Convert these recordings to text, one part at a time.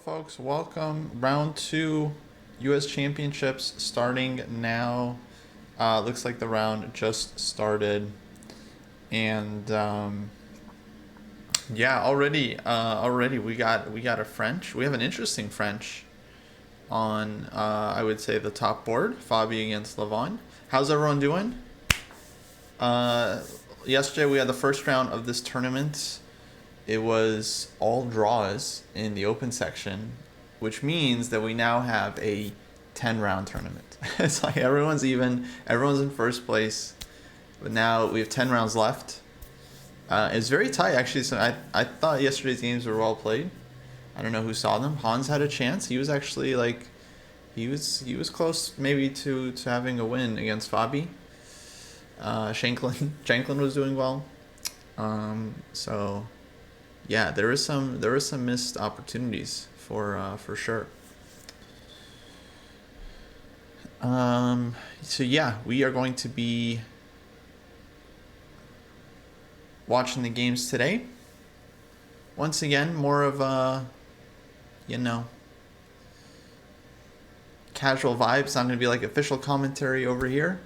folks. Welcome. Round 2 U.S. Championships starting now. Looks like the round just started. And yeah, already we got a French. We have an interesting French on, I would say, the top board. Fabi against Levon. How's everyone doing? Yesterday we had the first round of this tournament. It was all draws in the open section, which means that we now have a 10-round tournament. It's like everyone's even, everyone's in first place, but now we have 10 rounds left. It's very tight, actually. So I thought yesterday's games were well played. I don't know who saw them. Hans had a chance. He was actually like, he was close maybe to having a win against Fabi. Shanklin was doing well. So yeah, there was some missed opportunities for sure. So yeah, we are going to be watching the games today. Once again, more of a, casual vibes. Not going to be like official commentary over here.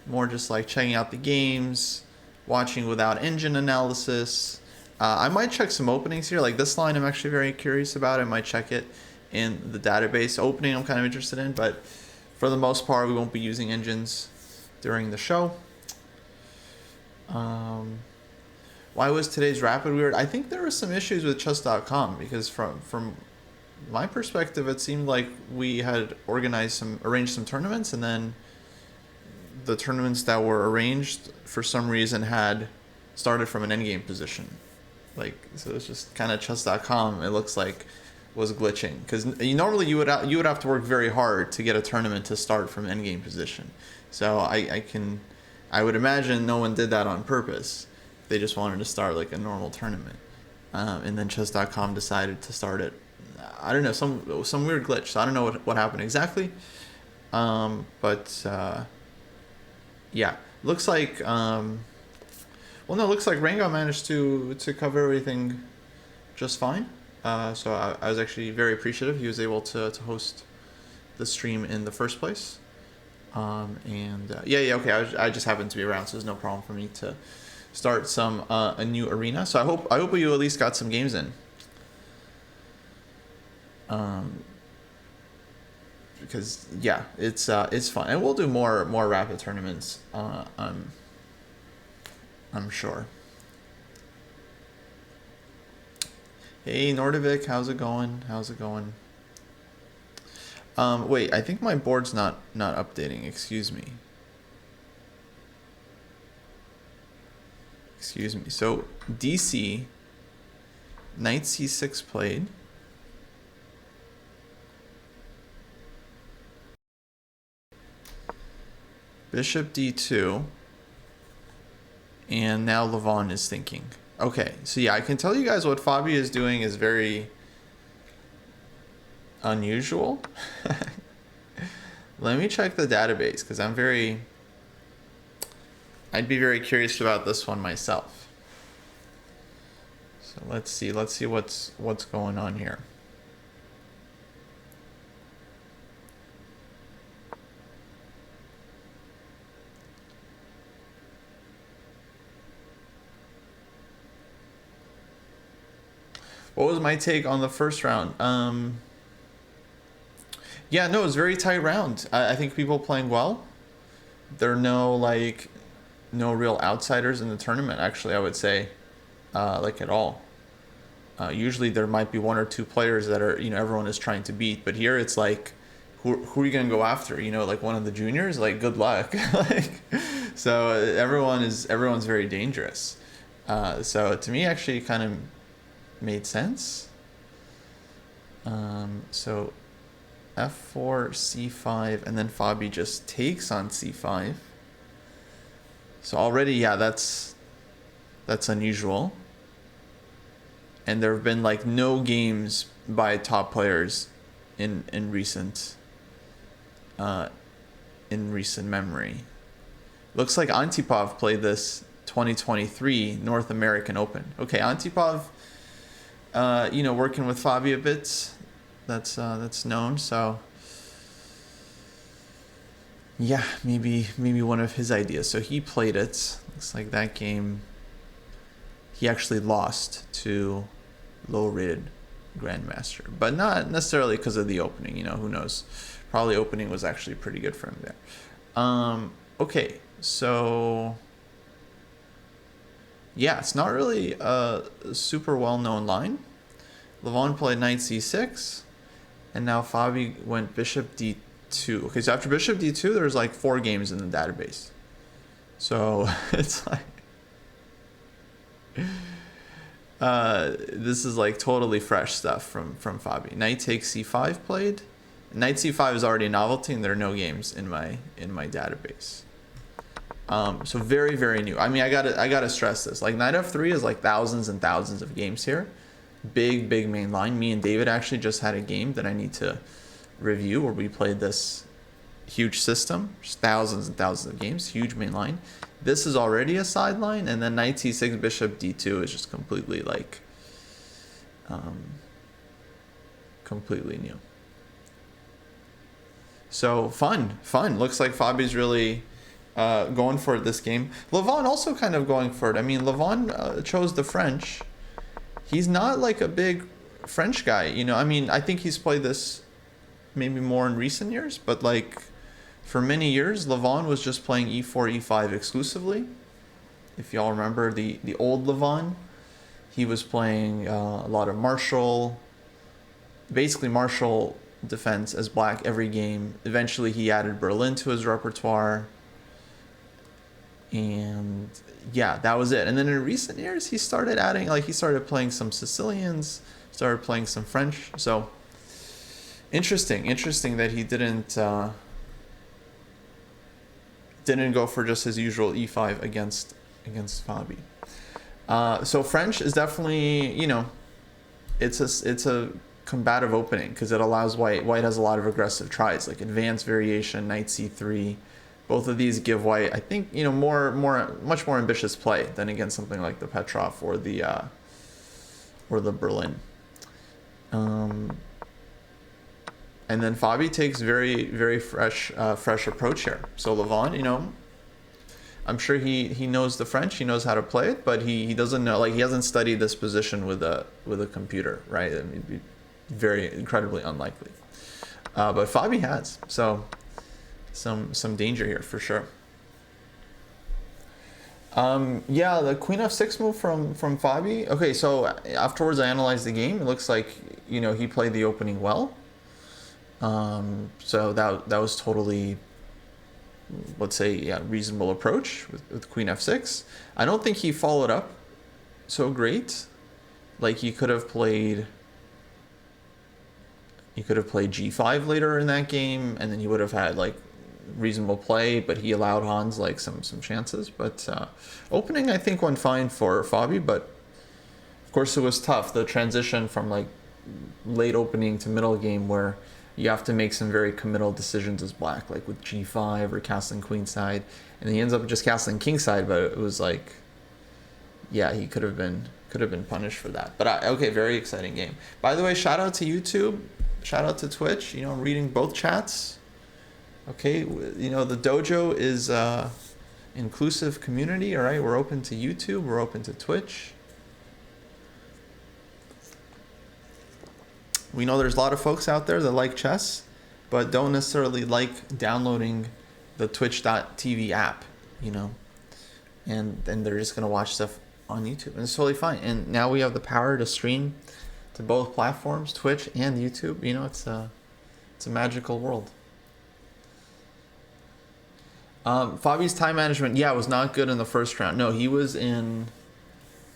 More just like checking out the games, watching without engine analysis. I might check some openings here. Like this line I'm actually very curious about. I might check it in the database. Opening I'm kind of interested in, but for the most part we won't be using engines during the show. Why was today's rapid weird? I think there were some issues with chess.com because from my perspective it seemed like we had arranged some tournaments, and then the tournaments that were arranged for some reason had started from an endgame position. So it's just kind of chess.com, it looks like, was glitching, because normally you would have to work very hard to get a tournament to start from endgame position. So I would imagine no one did that on purpose. They just wanted to start like a normal tournament, and then chess.com decided to start it. I don't know, some weird glitch. So I don't know what happened exactly, but yeah, looks like looks like Rango managed to cover everything just fine. So I was actually very appreciative. He was able to host the stream in the first place. Okay. I just happened to be around, so there's no problem for me to start a new arena. So I hope you at least got some games in. Because yeah, it's fun, and we'll do more rapid tournaments. I'm sure. Hey Nordivic, how's it going? Wait, I think my board's not updating. Excuse me. So DC, knight c6 played. Bishop d2. And now Levon is thinking. Okay, so yeah, I can tell you guys what Fabi is doing is very unusual. Let me check the database, because I'd be very curious about this one myself. So let's see what's going on here. What was my take on the first round? Yeah, no, it was a very tight round. I think people playing well. There are no real outsiders in the tournament, actually, I would say, at all. Usually there might be one or two players that are, everyone is trying to beat, but here it's like, who are you gonna go after? Like one of the juniors? Like, good luck. So everyone's very dangerous. So to me, actually, kind of made sense. So f4, c5, and then Fabi just takes on c5. So already, yeah, that's unusual. And there have been no games by top players in recent memory. Looks like Antipov played this 2023 North American Open. Okay, Antipov, working with Fabi a bit. that's known. So yeah, maybe one of his ideas. So he played it. Looks like that game he actually lost to low-rated grandmaster, but not necessarily because of the opening. Who knows? Probably opening was actually pretty good for him there. Okay, so yeah, it's not really a super well-known line. Levon played knight c6, and now Fabi went bishop d2. Okay, so after bishop d2, there's like 4 games in the database. So it's like this is like totally fresh stuff from Fabi. Knight takes c5 played. Knight c5 is already a novelty, and there are no games in my database. So very, very new. I mean, I gotta stress this. Like knight f3 is like thousands and thousands of games here. Big main line. Me and David actually just had a game that I need to review where we played this huge system, just thousands and thousands of games, huge main line. This is already a sideline, and then knight c6, bishop d2 is just completely like completely new. So fun. Looks like Fabi's really going for it this game. Levon also kind of going for it. I mean, Levon chose the French. He's not like a big French guy, I mean, I think he's played this maybe more in recent years, but like for many years, Levon was just playing e4, e5 exclusively. If y'all remember the old Levon, he was playing a lot of Marshall, basically Marshall defense as black every game. Eventually he added Berlin to his repertoire. And yeah, that was it. And then in recent years, he started adding, like he started playing some Sicilians, started playing some French. So interesting that he didn't go for just his usual e5 against Fabi. So French is definitely, it's a combative opening because it allows white has a lot of aggressive tries like advanced variation, knight c3. Both of these give white, I think, much more ambitious play than against something like the Petrov or the Berlin. And then Fabi takes very, very fresh approach here. So Levon, I'm sure he knows the French, he knows how to play it, but he doesn't know, like he hasn't studied this position with a computer, right? I mean, it'd be very incredibly unlikely. But Fabi has, so some danger here for sure. Yeah, the queen f6 move from Fabi. Okay, so afterwards I analyzed the game. It looks like he played the opening well. So that was totally, let's say, yeah, reasonable approach with queen f6. I don't think he followed up so great. Like he could have played g5 later in that game, and then he would have had like reasonable play, but he allowed Hans like some chances. But opening I think went fine for Fabi, but of course it was tough, the transition from like late opening to middle game where you have to make some very committal decisions as black, like with g5 or castling queenside, and he ends up just castling kingside. But it was like, yeah, he could have been punished for that. But okay, very exciting game. By the way, shout out to YouTube, shout out to Twitch. I'm reading both chats. Okay, the dojo is inclusive community. All right, we're open to YouTube, we're open to Twitch. We know there's a lot of folks out there that like chess, but don't necessarily like downloading the Twitch.tv app, and they're just gonna watch stuff on YouTube, and it's totally fine. And now we have the power to stream to both platforms, Twitch and YouTube. It's a magical world. Fabi's time management, yeah, was not good in the first round. No, he was in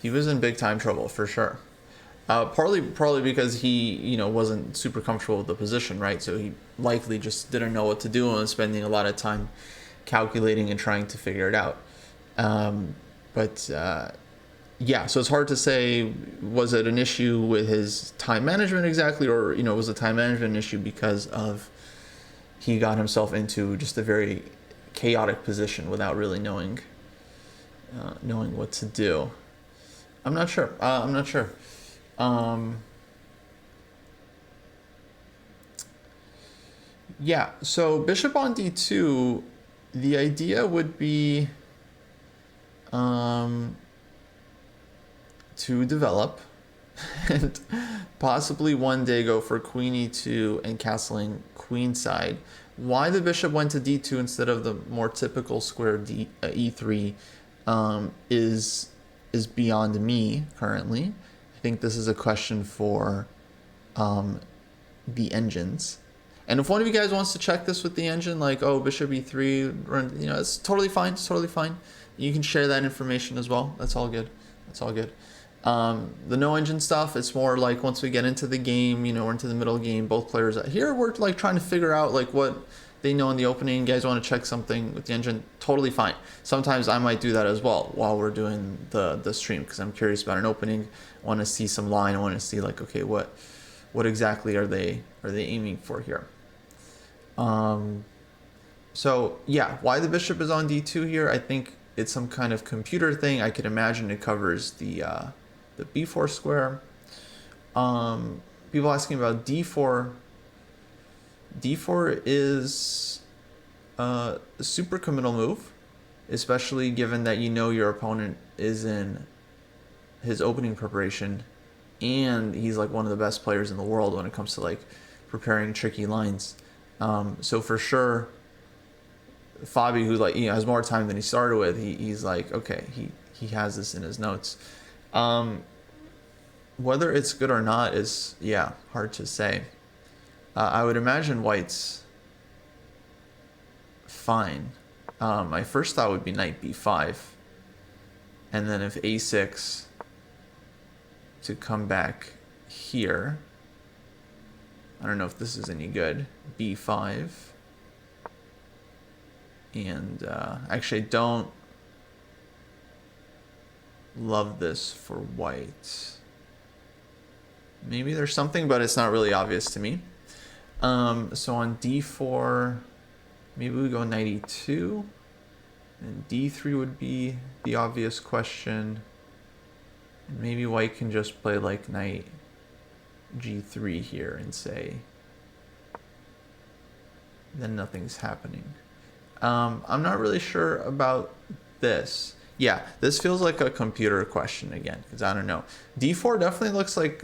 big time trouble for sure. Partly because he, wasn't super comfortable with the position, right? So he likely just didn't know what to do and was spending a lot of time calculating and trying to figure it out. Yeah, so it's hard to say, was it an issue with his time management exactly, or, was the time management issue because of he got himself into just a very chaotic position without really knowing what to do. I'm not sure. Yeah, so bishop on d2, the idea would be to develop and possibly one day go for queen e2 and castling queenside. Why the bishop went to d2 instead of the more typical square e3 is beyond me currently. I think this is a question for the engines. And if one of you guys wants to check this with the engine, like, oh, bishop e3, run, you know, it's totally fine. It's totally fine. You can share that information as well. That's all good. That's all good. The no engine stuff, it's more like once we get into the game, you know, we're into the middle game, both players here, we're like trying to figure out like what they know in the opening. You guys want to check something with the engine, totally fine. Sometimes I might do that as well while we're doing the stream because I'm curious about an opening. I want to see some line. I want to see like, okay, what exactly are they aiming for here? So yeah, why the bishop is on d2 here, I think it's some kind of computer thing. I could imagine it covers the b4 square. People asking about d4. d4 is a super committal move, especially given that you know your opponent is in his opening preparation and he's like one of the best players in the world when it comes to like preparing tricky lines. So for sure, Fabi, who like, you know, has more time than he started with, he's like, okay, he has this in his notes. Whether it's good or not is, yeah, hard to say. I would imagine white's fine. My first thought would be knight b5, and then if a6 to come back here. I don't know if this is any good. b5. And actually, I don't love this for white. Maybe there's something, but it's not really obvious to me. So on d4, maybe we go knight e2. And d3 would be the obvious question. And maybe white can just play like knight g3 here and say, then nothing's happening. I'm not really sure about this. Yeah, this feels like a computer question again, because I don't know. d4 definitely looks like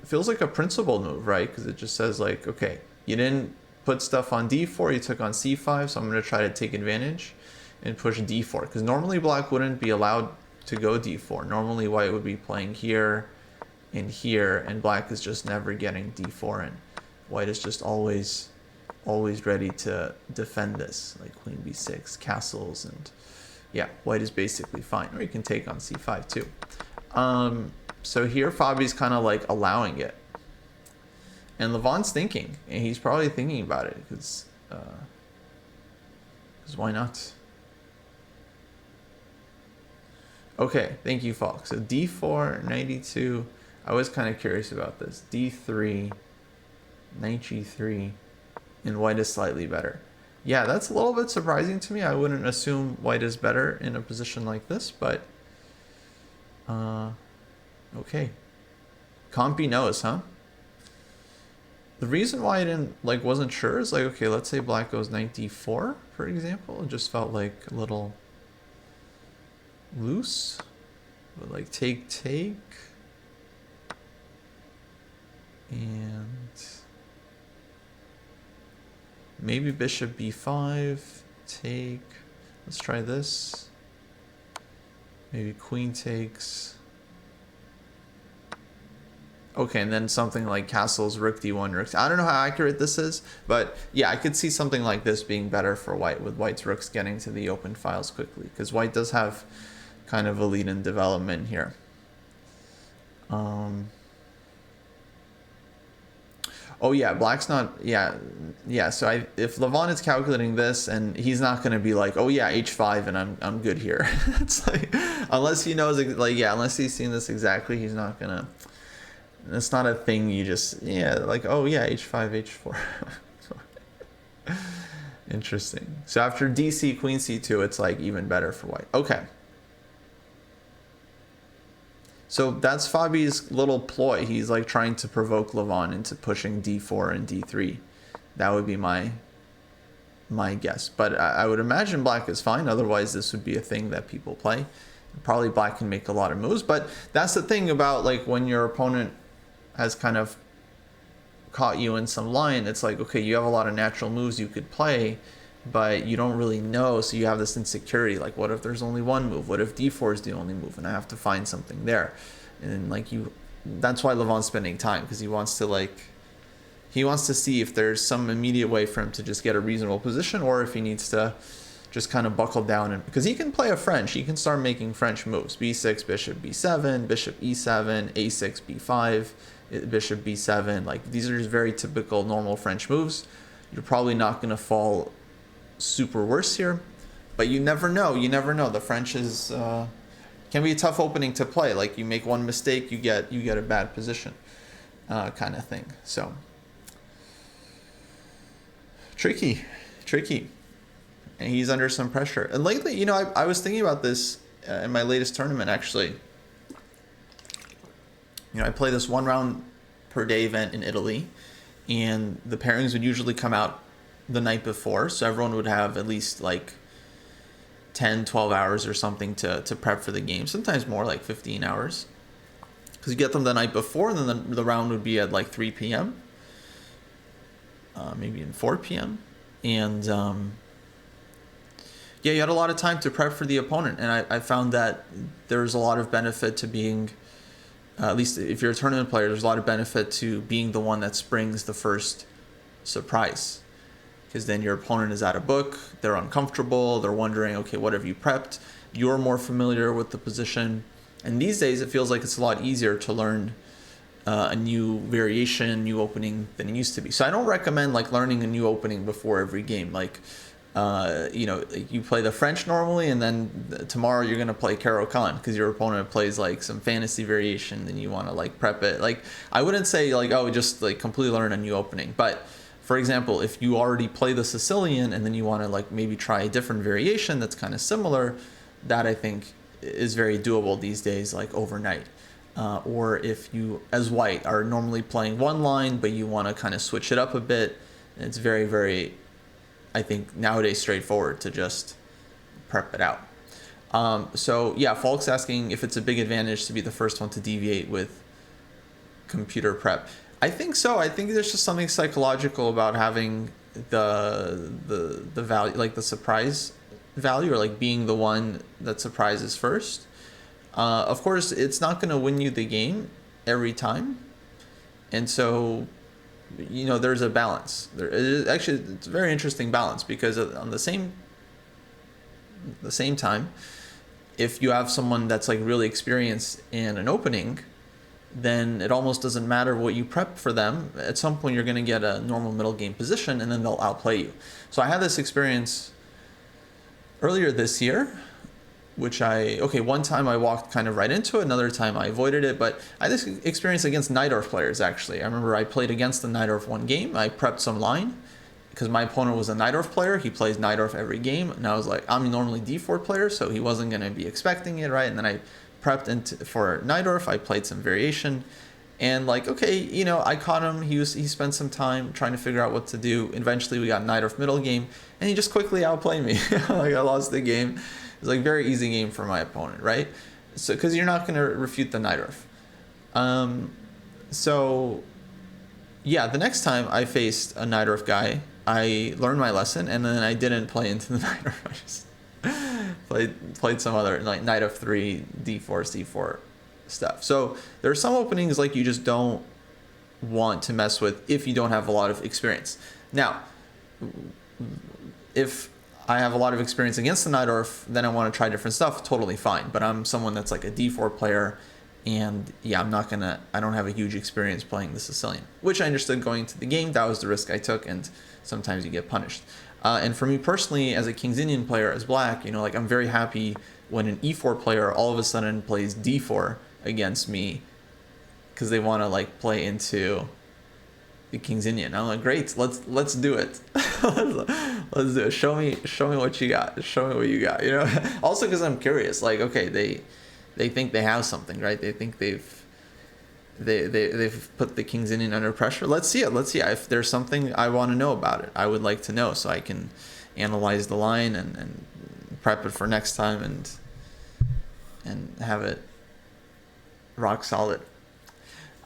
feels like a principled move, right? Because it just says like, okay, you didn't put stuff on d4, you took on c5, so I'm going to try to take advantage and push d4. Because normally black wouldn't be allowed to go d4. Normally white would be playing here and here, and black is just never getting d4 in. White is just always ready to defend this, like queen b6, castles, and yeah, white is basically fine. Or you can take on c5 too. So here Fabi's kind of like allowing it. And Levon's thinking, and he's probably thinking about it, because why not? Okay, thank you, Falk. So d4, knight e2. I was kind of curious about this. d3, knight g3, and white is slightly better. Yeah, that's a little bit surprising to me. I wouldn't assume white is better in a position like this, but okay. Compy knows, huh? The reason why I wasn't sure is like, okay, let's say black goes knight d4, for example. It just felt like a little loose. But like take, and maybe bishop b5, take. Let's try this. Maybe queen takes. Okay, and then something like castles, rook d1, rook. I don't know how accurate this is, but yeah, I could see something like this being better for white, with white's rooks getting to the open files quickly, because white does have kind of a lead in development here. Oh yeah, black's not. Yeah. So if Levon is calculating this, and he's not going to be like, oh yeah, h5, and I'm good here. It's like, unless he knows, like, yeah, unless he's seen this exactly, he's not gonna. It's not a thing you just, yeah, like, oh yeah, h5, h4. Interesting. So after dc, queen c2, it's like even better for white. Okay. So that's Fabi's little ploy. He's like trying to provoke Levon into pushing d4 and d3. That would be my guess. But I would imagine black is fine. Otherwise, this would be a thing that people play. Probably black can make a lot of moves. But that's the thing about like when your opponent has kind of caught you in some line. It's like, okay, you have a lot of natural moves you could play, but you don't really know. So you have this insecurity. Like, what if there's only one move? What if d4 is the only move? And I have to find something there. And like that's why Levon's spending time, because he wants to see if there's some immediate way for him to just get a reasonable position, or if he needs to just kind of buckle down. And because he can play a French, he can start making French moves. b6, bishop b7, bishop e7, a6, b5, bishop b7. Like, these are just very typical normal French moves. You're probably not going to fall super worse here, but you never know. The French is can be a tough opening to play. Like, you make one mistake, you get a bad position, kind of thing. So tricky, and he's under some pressure. And lately, I was thinking about this in my latest tournament, actually. I play this 1 round per day event in Italy, and the pairings would usually come out the night before, so everyone would have at least like 10-12 hours or something to prep for the game, sometimes more, like 15 hours, because you get them the night before, and then the round would be at like 3 p.m. Maybe in 4 p.m. And you had a lot of time to prep for the opponent, and I found that there's a lot of benefit to being, at least if you're a tournament player, there's a lot of benefit to being the one that springs the first surprise, because then your opponent is out of book, they're uncomfortable, they're wondering, okay, what have you prepped? You're more familiar with the position, and these days it feels like it's a lot easier to learn a new variation, new opening than it used to be. So I don't recommend like learning a new opening before every game. Like, you play the French normally, and then tomorrow you're going to play Caro Kann because your opponent plays like some fantasy variation, then you want to like prep it. Like, I wouldn't say like, oh, just like completely learn a new opening. But for example, if you already play the Sicilian and then you want to like maybe try a different variation that's kind of similar, that I think is very doable these days, like overnight. Or if you, as white, are normally playing one line, but you want to kind of switch it up a bit, it's very, very, I think, nowadays straightforward to just prep it out. So yeah, Falk's asking if it's a big advantage to be the first one to deviate with computer prep. I think so. I think there's just something psychological about having the value, like the surprise value, or like being the one that surprises first. Of course, it's not going to win you the game every time, and so there's a balance. It's a very interesting balance, because on the same time, if you have someone that's like really experienced in an opening, then it almost doesn't matter what you prep for them. At some point, you're going to get a normal middle game position, and then they'll outplay you. So I had this experience earlier this year, which one time I walked kind of right into it, another time I avoided it, but I had this experience against Najdorf players, actually. I remember I played against the Najdorf one game. I prepped some line, because my opponent was a Najdorf player. He plays Najdorf every game, and I was like, I'm normally d4 player, so he wasn't going to be expecting it, right? And then I prepped for Najdorf. I played some variation, and like, okay, I caught him. He spent some time trying to figure out what to do. Eventually, we got Najdorf middle game, and he just quickly outplayed me. Like, I lost the game. It was like very easy game for my opponent, right? So, because you're not going to refute the Najdorf. So yeah, the next time I faced a Najdorf guy, I learned my lesson, and then I didn't play into the Najdorf. I just played some other, like knight of 3, d4, c4 stuff. So there are some openings like you just don't want to mess with if you don't have a lot of experience. Now, if I have a lot of experience against the Najdorf, then I want to try different stuff, totally fine. But I'm someone that's like a d4 player, and yeah, I don't have a huge experience playing the Sicilian, which I understood going into the game. That was the risk I took, and sometimes you get punished. And for me personally, as a King's Indian player, as black, like I'm very happy when an e4 player all of a sudden plays d4 against me, because they want to like play into the King's Indian. I'm like, great, let's do it. Let's do it. Show me what you got. Show me what you got. Also because I'm curious. Like, okay, they think they have something, right? They think they've they've put the King's Indian under pressure. Let's see it. Let's see. If there's something I want to know about it, I would like to know so I can analyze the line and prep it for next time and have it rock solid.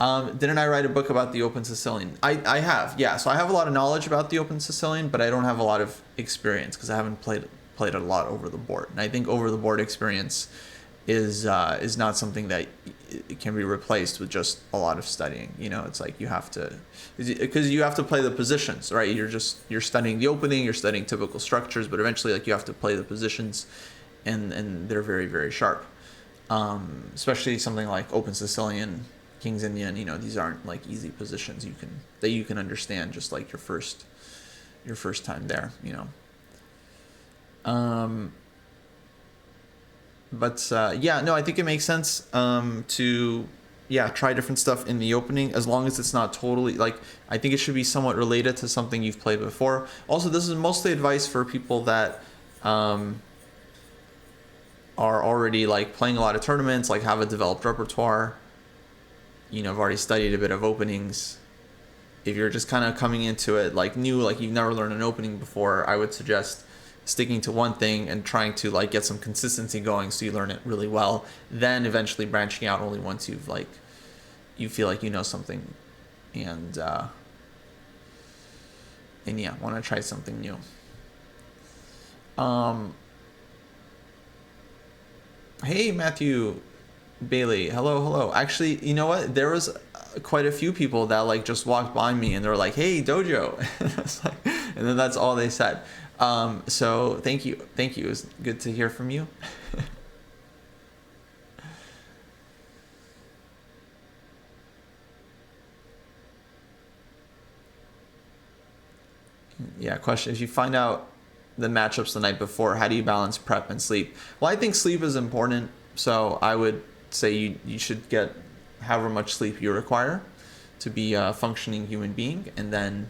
Didn't I write a book about the Open Sicilian? I have, yeah. So I have a lot of knowledge about the Open Sicilian, but I don't have a lot of experience because I haven't played it a lot over the board. And I think over the board experience is not something that it can be replaced with just a lot of studying. You know, it's like you have to, because you have to play the positions, right? You're studying the opening, you're studying typical structures, but eventually like you have to play the positions, and they're very, very sharp. Especially something like Open Sicilian, King's Indian. You know, these aren't like easy positions you can understand just like your first time there. You know. But no, I think it makes sense to try different stuff in the opening, as long as it's not totally like, I think it should be somewhat related to something you've played before. Also, this is mostly advice for people that are already like playing a lot of tournaments, like have a developed repertoire, you know, have already studied a bit of openings. If you're just kind of coming into it like new, like you've never learned an opening before, I would suggest sticking to one thing and trying to like get some consistency going so you learn it really well, then eventually branching out only once you feel like you know something, and want to try something new. Hey Matthew Bailey, hello. Actually, you know what, there was quite a few people that like just walked by me and they were like, hey Dojo. And then that's all they said. So thank you. It was good to hear from you. Yeah, question. If you find out the matchups the night before, how do you balance prep and sleep? Well, I think sleep is important. So I would say you should get however much sleep you require to be a functioning human being. And then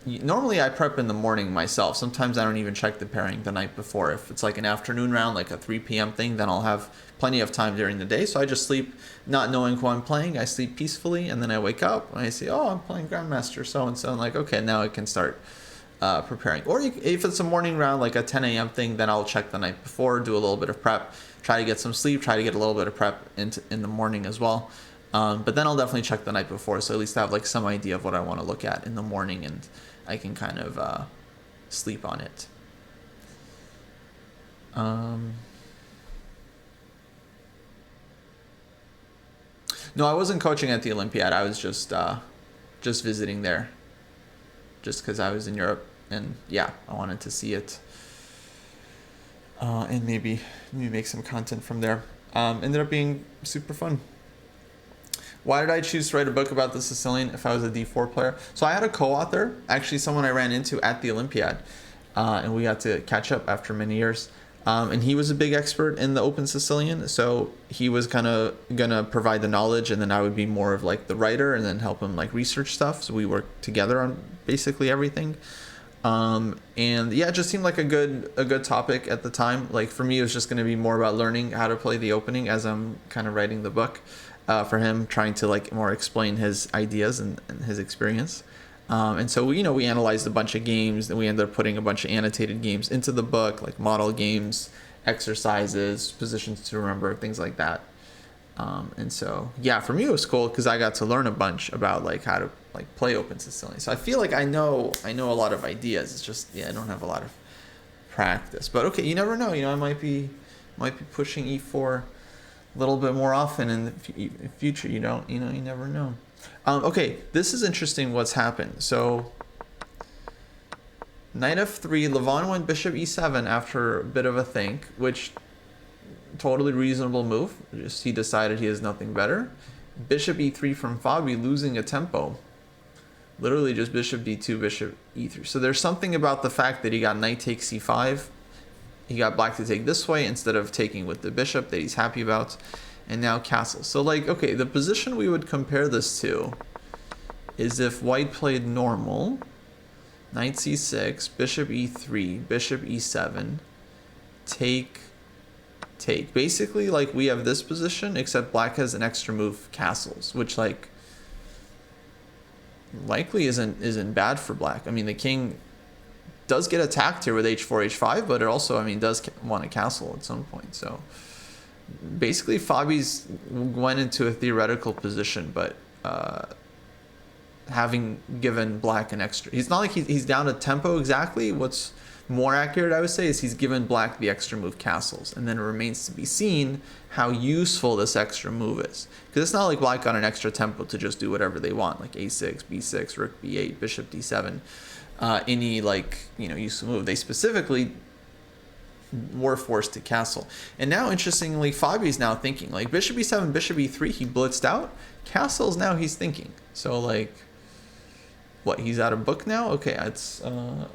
normally I prep in the morning myself. Sometimes I don't even check the pairing the night before. If it's like an afternoon round, like a 3 p.m. thing, then I'll have plenty of time during the day. So I just sleep not knowing who I'm playing. I sleep peacefully, and then I wake up and I say, oh, I'm playing Grandmaster so-and-so. I'm like, okay, now I can start preparing. Or if it's a morning round, like a 10 a.m. thing, then I'll check the night before, do a little bit of prep, try to get some sleep, try to get a little bit of prep in the morning as well. But then I'll definitely check the night before, so at least I have like some idea of what I want to look at in the morning, and I can kind of sleep on it. No, I wasn't coaching at the Olympiad. I was just visiting there, just because I was in Europe, and yeah, I wanted to see it, and maybe make some content from there. Ended up being super fun. Why did I choose to write a book about the Sicilian if I was a D4 player? So I had a co-author, actually someone I ran into at the Olympiad, and we got to catch up after many years. And he was a big expert in the Open Sicilian, so he was kind of gonna provide the knowledge, and then I would be more of like the writer and then help him like research stuff. So we worked together on basically everything. And yeah, it just seemed like a good topic at the time. Like for me, it was just gonna be more about learning how to play the opening as I'm kind of writing the book. For him, trying to like more explain his ideas and his experience. And so we analyzed a bunch of games, and we ended up putting a bunch of annotated games into the book, like model games, exercises, positions to remember, things like that. And so yeah, for me it was cool because I got to learn a bunch about like how to like play Open Sicilian. So I feel like I know a lot of ideas. It's just I don't have a lot of practice. But okay, you never know. I might be pushing E4 a little bit more often in the future. You never know. Okay, this is interesting what's happened. So knight f3, Levon went bishop e7 after a bit of a think, which totally reasonable move. Just he decided he has nothing better. Bishop e3 from Fabi, losing a tempo. Literally just bishop d2, bishop e3. So there's something about the fact that he got knight takes c5. He got black to take this way instead of taking with the bishop that he's happy about. And now castle. So like, okay, the position we would compare this to is if white played normal, knight c6, bishop e3, bishop e7, take take. Basically, like, we have this position, except black has an extra move, castles, which, like, likely isn't bad for black. I mean, the king does get attacked here with h4, h5, but it also, I mean, does want a castle at some point. So basically, Fabi's went into a theoretical position, but having given black an extra, he's not like he's down a tempo exactly. What's more accurate, I would say, is he's given black the extra move castles, and then it remains to be seen how useful this extra move is. Because it's not like black got an extra tempo to just do whatever they want, like a6, b6, rook b8, bishop d7, any, like, you know, useful move. They specifically were forced to castle. And now, interestingly, Fabi's now thinking, like, bishop e7, bishop e3, he blitzed out. Castles, now he's thinking. So, like, what, he's out of book now? Okay, it's a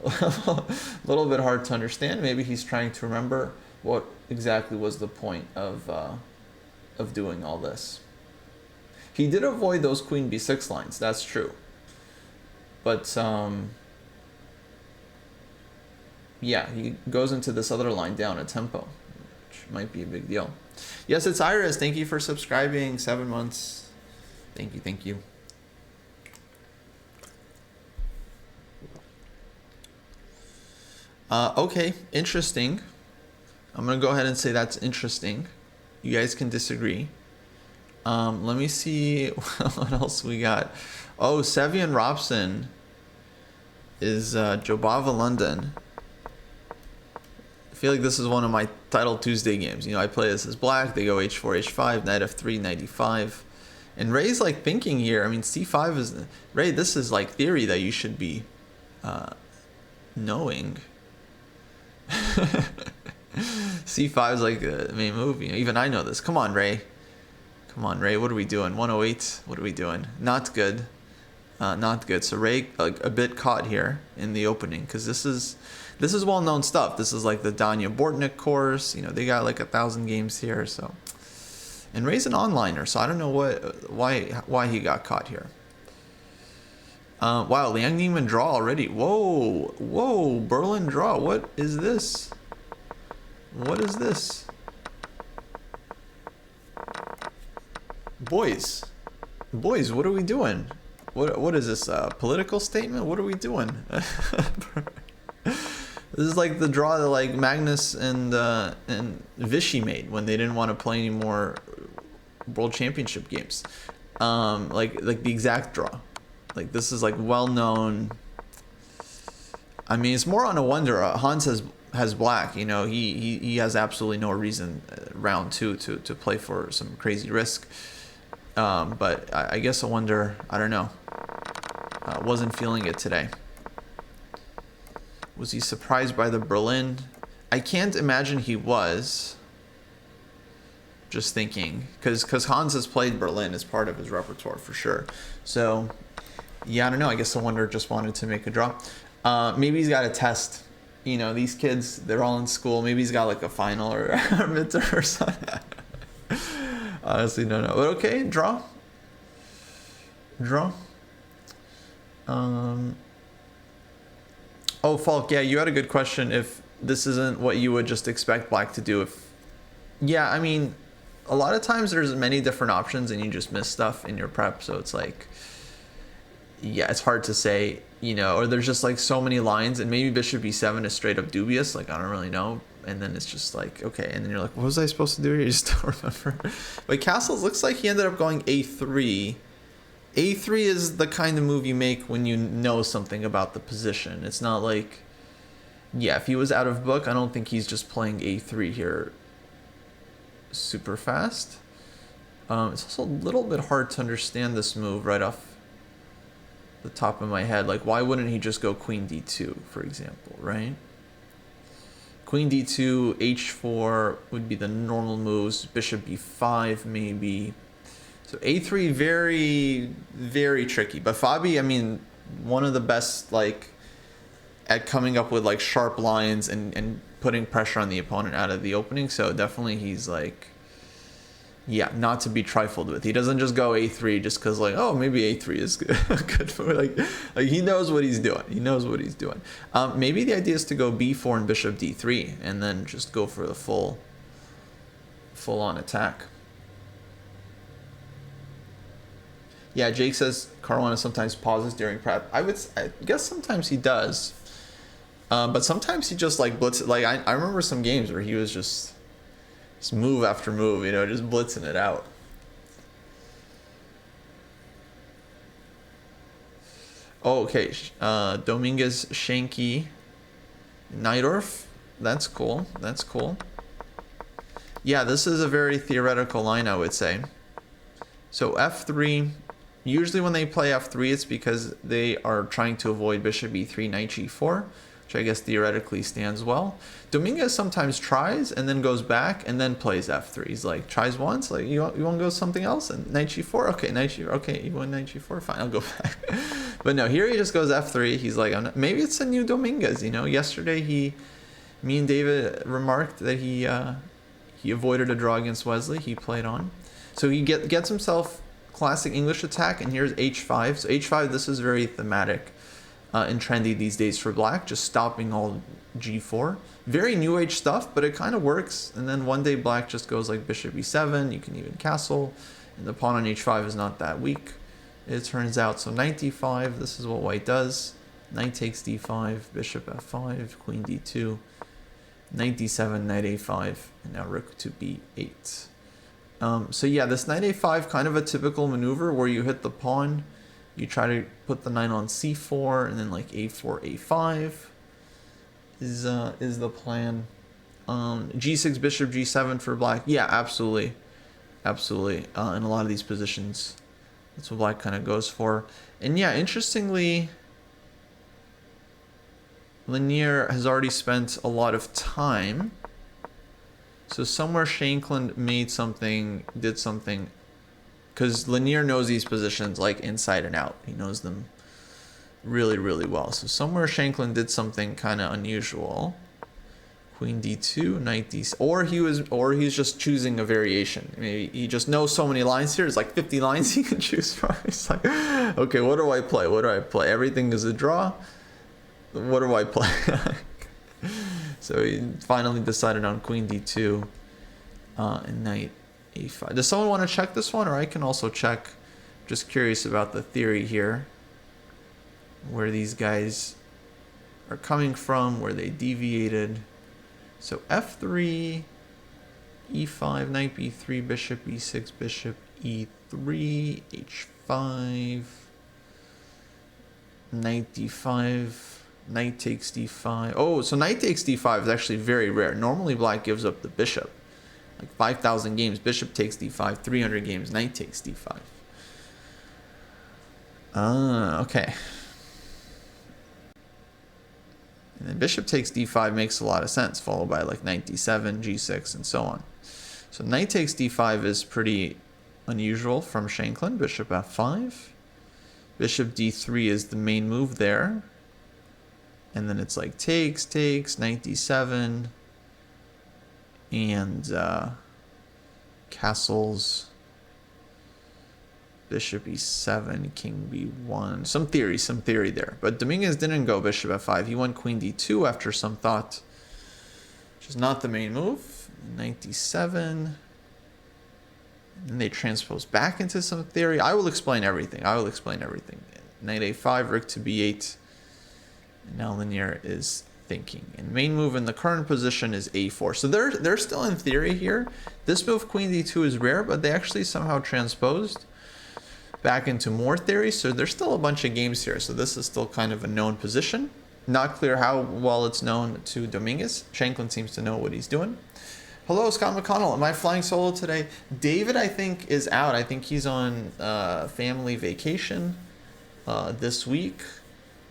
little bit hard to understand. Maybe he's trying to remember what exactly was the point of doing all this. He did avoid those queen b6 lines, that's true. But, yeah, he goes into this other line down a tempo, which might be a big deal. Yes, it's Iris. Thank you for subscribing. 7 months. Thank you, thank you. Okay, interesting. I'm going to go ahead and say that's interesting. You guys can disagree. Let me see what else we got. Oh, Sevian Robson is Jobava London. I feel like this is one of my Title Tuesday games. You know, I play this as black. They go h4, h5, knight f3, knight e5. And Ray's like thinking here. I mean, c5 is... Ray, this is like theory that you should be knowing. c5 is like the main move. You know, even I know this. Come on, Ray. Come on, Ray. What are we doing? 108. What are we doing? Not good. Not good. So Ray, like, a bit caught here in the opening, because this is well-known stuff. This is like the Danya Bortnik course. You know, they got like 1,000 games here. So, and Ray's an onliner, so I don't know why he got caught here. Wow, Liang Neiman draw already. Whoa, Berlin draw. What is this? What is this? Boys, what are we doing? What is this? Political statement? What are we doing? This is like the draw that, like, Magnus and Vichy made when they didn't want to play any more World Championship games. Like the exact draw. Like, this is like well known. I mean, it's more on a wonder. Hans has black. You know, he has absolutely no reason round 2 to play for some crazy risk. But I guess I wonder. I don't know. Wasn't feeling it today. Was he surprised by the Berlin? I can't imagine he was. Just thinking, because Hans has played Berlin as part of his repertoire for sure. So, yeah, I don't know. I guess the Wonder just wanted to make a draw. Maybe he's got a test. You know, these kids, they're all in school. Maybe he's got like a final or a midterm or something. Honestly, don't know. But okay, draw. Oh, Falk, yeah, you had a good question. If this isn't what you would just expect black to do, yeah, I mean, a lot of times there's many different options and you just miss stuff in your prep. So it's like, yeah, it's hard to say, you know, or there's just like so many lines, and maybe bishop e7 is straight up dubious. Like, I don't really know. And then it's just like, okay. And then you're like, what was I supposed to do here? You just don't remember. But Castles looks like he ended up going a3. A3 is the kind of move you make when you know something about the position. It's not like, yeah, if he was out of book, I don't think he's just playing a3 here super fast. It's also a little bit hard to understand this move right off the top of my head. Like, why wouldn't he just go queen d2, for example, right? Queen d2, h4 would be the normal moves. Bishop b5 maybe. So a3, very, very tricky. But Fabi, I mean, one of the best, like, at coming up with, like, sharp lines and putting pressure on the opponent out of the opening. So definitely he's, like, yeah, not to be trifled with. He doesn't just go a3 just because, like, oh, maybe a3 is good for, like he knows what he's doing. He knows what he's doing. Maybe the idea is to go b4 and bishop d3 and then just go for the full full-on attack. Yeah, Jake says Caruana sometimes pauses during prep. I guess sometimes he does. But sometimes he just like blitzes. Like I remember some games where he was just move after move, just blitzing it out. Oh, okay. Dominguez, Shanky, Najdorf. That's cool. That's cool. Yeah, this is a very theoretical line, I would say. So f3. Usually when they play f3, it's because they are trying to avoid bishop e3, knight g4, which I guess theoretically stands well. Dominguez sometimes tries and then goes back and then plays f3. He's like, tries once, like, you want to go something else? And knight g4? Okay, knight g4. Okay, you want knight g4? Fine, I'll go back. But no, here he just goes f3. He's like, maybe it's a new Dominguez, Yesterday me and David remarked that he avoided a draw against Wesley. He played on. So he gets himself classic English attack, and here's h5. So h5, this is very thematic and trendy these days for black, just stopping all g4. Very new age stuff, but it kind of works. And then one day black just goes like bishop e7. You can even castle, and the pawn on h5 is not that weak, it turns out. So knight d5, this is what white does. Knight takes d5, bishop f5, queen d2, knight d7, knight a5, and now rook to b8. So yeah, this knight a5, kind of a typical maneuver where you hit the pawn, you try to put the knight on c4, and then like a4, a5 is the plan. G6, bishop, g7 for black. Yeah, absolutely. Absolutely. In a lot of these positions, that's what black kind of goes for. And yeah, interestingly, Lanier has already spent a lot of time. So somewhere Shankland did something, because Lanier knows these positions like inside and out. He knows them really, really well. So somewhere Shankland did something kind of unusual. Queen d2, knight d, or he's just choosing a variation. Maybe he just knows so many lines here. It's like 50 lines he can choose from. It's like, okay, what do I play? What do I play? Everything is a draw. What do I play? So he finally decided on queen d2 and knight a5. Does someone want to check this one, or I can also check? Just curious about the theory here, where these guys are coming from, where they deviated. So f3, e5, knight b3, bishop e6, bishop e3, h5, knight d5, knight takes d5. Oh, so knight takes d5 is actually very rare. Normally black gives up the bishop. Like 5,000 games, bishop takes d5, 300 games, knight takes d5. Okay. And then bishop takes d5 makes a lot of sense, followed by like knight d7, g6, and so on. So knight takes d5 is pretty unusual from Shankland. Bishop f5. Bishop d3 is the main move there. And then it's like takes, knight d7, and castles, bishop e7, king b1. Some theory there. But Dominguez didn't go bishop f5. He went queen d2 after some thought, which is not the main move. Knight d7. And they transpose back into some theory. I will explain everything. Knight a5, rook to b8. And now Lanier is thinking. And main move in the current position is a4. So they're still in theory here. This move, queen d2, is rare, but they actually somehow transposed back into more theory. So there's still a bunch of games here. So this is still kind of a known position. Not clear how well it's known to Dominguez. Shankland seems to know what he's doing. Hello, Scott McConnell. Am I flying solo today? David, I think, is out. I think he's on family vacation this week.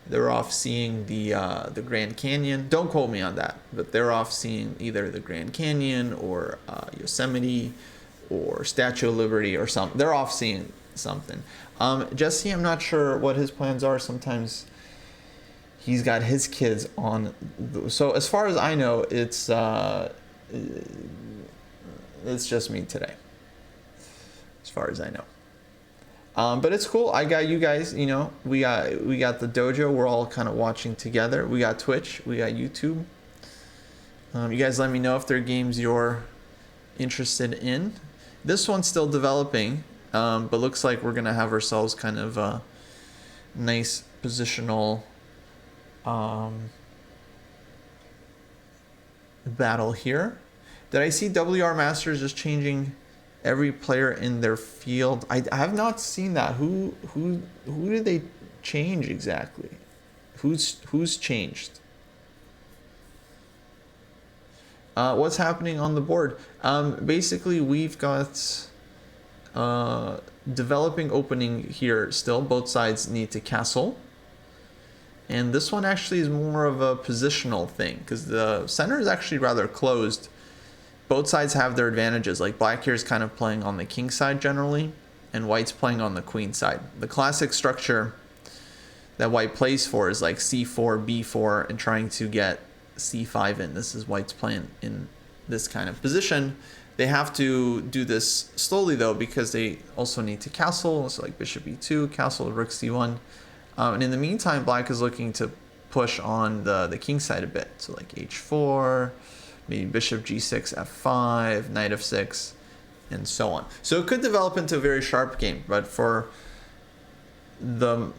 They're off seeing the Grand Canyon. Don't quote me on that, but they're off seeing either the Grand Canyon or Yosemite or Statue of Liberty or something. They're off seeing something. Jesse, I'm not sure what his plans are. Sometimes he's got his kids on. So as far as I know, it's just me today, as far as I know. But it's cool. I got you guys, we got the dojo. We're all kind of watching together. We got Twitch. We got YouTube. You guys let me know if there are games you're interested in. This one's still developing, but looks like we're gonna have ourselves kind of a nice positional battle here. Did I see WR Masters just changing every player in their field? I have not seen that. Who did they change exactly? Who's changed? What's happening on the board? Basically, we've got developing opening here still. Both sides need to castle. And this one actually is more of a positional thing because the center is actually rather closed. Both sides have their advantages. Like black here is kind of playing on the king side generally, and white's playing on the queen side. The classic structure that white plays for is like c4, b4, and trying to get c5 in. This is white's playing in this kind of position. They have to do this slowly though because they also need to castle. So like bishop e2, castle, rook c1. And in the meantime, black is looking to push on the king side a bit. So like h4, maybe bishop g6, f5, knight f6, and so on. So it could develop into a very sharp game, but for the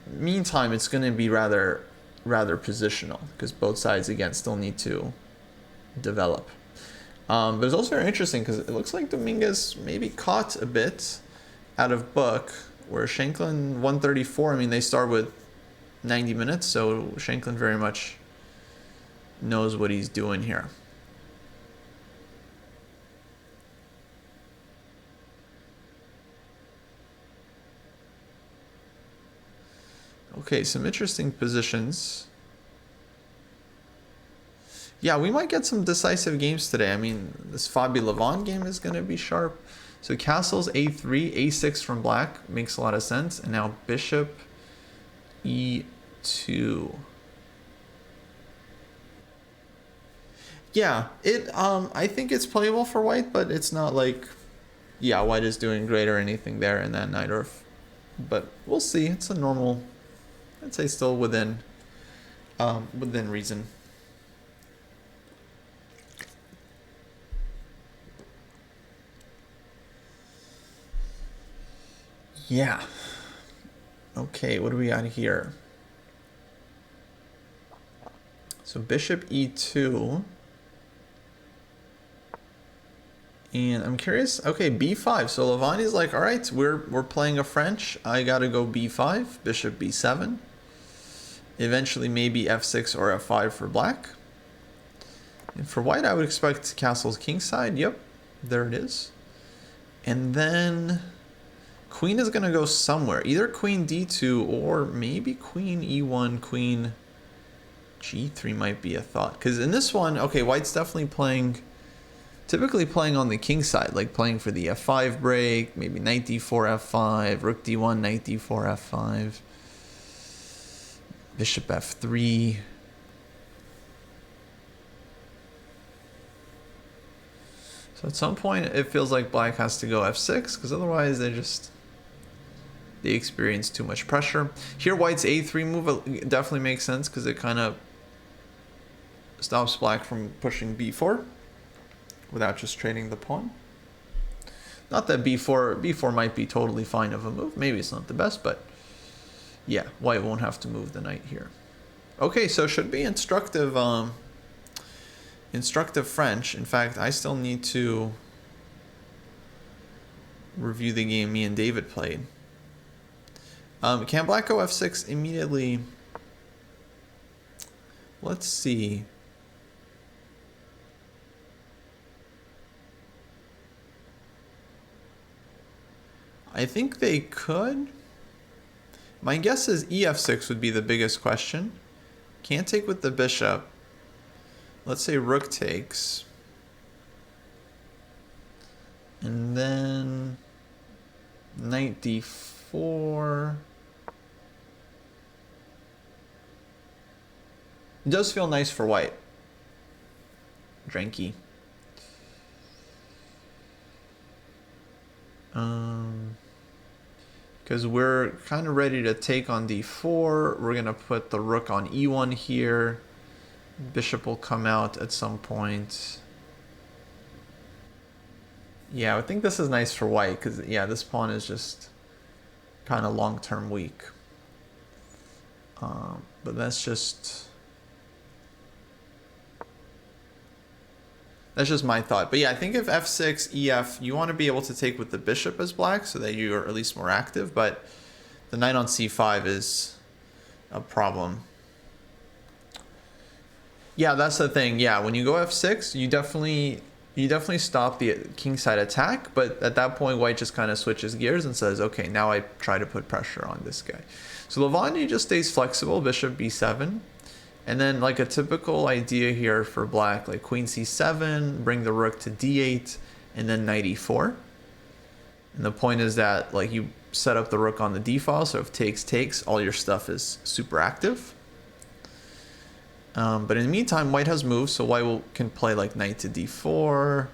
meantime, it's going to be rather positional because both sides again still need to develop. But it's also very interesting because it looks like Dominguez maybe caught a bit out of book, where Shanklin 134. I mean, they start with 90 minutes, so Shanklin very much knows what he's doing here. Okay, some interesting positions. Yeah, we might get some decisive games today. I mean, this Fabi Levon game is going to be sharp. So castles a3, a6 from black makes a lot of sense. And now bishop e2. Yeah, I think it's playable for white, but it's not like, yeah, white is doing great or anything there in that knight or, but we'll see. It's a normal, I'd say still within reason. Yeah. Okay, what do we got here? So bishop e2. And I'm curious. Okay, b5. So Levani's like, all right, we're playing a French. I gotta go b5, bishop b7. Eventually maybe f6 or f5 for black. And for white, I would expect castle's kingside. Yep, there it is. And then queen is gonna go somewhere. Either queen d2 or maybe queen e1, queen g3 might be a thought. Because in this one, okay, white's definitely playing, typically playing on the king side, like playing for the f5 break, maybe knight d4, f5, rook d1, knight d4, f5, bishop f3. So at some point, it feels like black has to go f6, because otherwise they experience too much pressure. Here, white's a3 move definitely makes sense, because it kind of stops black from pushing b4 without just trading the pawn. Not that b4 might be totally fine of a move. Maybe it's not the best, but yeah, white won't have to move the knight here. Okay, so should be instructive French. In fact, I still need to review the game me and David played. Can black go f6 immediately? Let's see. I think they could. My guess is ef6 would be the biggest question. Can't take with the bishop. Let's say rook takes. And then knight d4. It does feel nice for white. Dranky. Because we're kind of ready to take on d4. We're going to put the rook on e1 here. Bishop will come out at some point. Yeah, I think this is nice for white because, yeah, this pawn is just kind of long-term weak. But that's just my thought. But yeah, I think if f6, ef, you want to be able to take with the bishop as black so that you are at least more active. But the knight on c5 is a problem. Yeah, that's the thing. Yeah, when you go f6, you definitely stop the kingside attack, but at that point white just kind of switches gears and says, okay, now I try to put pressure on this guy. So Lavagna just stays flexible, bishop b7, and then like a typical idea here for black, like queen c7, bring the rook to d8, and then knight e4. And the point is that like you set up the rook on the d file, so if takes, all your stuff is super active. But in the meantime, white has moves, so white can play like knight to d4,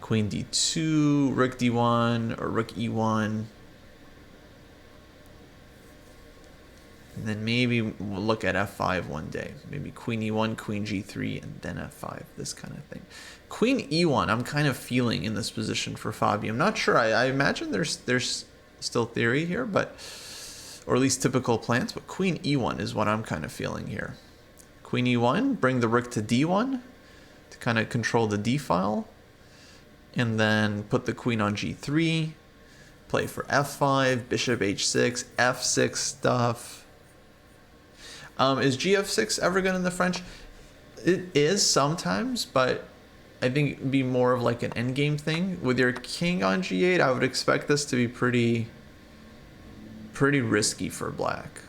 queen d2, rook d1, or rook e1. And then maybe we'll look at f5 one day. Maybe queen e1, queen g3, and then f5, this kind of thing. Queen e1, I'm kind of feeling in this position for Fabio. I'm not sure. I imagine there's still theory here, but... or at least typical plans, but queen e1 is what I'm kind of feeling here. Queen e1, bring the rook to d1 to kind of control the d file, and then put the queen on g3, play for f5, bishop h6, f6 stuff. Is gf6 ever good in the French? It is sometimes, but I think it'd be more of like an endgame thing. With your king on g8, I would expect this to be pretty risky for black.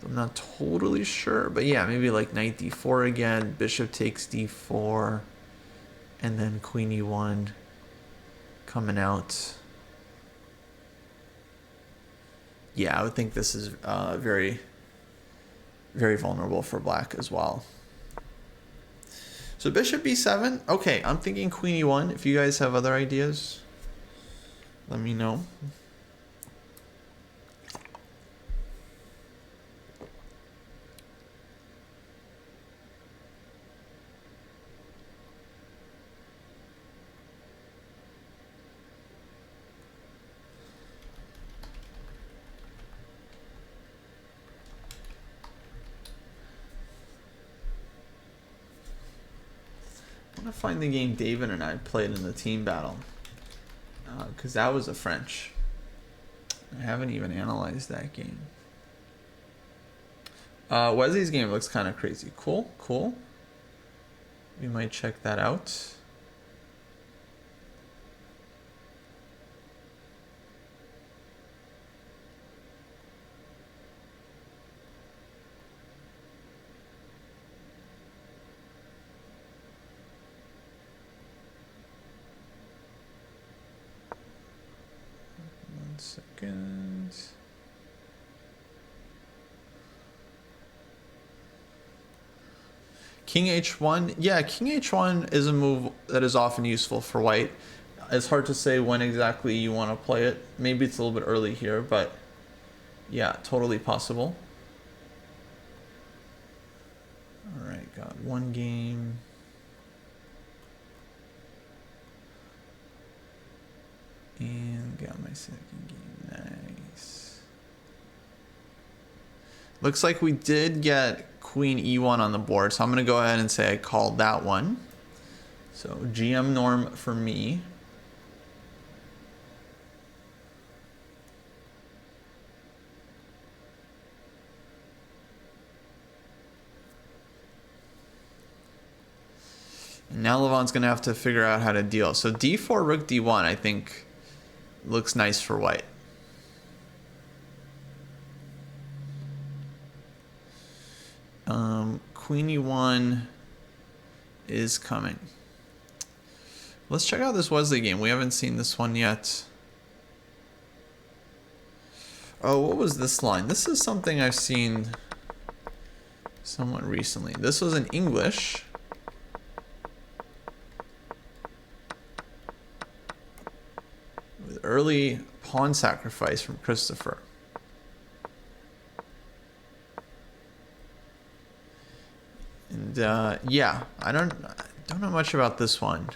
I'm not totally sure, but yeah, maybe like knight d4 again, bishop takes d4, and then queen e1 coming out. Yeah, I would think this is very, very vulnerable for black as well. So bishop b7, okay, I'm thinking queen e1. If you guys have other ideas, let me know. I want to find the game David and I played in the team battle, because that was a French. I haven't even analyzed that game. Wesley's game looks kind of crazy. Cool. We might check that out. Second. King h1. Yeah, king h1 is a move that is often useful for white. It's hard to say when exactly you want to play it. Maybe it's a little bit early here, but yeah, totally possible. All right, got one game. And got my second game. Nice. Looks like we did get queen e1 on the board, so I'm going to go ahead and say I called that one. So GM norm for me. And now Levon's going to have to figure out how to deal. So d4, rook d1, I think looks nice for white. Queen e1 is coming. Let's check out this Wesley game. We haven't seen this one yet. Oh, what was this line? This is something I've seen somewhat recently. This was in English. With early pawn sacrifice from Christopher. And yeah, I don't know much about this one.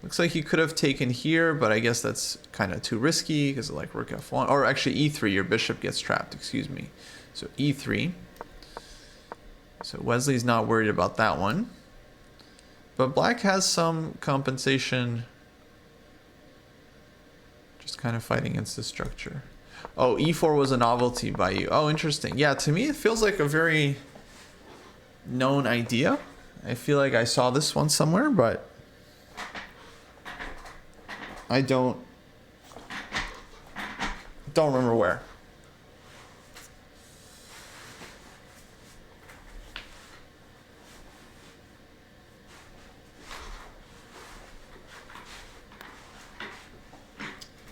Looks like you could have taken here, but I guess that's kind of too risky because of like rook f1. Or actually e3, your bishop gets trapped, excuse me. So e3. So Wesley's not worried about that one. But black has some compensation. Just kind of fighting against the structure. Oh, e4 was a novelty by you. Oh, interesting. Yeah, to me it feels like a very known idea. I feel like I saw this one somewhere, but I don't remember where.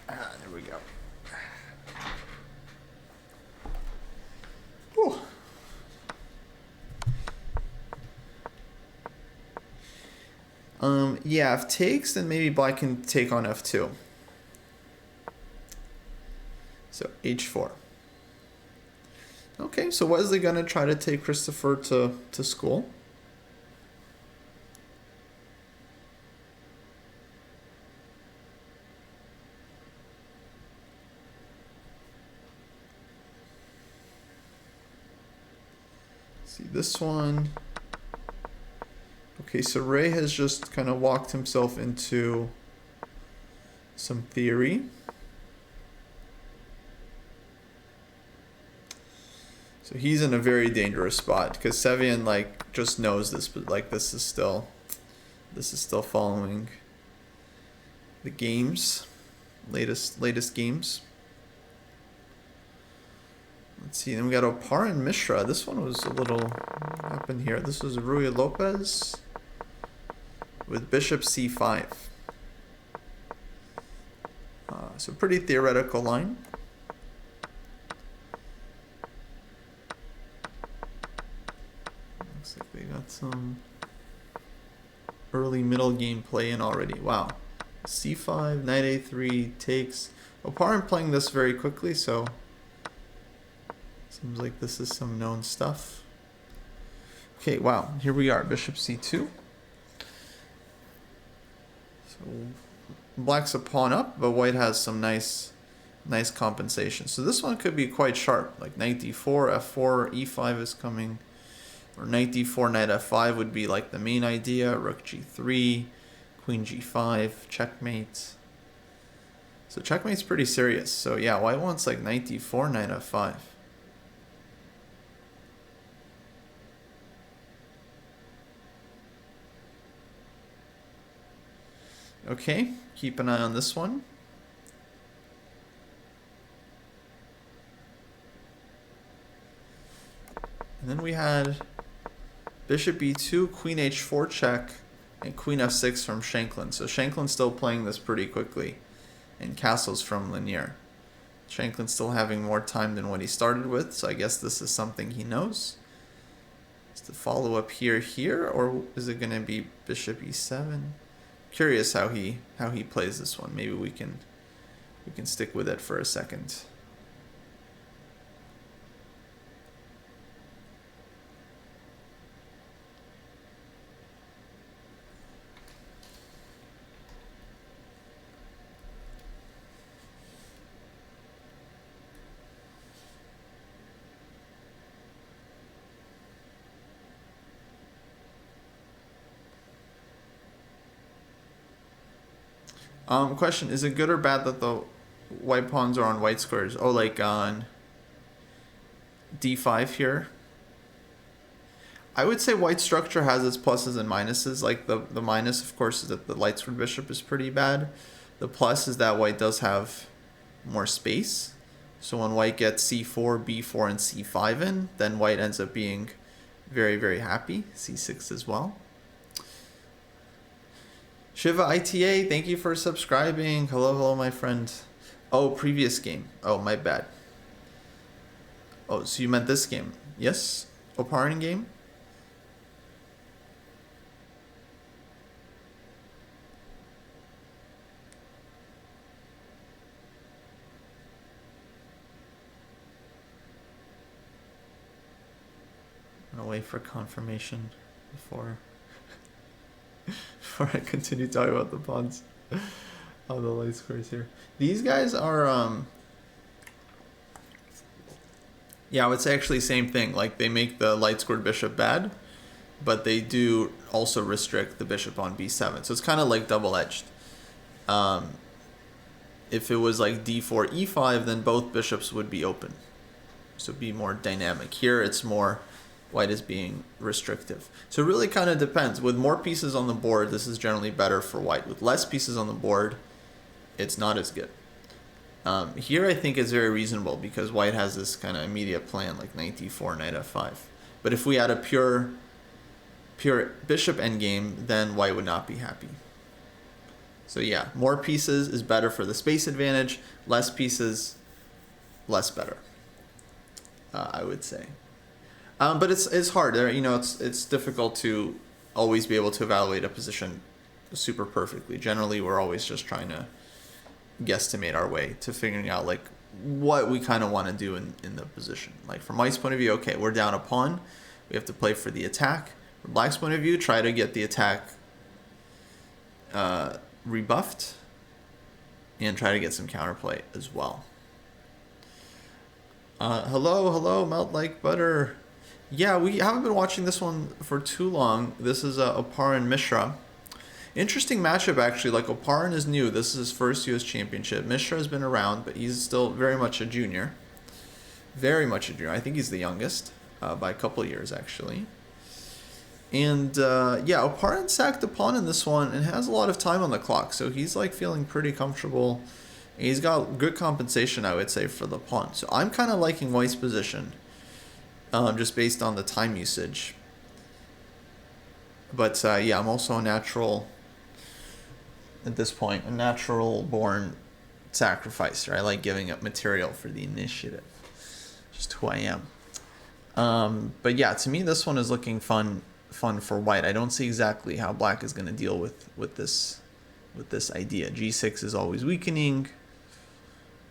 There we go. Whew. Yeah, if takes, then maybe black can take on f2. So h4. Okay, so Wesley gonna try to take Christopher to school. See this one. Okay, so Ray has just kind of walked himself into some theory. So he's in a very dangerous spot because Sevian like just knows this, but like this is still following the games, latest games. Let's see, then we got Opar and Mishra. This one was a little, what happened here? This was Rui Lopez with bishop c5. So pretty theoretical line. Looks like they got some early middle game play in already. Wow. c5, knight a3 takes. Oparin playing this very quickly, so seems like this is some known stuff. Okay, wow. Here we are, bishop c2. So black's a pawn up, but white has some nice compensation. So this one could be quite sharp, like knight d4, f4, e5 is coming, or knight d4, knight f5 would be like the main idea, rook g3, queen g5, checkmate. So checkmate's pretty serious. So yeah, white wants like knight d4, knight f5. Okay, keep an eye on this one. And then we had bishop e2, queen h4 check, and queen f6 from Shanklin. So Shanklin's still playing this pretty quickly, and castles from Lanier. Shanklin's still having more time than what he started with, so I guess this is something he knows. Is the follow up here, or is it going to be bishop e7? Curious how he plays this one. Maybe we can stick with it for a second. Question, is it good or bad that the white pawns are on white squares? Oh, like on d5 here? I would say white structure has its pluses and minuses. Like the minus, of course, is that the light squared bishop is pretty bad. The plus is that white does have more space. So when white gets c4, b4, and c5 in, then white ends up being very, very happy. c6 as well. Shiva ITA, thank you for subscribing. Hello, my friend. Oh, previous game. Oh, my bad. Oh, so you meant this game? Yes? Oparin game? I'm gonna wait for confirmation before before I continue talking about the pawns on the light squares here. These guys are, yeah, I would say actually same thing. Like, they make the light squared bishop bad, but they do also restrict the bishop on b7. So it's kind of like double-edged. If it was like d4, e5, then both bishops would be open. So it'd be more dynamic. Here it's more white is being restrictive. So it really kind of depends. With more pieces on the board, this is generally better for white. With less pieces on the board, it's not as good. Here I think is very reasonable because white has this kind of immediate plan like knight d4, knight f5. But if we had a pure bishop endgame, then white would not be happy. So yeah, more pieces is better for the space advantage. Less pieces, less better, I would say. But it's hard. You know, it's difficult to always be able to evaluate a position super perfectly. Generally, we're always just trying to guesstimate our way to figuring out like what we kind of want to do in the position. Like from white's point of view, okay, we're down a pawn. We have to play for the attack. From black's point of view, try to get the attack rebuffed and try to get some counterplay as well. Hello, melt like butter. Yeah, we haven't been watching this one for too long. This is Oparin Mishra. Interesting matchup, actually. Like, Oparin is new. This is his first U.S. championship. Mishra has been around, but he's still very much a junior. Very much a junior. I think he's the youngest by a couple of years, actually. And, yeah, Oparin sacked a pawn in this one and has a lot of time on the clock. So he's, like, feeling pretty comfortable. And he's got good compensation, I would say, for the pawn. So I'm kind of liking white's position, just based on the time usage. But, yeah, I'm also a natural... at this point, a natural-born sacrificer. I like giving up material for the initiative. Just who I am. But yeah, to me, this one is looking fun for white. I don't see exactly how black is going to deal with this idea. G6 is always weakening.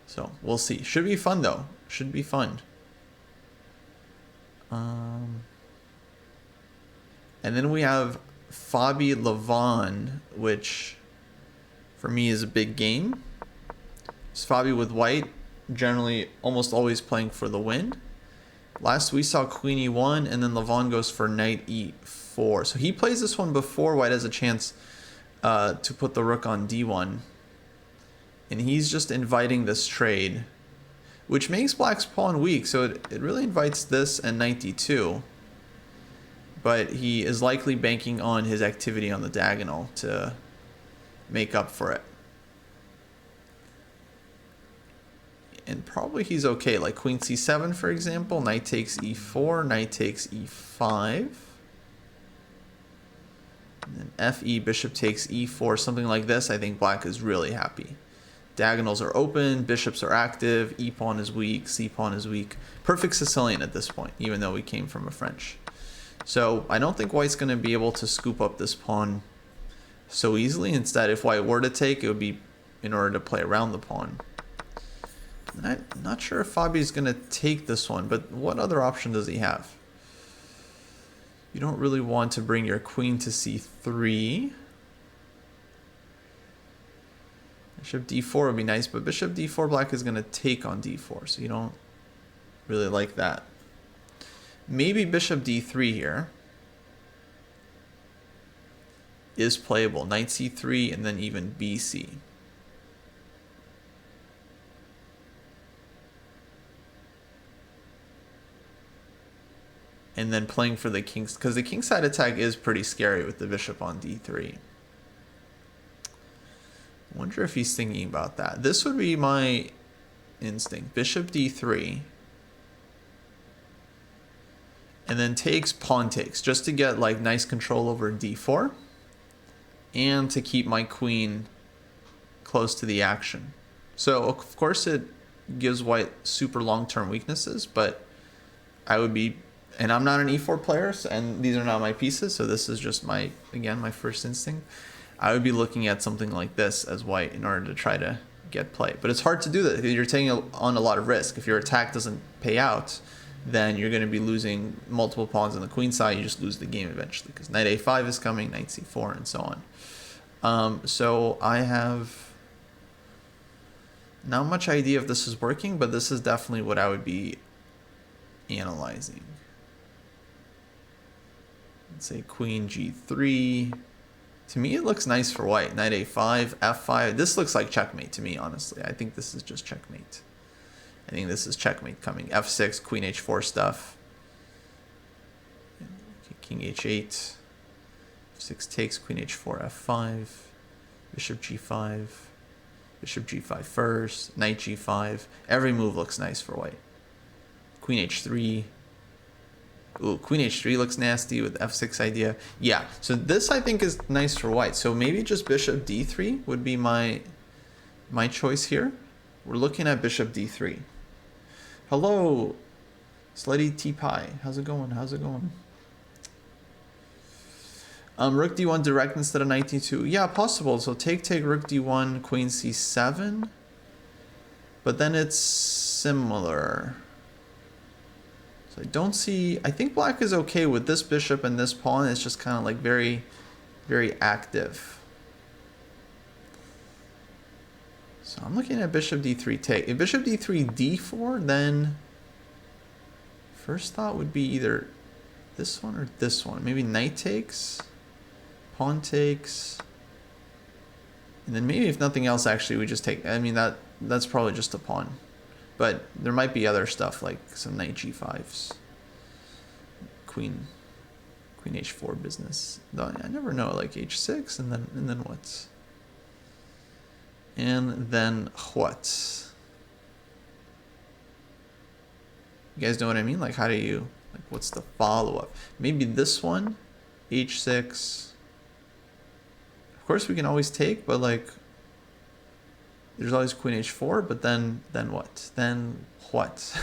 So we'll see. Should be fun though. Should be fun. And then we have Fabi Levon, which for me is a big game. It's Fabi with white, generally almost always playing for the win. Last we saw queen e1, and then Levon goes for knight e4. So he plays this one before white has a chance to put the rook on d1. And he's just inviting this trade, which makes black's pawn weak. So it really invites this and knight d2. But he is likely banking on his activity on the diagonal to make up for it. And probably he's okay. Like queen c7, for example. Knight takes e4. Knight takes e5. And then fe, bishop takes e4. Something like this. I think black is really happy. Diagonals are open. Bishops are active. E pawn is weak. C pawn is weak. Perfect Sicilian at this point, even though we came from a French. So I don't think white's going to be able to scoop up this pawn so easily. Instead, if white were to take, it would be in order to play around the pawn. And I'm not sure if Fabi's going to take this one, but what other option does he have? You don't really want to bring your queen to c3. Bishop d4 would be nice, but bishop d4 black is going to take on d4, so you don't really like that. Maybe bishop d3 here is playable. Knight c3 and then even bc. And then playing for the king's, because the kingside attack is pretty scary with the bishop on d3. I wonder if he's thinking about that. This would be my instinct. Bishop d3. And then takes, pawn takes, just to get like nice control over d4 and to keep my queen close to the action. So of course it gives white super long-term weaknesses, but I would be, and I'm not an e4 player, and these are not my pieces, so this is just my, again, my first instinct. I would be looking at something like this as white in order to try to get play. But it's hard to do that. You're taking on a lot of risk. If your attack doesn't pay out, then you're going to be losing multiple pawns on the queen side. You just lose the game eventually because knight a5 is coming, knight c4, and so on. So I have not much idea if this is working, but this is definitely what I would be analyzing. Let's say queen g3. To me, it looks nice for white. Knight a5, f5. This looks like checkmate to me, honestly. I think this is just checkmate. I think this is checkmate coming. f6, queen h4 stuff. King h8. f6 takes, queen h4, f5. Bishop g5. Bishop g5 first. Knight g5. Every move looks nice for white. Queen h3. Ooh, queen h3 looks nasty with f6 idea. Yeah, so this I think is nice for white. So maybe just bishop d3 would be my choice here. We're looking at bishop d3. Hello, Slutty T-Pie. How's it going? How's it going? Rook d1 direct instead of knight d2. Yeah, possible. So take, rook d1, queen c7. But then it's similar. So I don't see... I think black is okay with this bishop and this pawn. It's just kind of like very, very active. So I'm looking at bishop d3 take. If bishop d3 d4, then first thought would be either this one or this one. Maybe knight takes, pawn takes, and then maybe if nothing else, actually we just take. I mean that's probably just a pawn, but there might be other stuff like some knight g5s, queen h4 business. Though I never know, like h6 and then what? And then what? You guys know what I mean? Like, how do you, like, what's the follow-up? Maybe this one, h6. Of course, we can always take, but, like, there's always queen h4, but then what? Then what?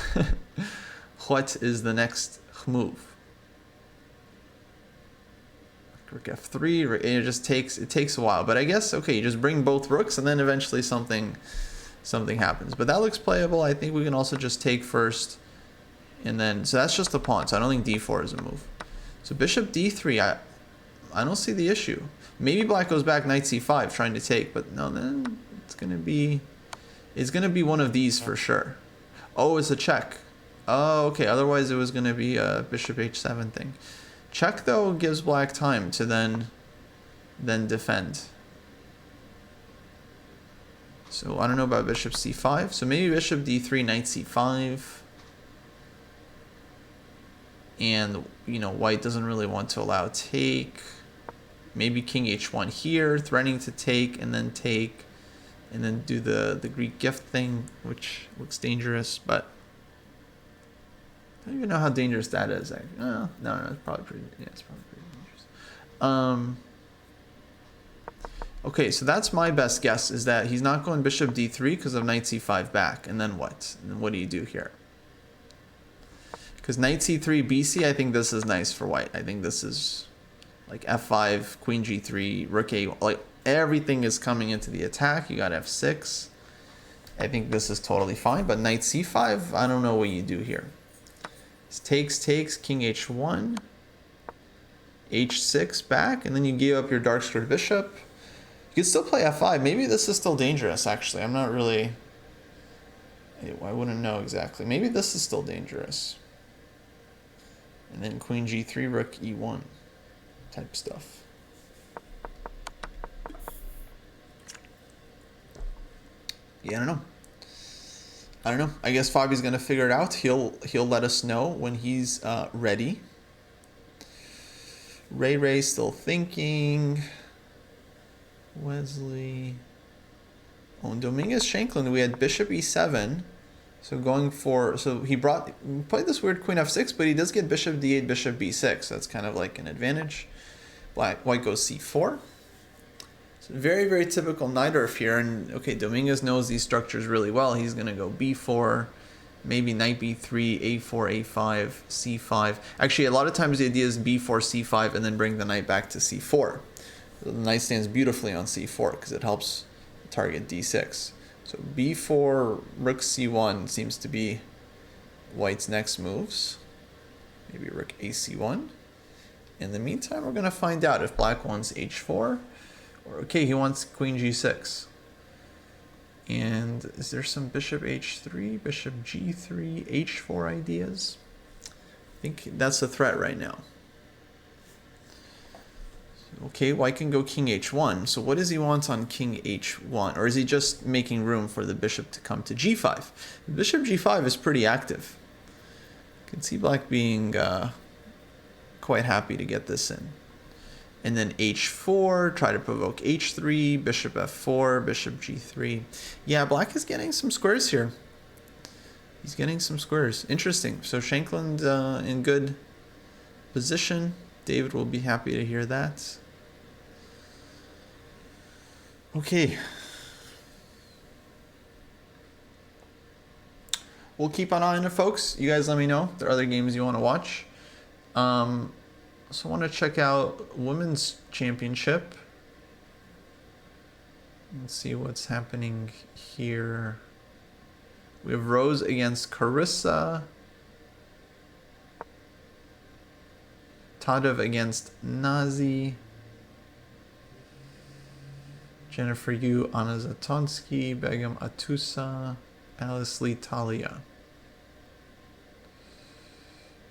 What is the next move? Rook f3, it takes a while, but I guess, okay, you just bring both rooks and then eventually something happens. But that looks playable. I think we can also just take first, and then, so that's just a pawn, so I don't think d4 is a move. So bishop d3, I don't see the issue. Maybe black goes back knight c5 trying to take, but no, then it's gonna be one of these for sure. Oh, it's a check. Oh, okay, otherwise it was gonna be a bishop h7 thing. Check, though, gives black time to then defend. So I don't know about bishop c5. So maybe bishop d3, knight c5. And, you know, white doesn't really want to allow take. Maybe king h1 here, threatening to take, and then do the Greek gift thing, which looks dangerous, but I don't even know how dangerous that is. No, it's probably pretty. Yeah, it's probably pretty dangerous. Okay, so that's my best guess, is that he's not going bishop d3 because of knight c5 back, and then what? And then what do you do here? Because knight c3 bc, I think this is nice for white. I think this is like f5, queen g3, rook a, like everything is coming into the attack. You got f6. I think this is totally fine. But knight c5, I don't know what you do here. Takes, king h1, h6 back, and then you give up your dark squared bishop. You can still play f5. Maybe this is still dangerous, actually. I'm not really... I wouldn't know exactly. Maybe this is still dangerous. And then queen g3, rook e1 type stuff. Yeah, I don't know. I guess Fabi's gonna figure it out. He'll let us know when he's ready. Ray still thinking. Wesley. Oh, and Dominguez Shanklin. We had bishop e7. So going for, so he played this weird queen f6, but he does get bishop d8, bishop b6. That's kind of like an advantage. White goes c4. Very, very typical Najdorf here. And okay, Dominguez knows these structures really well. He's going to go b4, maybe knight b3, a4, a5, c5. Actually, a lot of times the idea is b4, c5, and then bring the knight back to c4. So the knight stands beautifully on c4 because it helps target d6. So b4, rook c1 seems to be white's next moves. Maybe rook ac1. In the meantime, we're going to find out if black wants h4 Okay, he wants queen g6. And is there some bishop h3, bishop g3, h4 ideas? I think that's a threat right now. Okay, white can go king h1. So what does he want on king h1? Or is he just making room for the bishop to come to g5? Bishop g5 is pretty active. You can see black being quite happy to get this in. And then h4, try to provoke h3, bishop f4, bishop g3. Yeah, black is getting some squares here. He's getting some squares. Interesting. So Shankland in good position. David will be happy to hear that. Okay. We'll keep an eye on it, folks. You guys let me know if there are other games you want to watch. So I want to check out Women's Championship. Let's see what's happening here. We have Rose against Carissa. Tadev against Nazi. Jennifer Yu, Anna Zatonsky, Begum Atusa, Alice Lee Talia.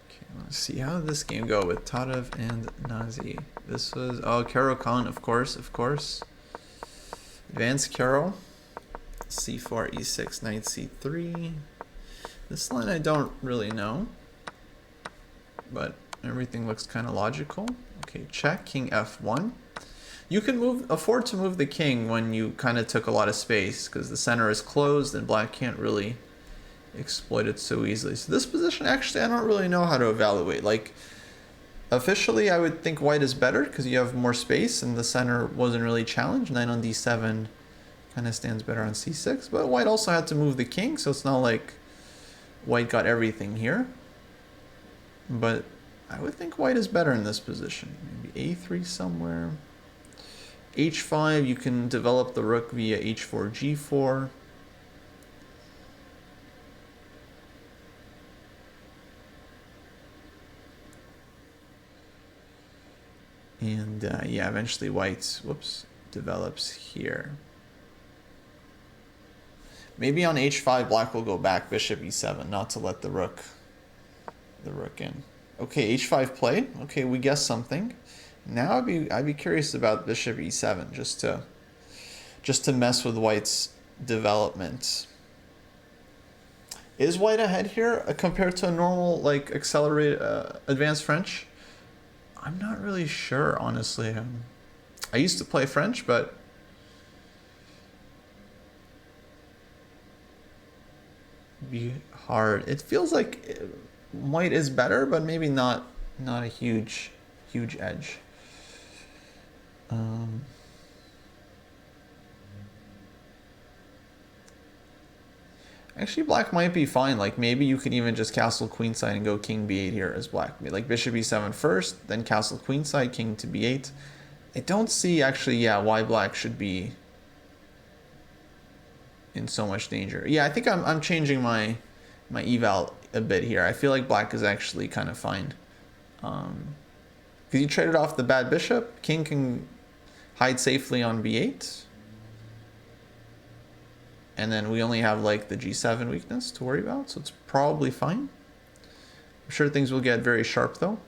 Okay, let's see. How did this game go with Tadev and Nazi? This was, oh, Carol Khan, of course. Advanced Carol. C4, E6, Knight C3. This line I don't really know, but everything looks kind of logical. Okay, check, King F1. You can afford to move the king when you kind of took a lot of space because the center is closed and black can't really exploit it so easily. So this position, actually, I don't really know how to evaluate. Like, officially, I would think white is better because you have more space and the center wasn't really challenged. Knight on D7 kind of stands better on C6, but white also had to move the king, so it's not like white got everything here. But I would think white is better in this position. Maybe A3 somewhere. H5, you can develop the rook via H4, G4. And yeah, eventually white, develops here. Maybe on H5, black will go back, bishop E7, not to let the rook in. Okay, H5 play. Okay, we guessed something. Now I'd be curious about bishop E7, just to mess with white's development. Is white ahead here compared to a normal, like, accelerated advanced French? I'm not really sure, honestly. I used to play French, but it'd be hard. It feels like white is better, but maybe not a huge edge. Actually, black might be fine. Like, maybe you could even just castle queenside and go king b8 here as black. Like, bishop e7 first, then castle queenside, king to b8. I don't see, actually, yeah, why black should be in so much danger. Yeah, I think I'm changing my eval a bit here. I feel like black is actually kind of fine. Because you traded off the bad bishop. King can hide safely on b8. And then we only have, like, the g7 weakness to worry about, so it's probably fine. I'm sure things will get very sharp, though.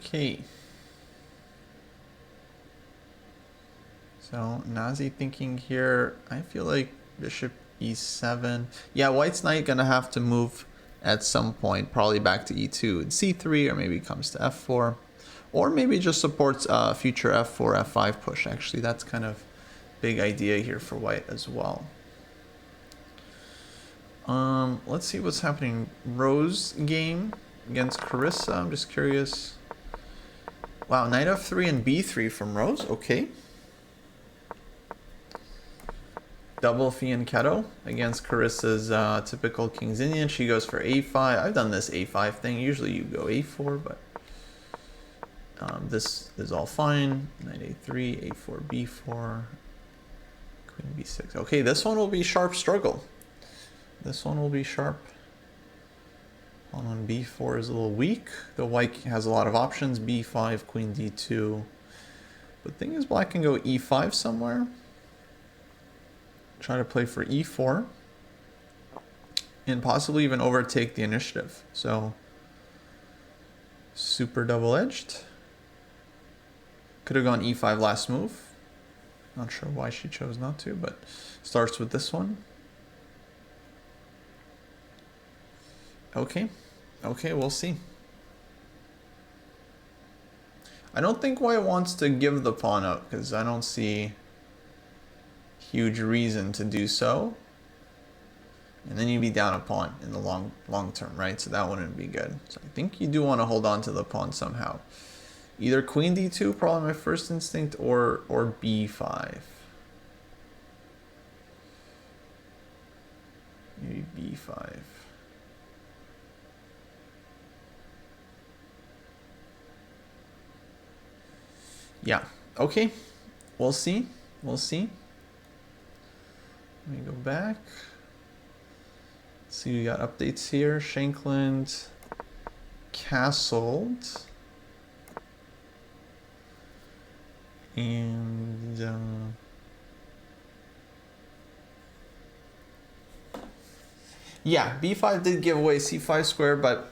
Okay. So Nazi thinking here. I feel like bishop e7. Yeah, white's knight gonna have to move at some point, probably back to e2 and c3, or maybe comes to f4, or maybe just supports future f4, f5 push. Actually, that's kind of big idea here for white as well. Let's see what's happening. Rose game against Carissa. I'm just curious. Wow, knight f3 and b3 from Rose. Okay. Double fianchetto against Carissa's typical King's Indian. She goes for a5. I've done this a5 thing. Usually you go a4, but this is all fine. Knight a3, a4, b4, queen b6. Okay, this one will be sharp struggle. This one will be sharp. On b4 is a little weak. The white has a lot of options. b5, queen d2. But the thing is, black can go e5 somewhere. Try to play for e4. And possibly even overtake the initiative. So, super double-edged. Could have gone e5 last move. Not sure why she chose not to, but starts with this one. Okay. Okay, we'll see. I don't think white wants to give the pawn up, because I don't see huge reason to do so. And then you'd be down a pawn in the long term, right? So that wouldn't be good. So I think you do want to hold on to the pawn somehow. Either queen d2, probably my first instinct, or b5. Maybe b5. Yeah, okay. We'll see. We'll see. Let me go back. Let's see, we got updates here. Shankland castled. And yeah, b5 did give away c5 square, but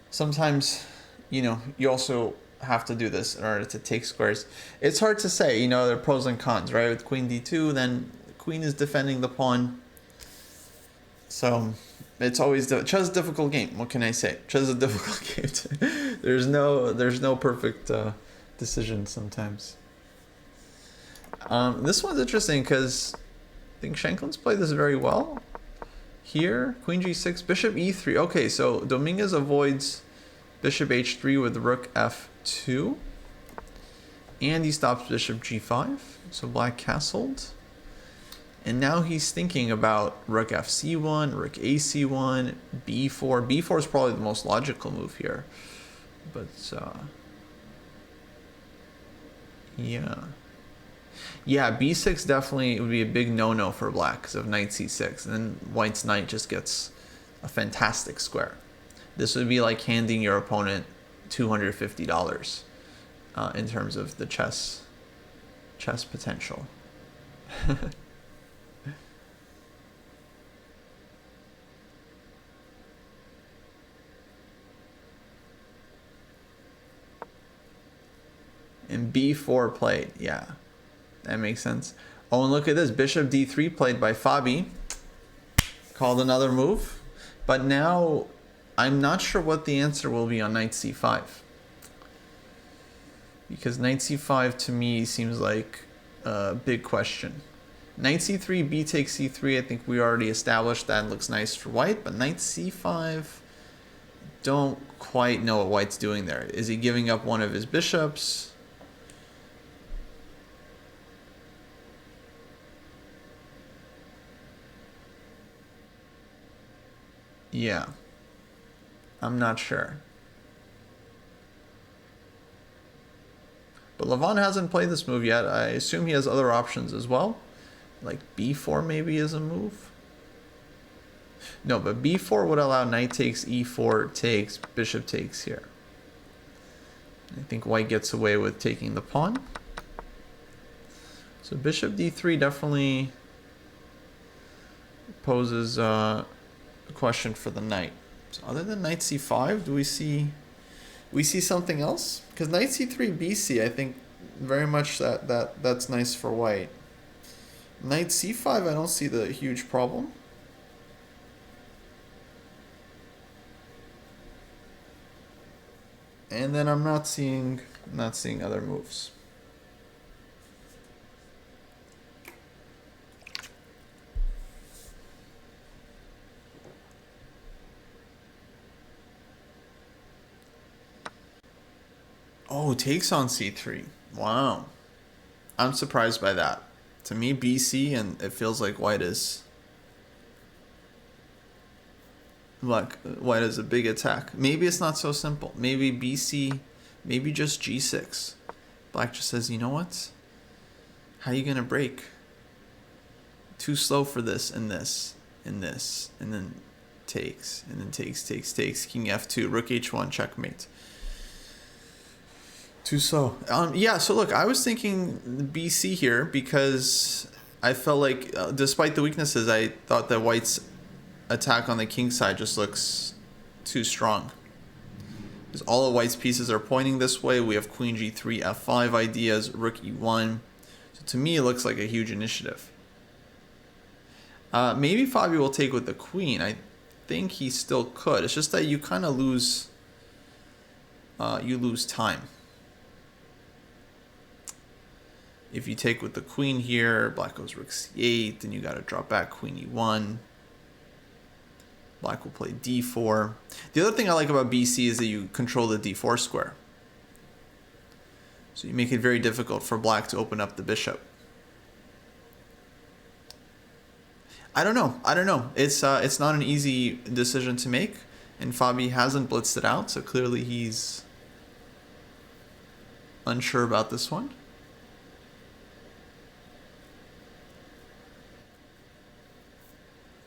sometimes, you know, you also have to do this in order to take squares. It's hard to say, you know, there are pros and cons, right? With queen d2, then the queen is defending the pawn. So it's always chess is a difficult game. What can I say? Chess is a difficult game. There's no perfect decision sometimes. This one's interesting because I think Shankland's played this very well. Here, queen g6, bishop e3. Okay, so Dominguez avoids bishop h3 with rook f2. And he stops bishop g5. So black castled. And now he's thinking about rook fc1, rook ac1, b4. b4 is probably the most logical move here. But, yeah. Yeah, b6 definitely would be a big no-no for black because of knight c6. And then white's knight just gets a fantastic square. This would be like handing your opponent $250 in terms of the chess potential. And b4 played, yeah. That makes sense. Oh, and look at this. Bishop d3 played by Fabi. Called another move. But now, I'm not sure what the answer will be on knight c5. Because knight c5 to me seems like a big question. Knight c3, b takes c3. I think we already established that looks nice for white. But knight c5, don't quite know what white's doing there. Is he giving up one of his bishops? Yeah, I'm not sure. But Levon hasn't played this move yet. I assume he has other options as well. Like b4 maybe is a move. No, but b4 would allow knight takes, e4 takes, bishop takes here. I think white gets away with taking the pawn. So bishop d3 definitely poses a question for the knight. So other than knight c5, do we see we see something else? Because knight c3 bc, I think very much that's nice for white. Knight c5, I don't see the huge problem. And then I'm not seeing other moves. Oh, takes on c3. Wow. I'm surprised by that. To me, bc, and it feels like white is a big attack. Maybe it's not so simple. Maybe bc, maybe just g6. Black just says, you know what? How are you gonna break? Too slow for this, and this, and this, and then takes, and then takes, king f2, rook h1, checkmate. Too slow. Yeah, so look, I was thinking BC here because I felt like, despite the weaknesses, I thought that white's attack on the king side just looks too strong. Because all of white's pieces are pointing this way. We have queen g3, f5 ideas, rook e1. So to me, it looks like a huge initiative. Maybe Fabio will take with the queen. I think he still could. It's just that you kind of lose time. If you take with the queen here, black goes rook c8, then you got to drop back queen e1. Black will play d4. The other thing I like about BC is that you control the d4 square. So you make it very difficult for black to open up the bishop. I don't know. It's not an easy decision to make, and Fabi hasn't blitzed it out, so clearly he's unsure about this one.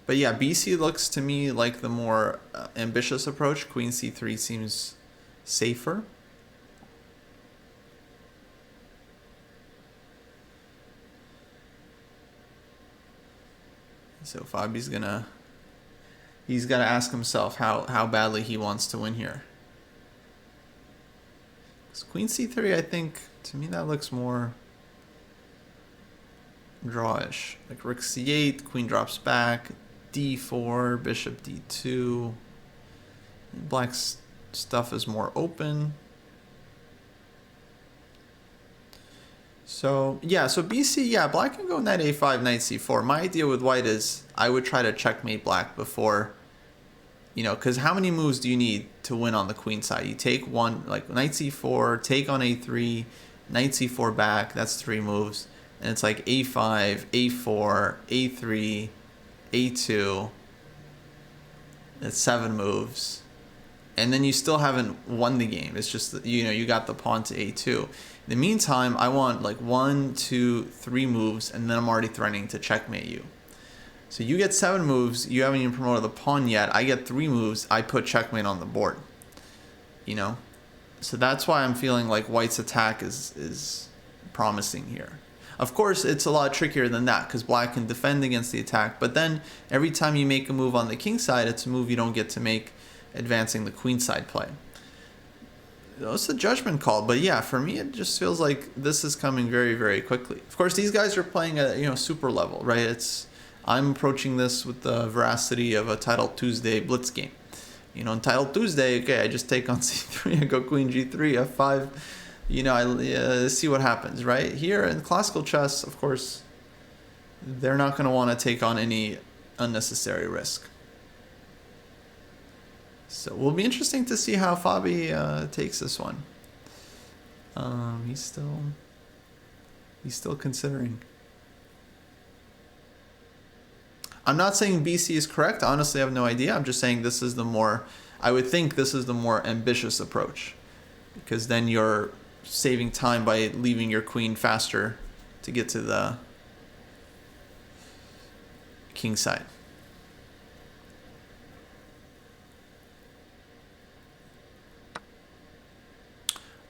But yeah, BC looks to me like the more ambitious approach. Queen c3 seems safer. So Fabi's he's got to ask himself how badly he wants to win here. Because queen c3, I think, to me that looks more drawish. Like rook c8, queen drops back, d4, bishop d2. Black's stuff is more open. So yeah, so BC, yeah, black can go knight a5, knight c4. My idea with white is I would try to checkmate black before, because how many moves do you need to win on the queen side? You take one, like knight c4, take on a3, knight c4 back, that's 3 moves. And it's like a5, a4, a3, a2. That's 7 moves. And then you still haven't won the game. It's just, you got the pawn to a2. In the meantime, I want like 1, 2, 3 moves, and then I'm already threatening to checkmate you. So you get 7 moves, you haven't even promoted the pawn yet. I get 3 moves, I put checkmate on the board. So that's why I'm feeling like white's attack is promising here. Of course, it's a lot trickier than that because black can defend against the attack. But then every time you make a move on the king side, it's a move you don't get to make advancing the queen side play. It's a judgment call. But yeah, for me, it just feels like this is coming very, very quickly. Of course, these guys are playing at super level, right? I'm approaching this with the veracity of a Title Tuesday blitz game. On Title Tuesday, okay, I just take on c3, I go queen g3, f5. I see what happens, right? Here in classical chess, of course, they're not going to want to take on any unnecessary risk. So it will be interesting to see how Fabi takes this one. He's still considering. I'm not saying BC is correct. Honestly, I have no idea. I'm just saying I would think this is the more ambitious approach, because then you're saving time by leaving your queen faster to get to the king side.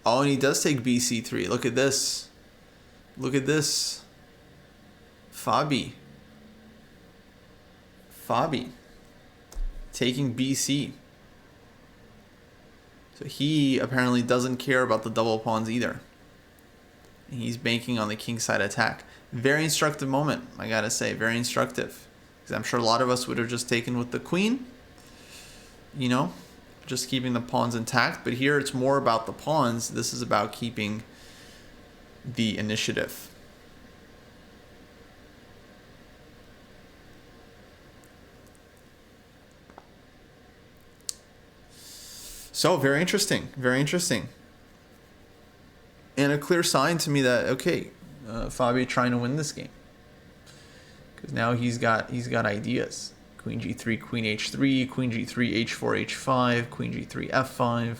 Oh, and he does take bc3. Look at this. Look at this. Fabi taking bc. So he apparently doesn't care about the double pawns either. He's banking on the kingside attack. Very instructive moment, I gotta say. Very instructive. Because I'm sure a lot of us would have just taken with the queen. You know, just keeping the pawns intact. But here it's more about the pawns. This is about keeping the initiative. So, very interesting. Very interesting. And a clear sign to me that, okay, Fabi trying to win this game. Because now he's got ideas. Queen g3, queen h3, queen g3, h4, h5, queen g3, f5.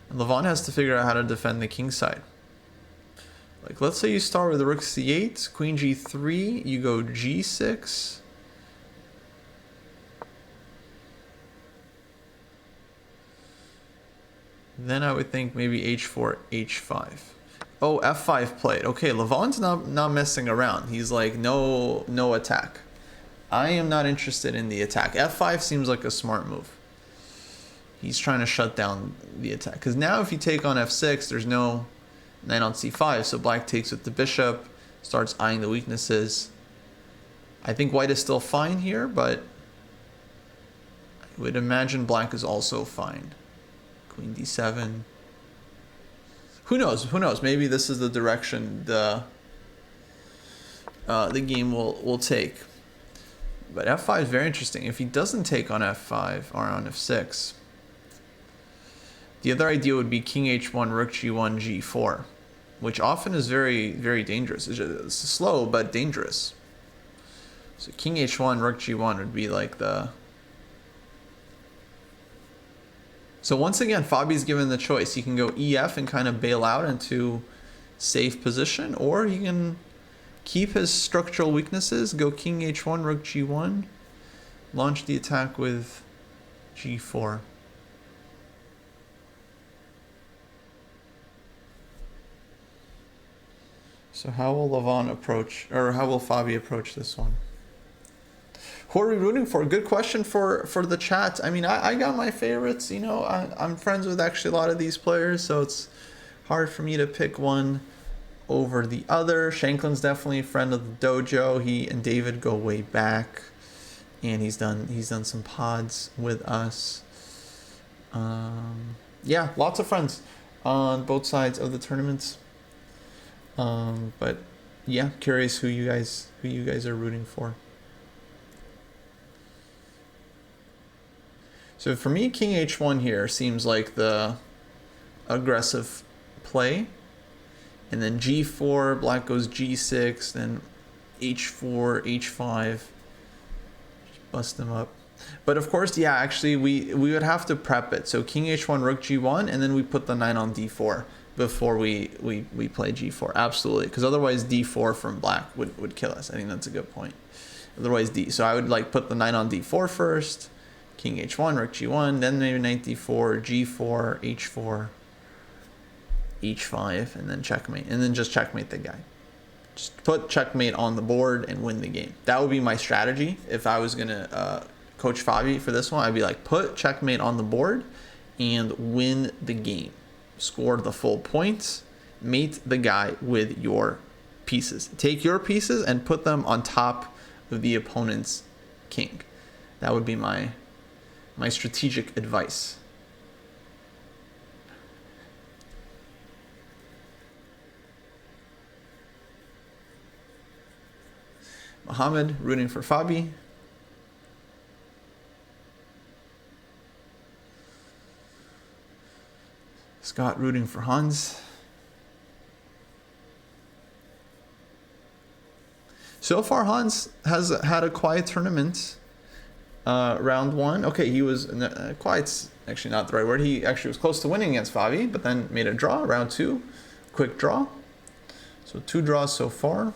And Levon has to figure out how to defend the king side. Like, let's say you start with rook c8, queen g3, you go g6. Then I would think maybe h4, h5. Oh, f5 played. Okay, Levon's not messing around. He's like, no attack. I am not interested in the attack. f5 seems like a smart move. He's trying to shut down the attack. Because now if you take on f6, there's no knight on c5. So black takes with the bishop, starts eyeing the weaknesses. I think white is still fine here, but I would imagine black is also fine. Queen d7. Who knows? Who knows? Maybe this is the direction the game will take. But f5 is very interesting. If he doesn't take on f5 or on f6, the other idea would be king h1, rook g1, g4, which often is very, very dangerous. It's slow but dangerous. So king h1, rook g1 would be like the... So once again, Fabi's given the choice. He can go EF and kind of bail out into safe position, or he can keep his structural weaknesses, go king h1, rook g1, launch the attack with g4. So how will Levon approach, or how will Fabi approach this one? Who are we rooting for? Good question for the chat. I mean, I got my favorites. You know, I'm friends with actually a lot of these players, so it's hard for me to pick one over the other. Shanklin's definitely a friend of the dojo. He and David go way back, and he's done some pods with us. Yeah, lots of friends on both sides of the tournaments. But yeah, curious who you guys are rooting for. So for me, king h1 here seems like the aggressive play. And then g4, black goes g6, then h4, h5. Just bust them up. But of course, yeah, actually, we would have to prep it. So king h1, rook g1, and then we put the knight on d4 before we play g4. Absolutely. Because otherwise d4 from black would kill us. I think that's a good point. Otherwise so I would like put the knight on d4 first. King h1, rook g1, then maybe knight d4, g4, h4, h5, and then checkmate. And then just checkmate the guy. Just put checkmate on the board and win the game. That would be my strategy. If I was going to coach Fabi for this one, I'd be like, put checkmate on the board and win the game. Score the full points. Mate the guy with your pieces. Take your pieces and put them on top of the opponent's king. That would be my strategic advice. Mohammed rooting for Fabi. Scott rooting for Hans. So far, Hans has had a quiet tournament. Round one. Okay, he was quiet's actually not the right word. He actually was close to winning against Fabi, but then made a draw. Round two, quick draw. So 2 draws so far.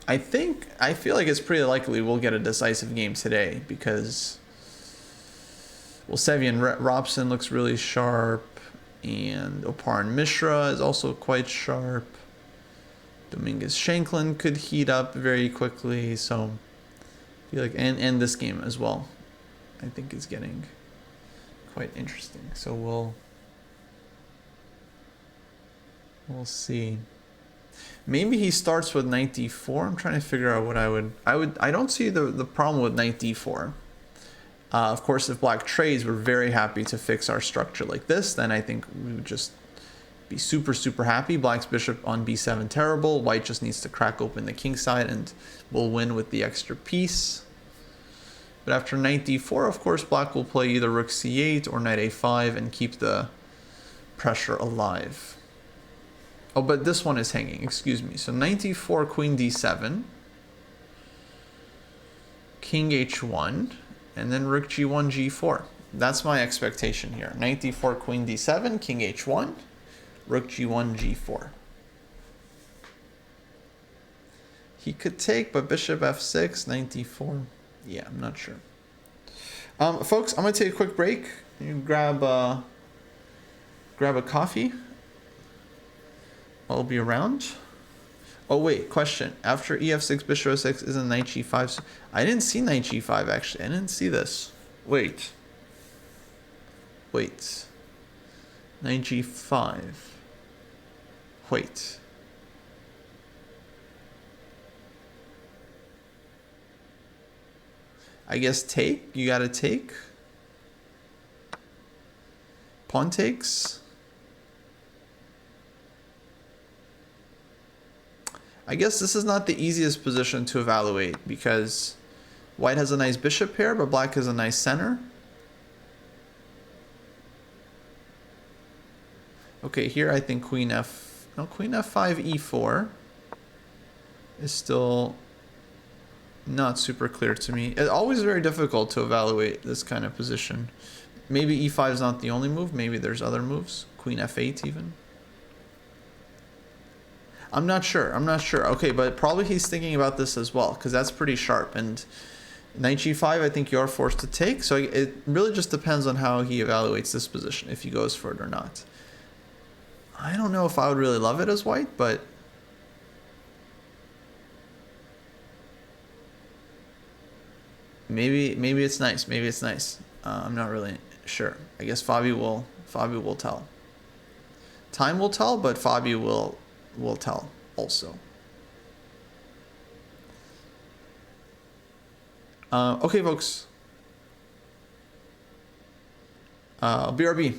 I feel like it's pretty likely we'll get a decisive game today because, well, Sevian Robson looks really sharp, and Opar and Mishra is also quite sharp. Dominguez Shanklin could heat up very quickly, so I feel like, and this game as well, I think is getting quite interesting. So we'll see. Maybe he starts with knight d4. I'm trying to figure out what I don't see the problem with knight d4. Of course, if black trades, we're very happy to fix our structure like this. Then I think we would just be super, super happy. Black's bishop on b7 terrible. White just needs to crack open the king side and we'll win with the extra piece. But after knight d4, of course, black will play either rook c8 or knight a5 and keep the pressure alive. Oh, but this one is hanging, excuse me. So knight d4, queen d7, king h1, and then rook g1, g4. That's my expectation here. Knight d4, queen d7, king h1, rook g1, g4. He could take, but bishop f6, knight d4. Yeah, I'm not sure. Folks, I'm going to take a quick break. You grab a coffee. I'll be around. Oh, wait, question. After ef6, bishop f6, isn't knight g5? I didn't see knight g5, actually. I didn't see this. Wait. Knight g5. Wait. I guess take? You gotta take? Pawn takes? I guess this is not the easiest position to evaluate because white has a nice bishop pair, but black has a nice center. Okay, here I think queen f5, e4 is still not super clear to me. It's always very difficult to evaluate this kind of position. Maybe e5 is not the only move. Maybe there's other moves. Queen f8 even. I'm not sure. Okay, but probably he's thinking about this as well because that's pretty sharp. And knight g5, I think you're forced to take. So it really just depends on how he evaluates this position, if he goes for it or not. I don't know if I would really love it as white, but maybe it's nice. Maybe it's nice. I'm not really sure. I guess Fabi will tell. Time will tell, but Fabi will tell also. Okay, folks. BRB,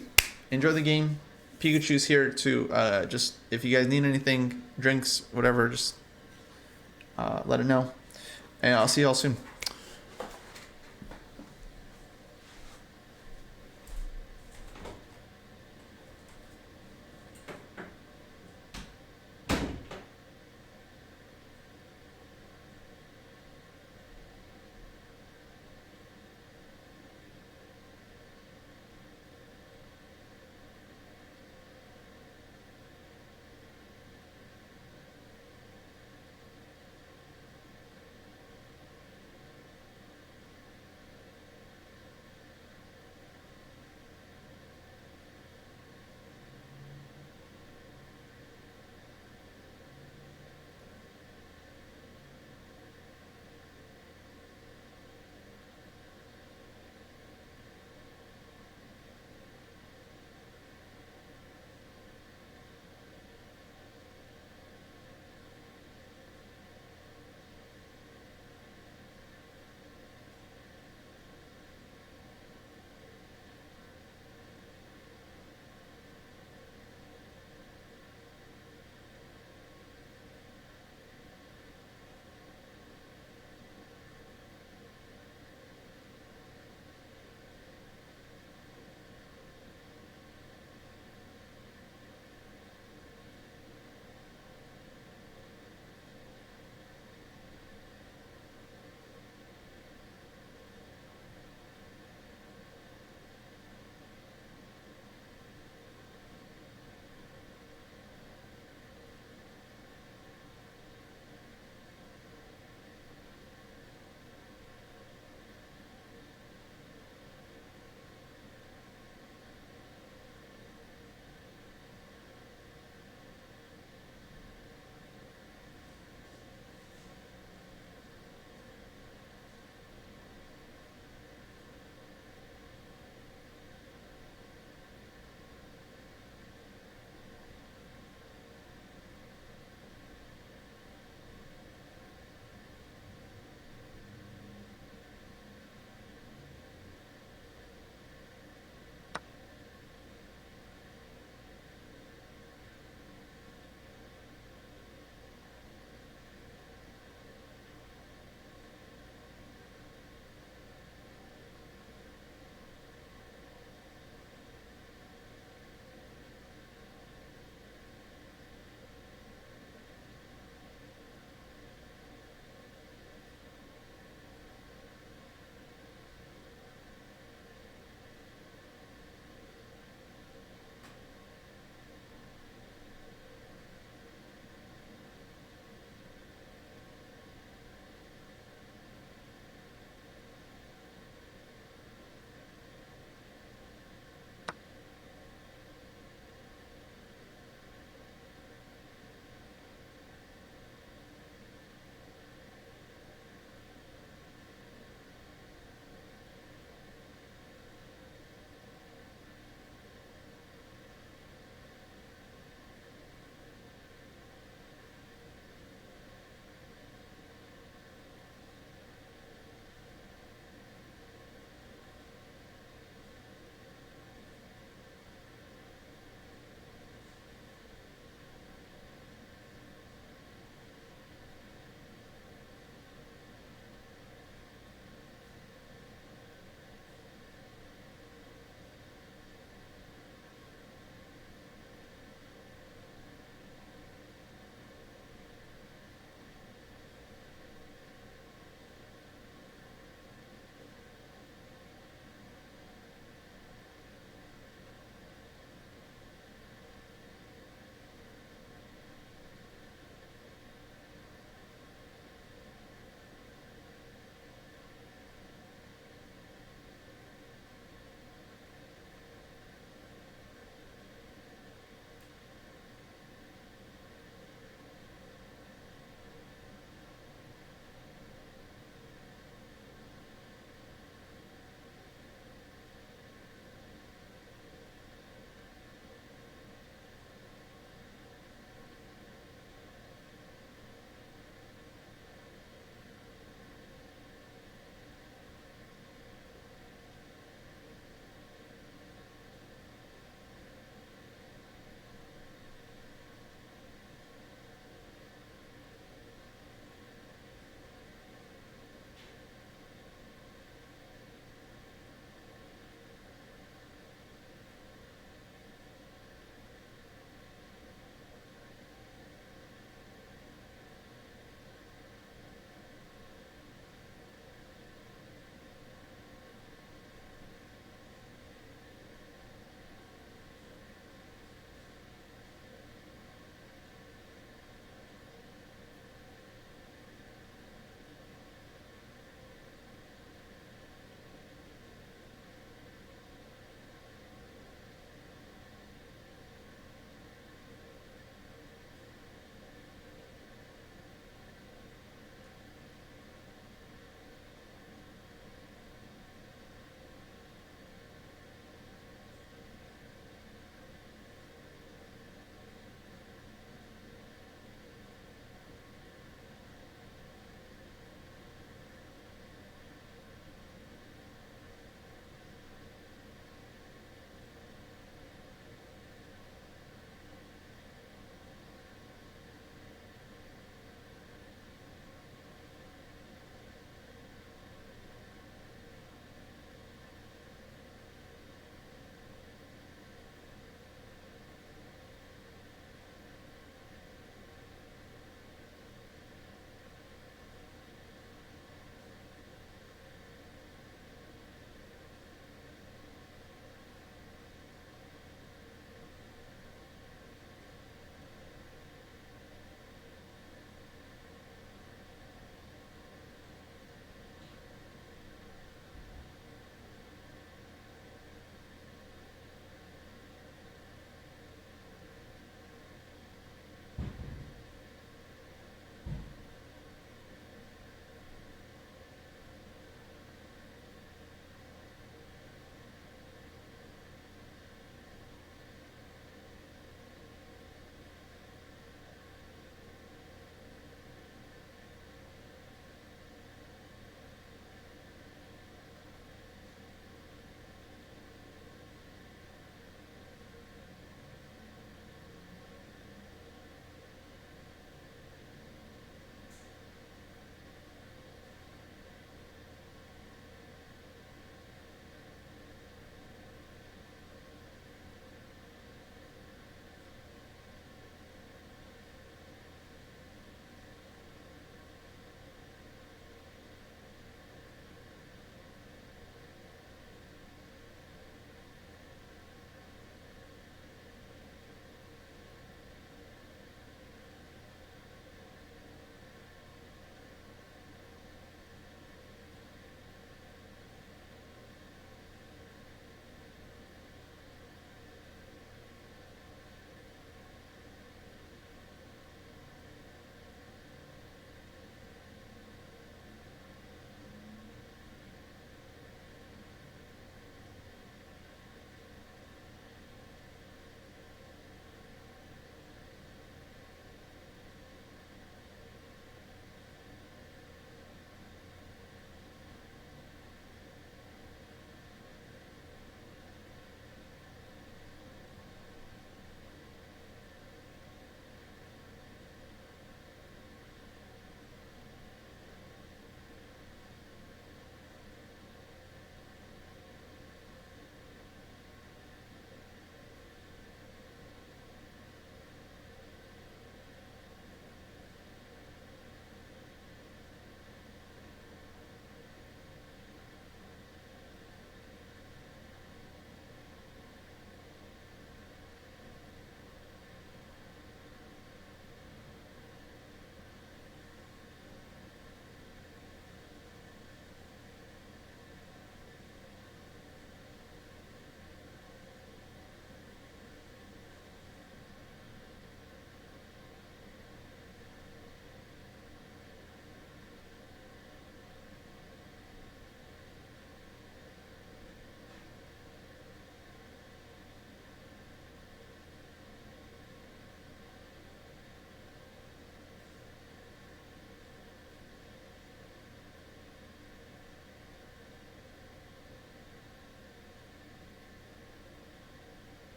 enjoy the game. Pikachu's here to just, if you guys need anything, drinks, whatever, just let it know. And I'll see y'all soon.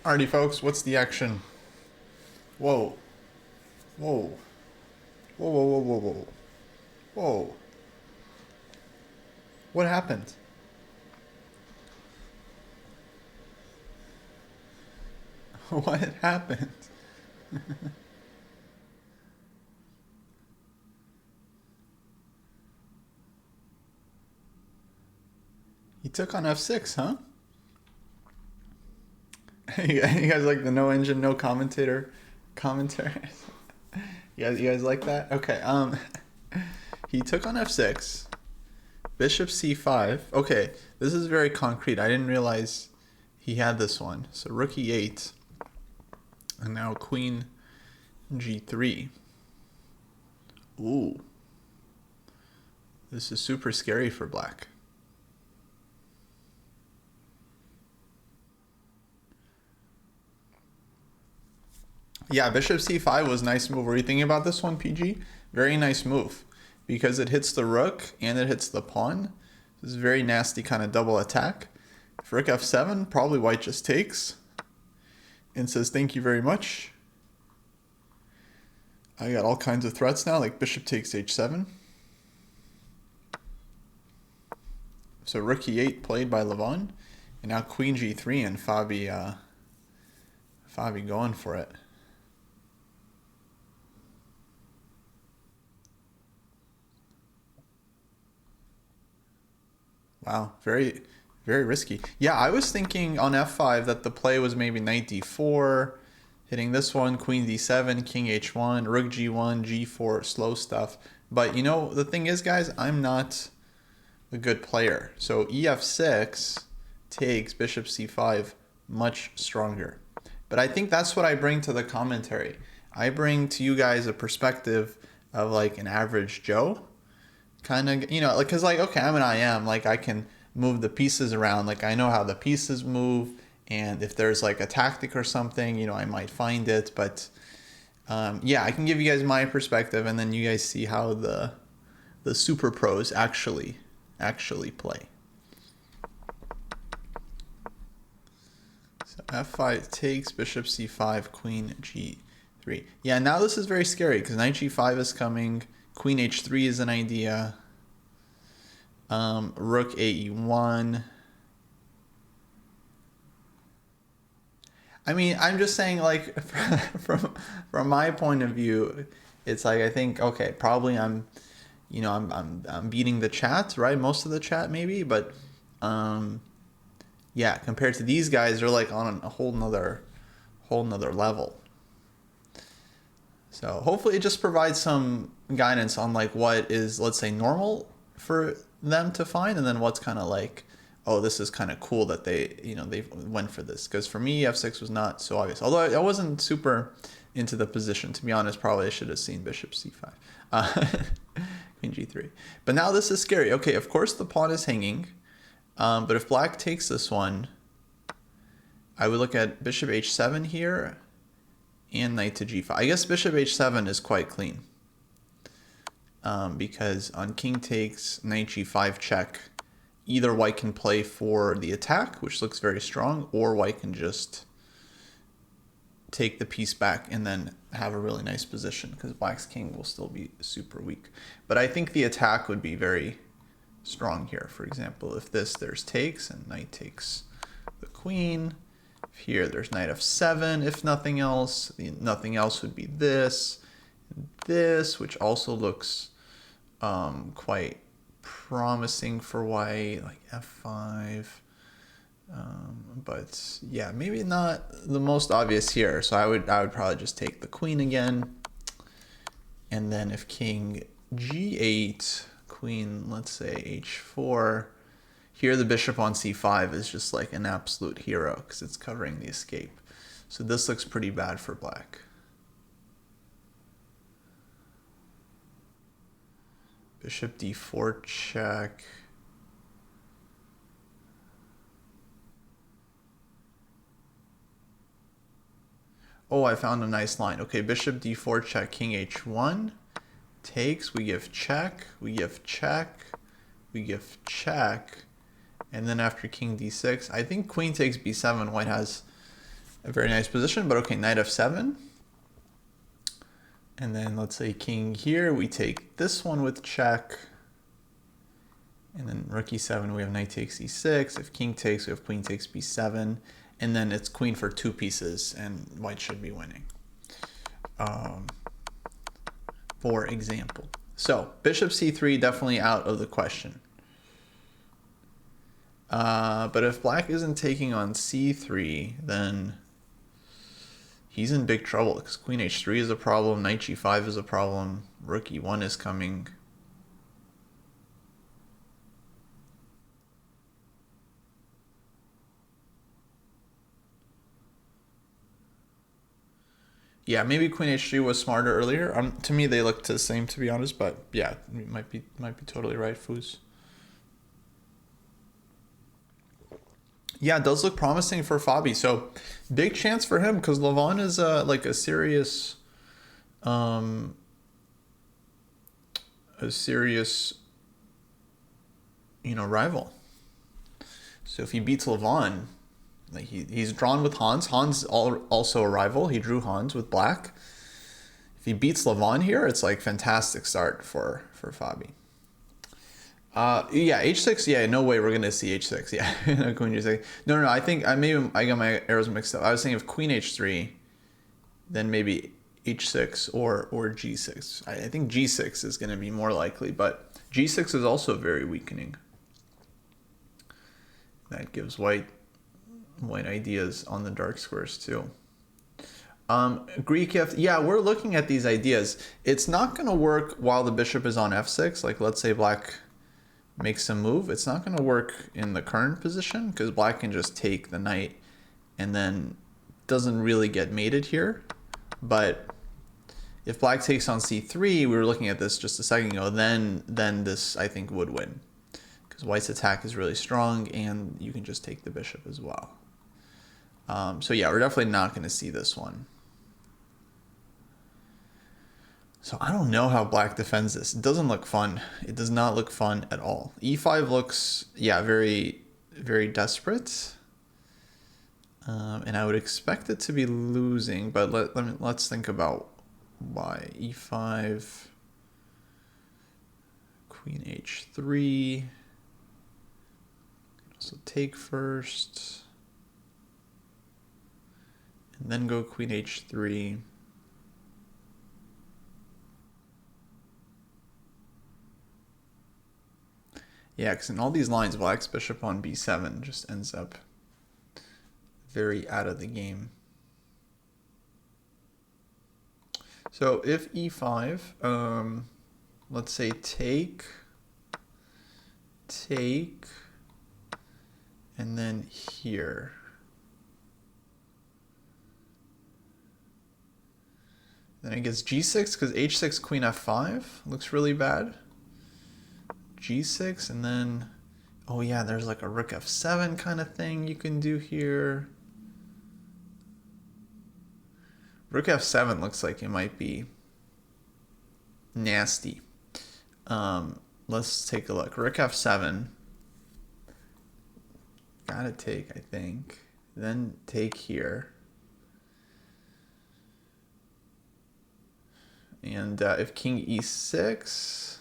Alrighty, folks, what's the action? Whoa. Whoa. Whoa, whoa, whoa, whoa, whoa. Whoa. What happened? What happened? He took on f6, huh? You guys like the no engine, no commentator commentary? You guys like that? Okay, he took on f6, bishop c5. Okay, this is very concrete. I didn't realize he had this one. So rook e8, and now queen g3. Ooh. This is super scary for black. Yeah, bishop c5 was a nice move. Were you thinking about this one, PG? Very nice move. Because it hits the rook and it hits the pawn. This is a very nasty kind of double attack. For rook f7, probably white just takes. And says, thank you very much. I got all kinds of threats now, like bishop takes h7. So rook e8 played by Levon. And now queen g3 and Fabi going for it. Wow, very, very risky. Yeah, I was thinking on f5 that the play was maybe knight d4, hitting this one, queen d7, king h1, rook g1, g4, slow stuff. But you know, the thing is, guys, I'm not a good player. So ef6 takes bishop c5 much stronger. But I think that's what I bring to the commentary. I bring to you guys a perspective of like an average Joe. Kind of, you know, like, because like, okay, I'm an IM, like I can move the pieces around, like I know how the pieces move, and if there's like a tactic or something, you know, I might find it. But yeah, I can give you guys my perspective, and then you guys see how the super pros actually play. So f5 takes, bishop c5, queen g3. Yeah, now this is very scary because knight g5 is coming. Queen h3 is an idea. Rook ae1. I mean, I'm just saying, like, from my point of view, it's like, I think, okay, probably I'm beating the chat, right? Most of the chat maybe, but yeah, compared to these guys, they're like on a whole nother level. So hopefully it just provides some guidance on like what is, let's say, normal for them to find, and then what's kind of like, oh, this is kind of cool that they went for this. Because for me, f6 was not so obvious. Although I wasn't super into the position, to be honest. Probably I should have seen bishop c5, queen g3. But now this is scary. Okay, of course the pawn is hanging, but if black takes this one, I would look at bishop h7 here. And knight to g5. I guess bishop h7 is quite clean. Because on king takes, knight g5 check, either white can play for the attack, which looks very strong, or white can just take the piece back and then have a really nice position, because black's king will still be super weak. But I think the attack would be very strong here. For example, if there's takes and knight takes the queen. Here there's knight f7, if nothing else. Nothing else would be this, which also looks quite promising for white, like f5. But yeah, maybe not the most obvious here. So I would probably just take the queen again. And then if king g8, queen, let's say h4. Here the bishop on c5 is just like an absolute hero because it's covering the escape. So this looks pretty bad for black. Bishop d4 check. Oh, I found a nice line. Okay, bishop d4 check, king h1. Takes, we give check, we give check, we give check. And then after king d6, I think queen takes b7, white has a very nice position, but okay, knight f7. And then let's say king here, we take this one with check. And then rook e7, we have knight takes e6. If king takes, we have queen takes b7. And then it's queen for 2 pieces, and white should be winning. For example. So bishop c3, definitely out of the question. But if black isn't taking on c3, then he's in big trouble, because queen h3 is a problem, knight g5 is a problem, rook e1 is coming. Yeah, maybe queen h3 was smarter earlier. To me, they looked the same, to be honest. But yeah, you might be totally right, Foos. Yeah, it does look promising for Fabi. So big chance for him, because Levon is like a serious, rival. So if he beats Levon, like he's drawn with Hans. Hans also a rival. He drew Hans with black. If he beats Levon here, it's like fantastic start for Fabi. Yeah, h6. Yeah, no way we're gonna see h6. Yeah, queen h6. No. I think I got my arrows mixed up. I was thinking of queen h3, then maybe h6 or g6. I think g6 is gonna be more likely, but g6 is also very weakening. That gives white ideas on the dark squares too. Greek yeah, we're looking at these ideas. It's not going to work while the bishop is on f6. Like, let's say black makes a move. It's not going to work in the current position, because black can just take the knight and then doesn't really get mated here. But if black takes on c3, we were looking at this just a second ago, then this, I think, would win, because white's attack is really strong and you can just take the bishop as well. So yeah, we're definitely not going to see this one. So I don't know how black defends this. It doesn't look fun. It does not look fun at all. e5 looks, yeah, very, very desperate. And I would expect it to be losing, but let's think about why. e5, queen h3. So take first. And then go queen h3. Yeah, because in all these lines, black's bishop on b7 just ends up very out of the game. So if e5, let's say take, and then here. Then I guess g6, because h6, queen f5 looks really bad. g6, and then, oh yeah, there's like a rook f7 kind of thing you can do here. Rook f7 looks like it might be nasty. Let's take a look. Rook f7. Gotta take, I think. Then take here. And if king e6,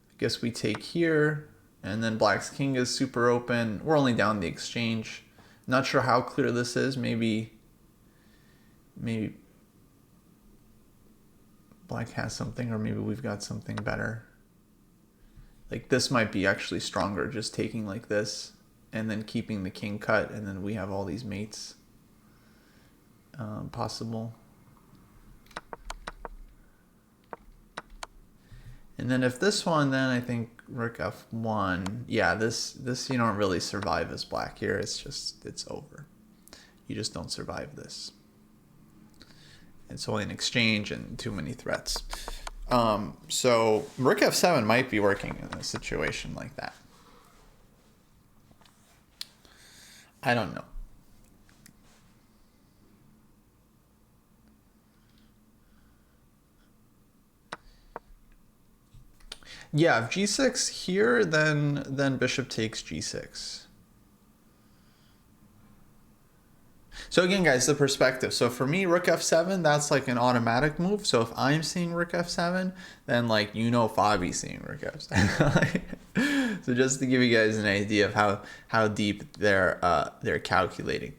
I guess we take here, and then black's king is super open. We're only down the exchange. Not sure how clear this is. Maybe black has something, or maybe we've got something better. Like this might be actually stronger, just taking like this, and then keeping the king cut, and then we have all these mates. Possible. And then if this one, then I think rook f1. Yeah, this you don't really survive as black here. It's over. You just don't survive this. It's only an exchange and too many threats. So rook f7 might be working in a situation like that. I don't know. Yeah, if g6 here, then bishop takes g6. So again, guys, the perspective. So for me, rook f7, that's like an automatic move. So if I'm seeing rook f7, then like Fabi's seeing rook f7. So just to give you guys an idea of how deep they're calculating.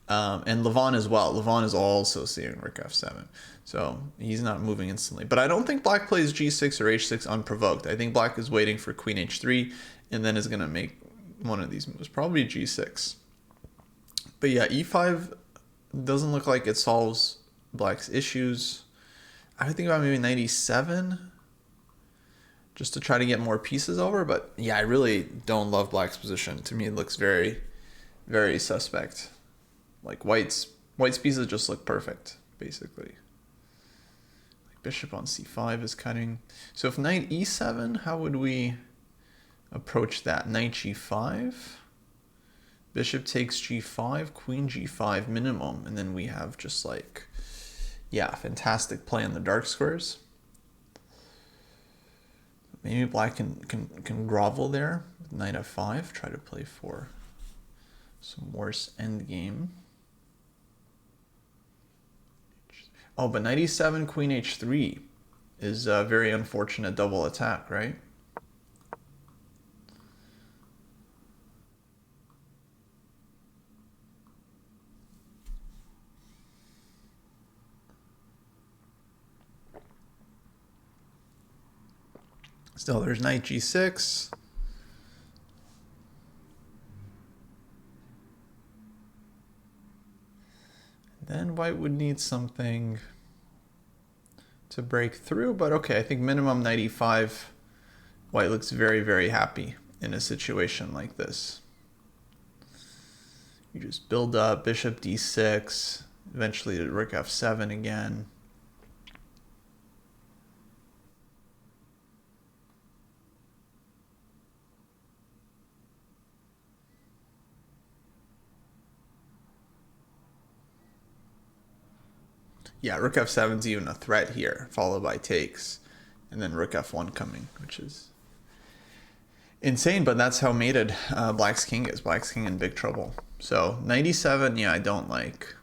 And Levon as well. Levon is also seeing rook f7. So he's not moving instantly. But I don't think black plays g6 or h6 unprovoked. I think black is waiting for queen h3 and then is going to make one of these moves, probably g6. But yeah, e5 doesn't look like it solves black's issues. I would think about maybe 97 just to try to get more pieces over. But yeah, I really don't love black's position. To me, it looks very, very suspect. Like white's pieces just look perfect, basically. Like bishop on c5 is cutting. So if knight e7, how would we approach that? Knight g5. Bishop takes g5, queen g5 minimum, and then we have just like, yeah, fantastic play on the dark squares. Maybe black can grovel there with knight f5, try to play for some worse endgame. Oh, but knight e7, queen h3 is a very unfortunate double attack, right? Still, there's knight g6. Then white would need something to break through, but okay, I think minimum knight e5. White looks very, very happy in a situation like this. You just build up, bishop d6, eventually to rook f7 again. Yeah, rook f7 is even a threat here, followed by takes, and then rook f1 coming, which is insane, but that's how mated black's king is. Black's king in big trouble. So 97, yeah, I don't like.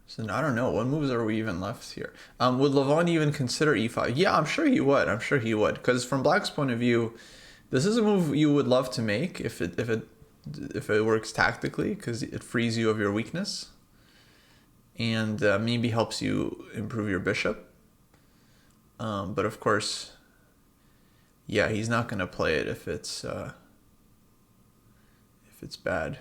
So I don't know, what moves are we even left here? Would Levon even consider e5? Yeah, I'm sure he would. I'm sure he would, because from black's point of view, this is a move you would love to make if it works tactically, because it frees you of your weakness and maybe helps you improve your bishop. But of course, yeah, he's not going to play it if it's bad.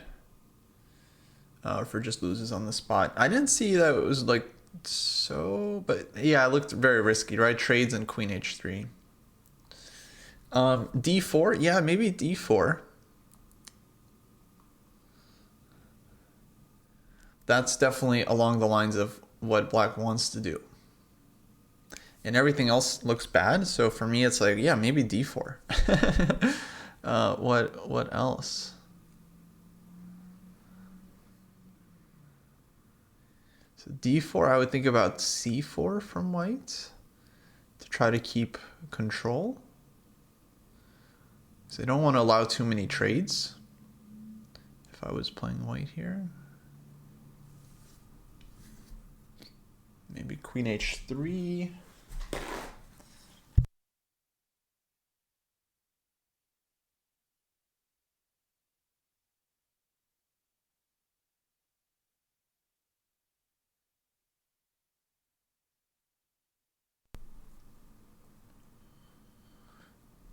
Or if it just loses on the spot. I didn't see that it was like so, but yeah, it looked very risky, right? Trades and queen h3. d4, yeah, maybe d4. That's definitely along the lines of what black wants to do. And everything else looks bad, so for me it's like, yeah, maybe d4. What else? So d4, I would think about c4 from white to try to keep control. So I don't want to allow too many trades if I was playing white here. Maybe queen h3.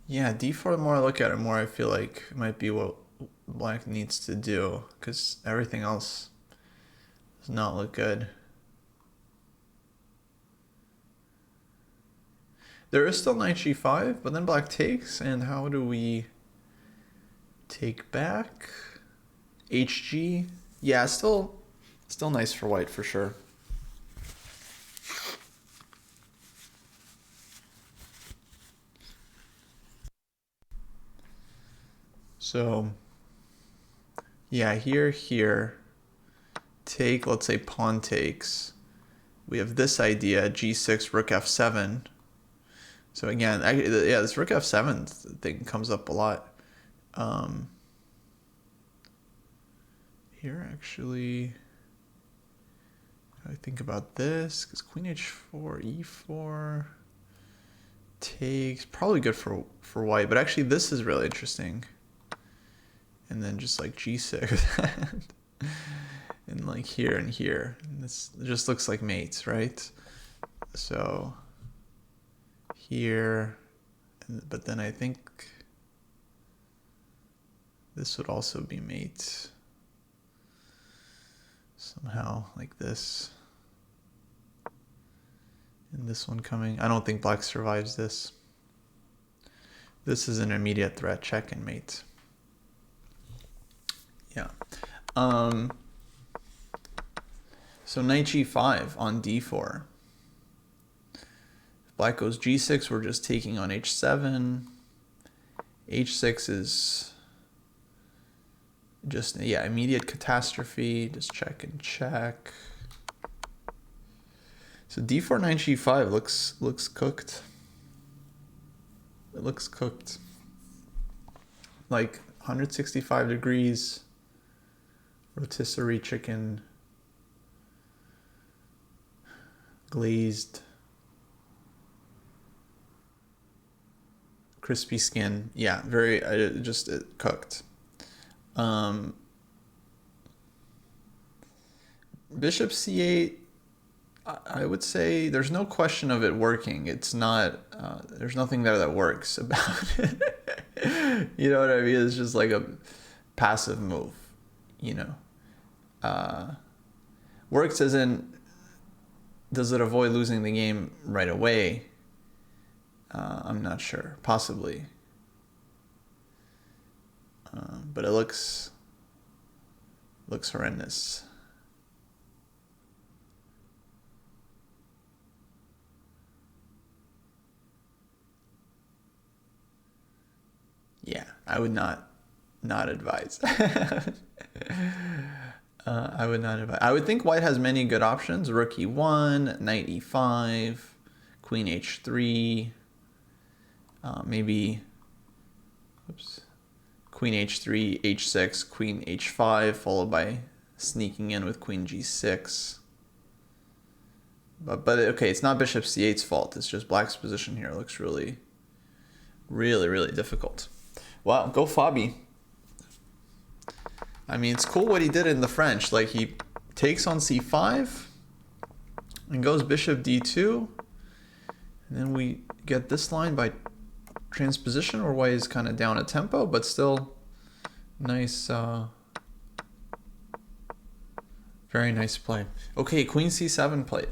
Yeah, d4, the more I look at it, more I feel like it might be what black needs to do, because everything else does not look good. There is still knight g5, but then black takes, and how do we take back? hg. Yeah, still nice for white for sure. So yeah, here, take, let's say pawn takes, we have this idea, g6, rook f7. So again, yeah, this rook f7 thing comes up a lot. Here, actually, I think about this, because queen h4, e4 takes, probably good for white, but actually this is really interesting. And then just like g6, and like here and here. And this just looks like mates, right? So here, but then I think this would also be mate. Somehow like this. And this one coming. I don't think black survives this. This is an immediate threat, check and mate. Yeah. So knight g5 on d4. If black goes g6, we're just taking on h7. h6 is just, yeah, immediate catastrophe. Just check and check. So d4 knight g5 looks cooked. It looks cooked. Like 165 degrees. Rotisserie chicken. Glazed. Crispy skin. Yeah, very, just cooked. Bishop c8, I would say there's no question of it working. It's not, there's nothing there that works about it. You know what I mean? It's just like a passive move, you know. Works as in, does it avoid losing the game right away? I'm not sure, possibly. But it looks horrendous. Yeah, I would not advise. I would not advise. I would think white has many good options. Rook e1, knight e5, queen h3, maybe, oops, queen h3, h6, queen h5, followed by sneaking in with queen g6. But okay, it's not bishop c8's fault. It's just black's position here looks really, really, really difficult. Wow, go Fabi. I mean, it's cool what he did in the French. Like, he takes on c5 and goes bishop d2. And then we get this line by transposition, where white is kind of down a tempo, but still nice, very nice play. Okay, queen c7 played.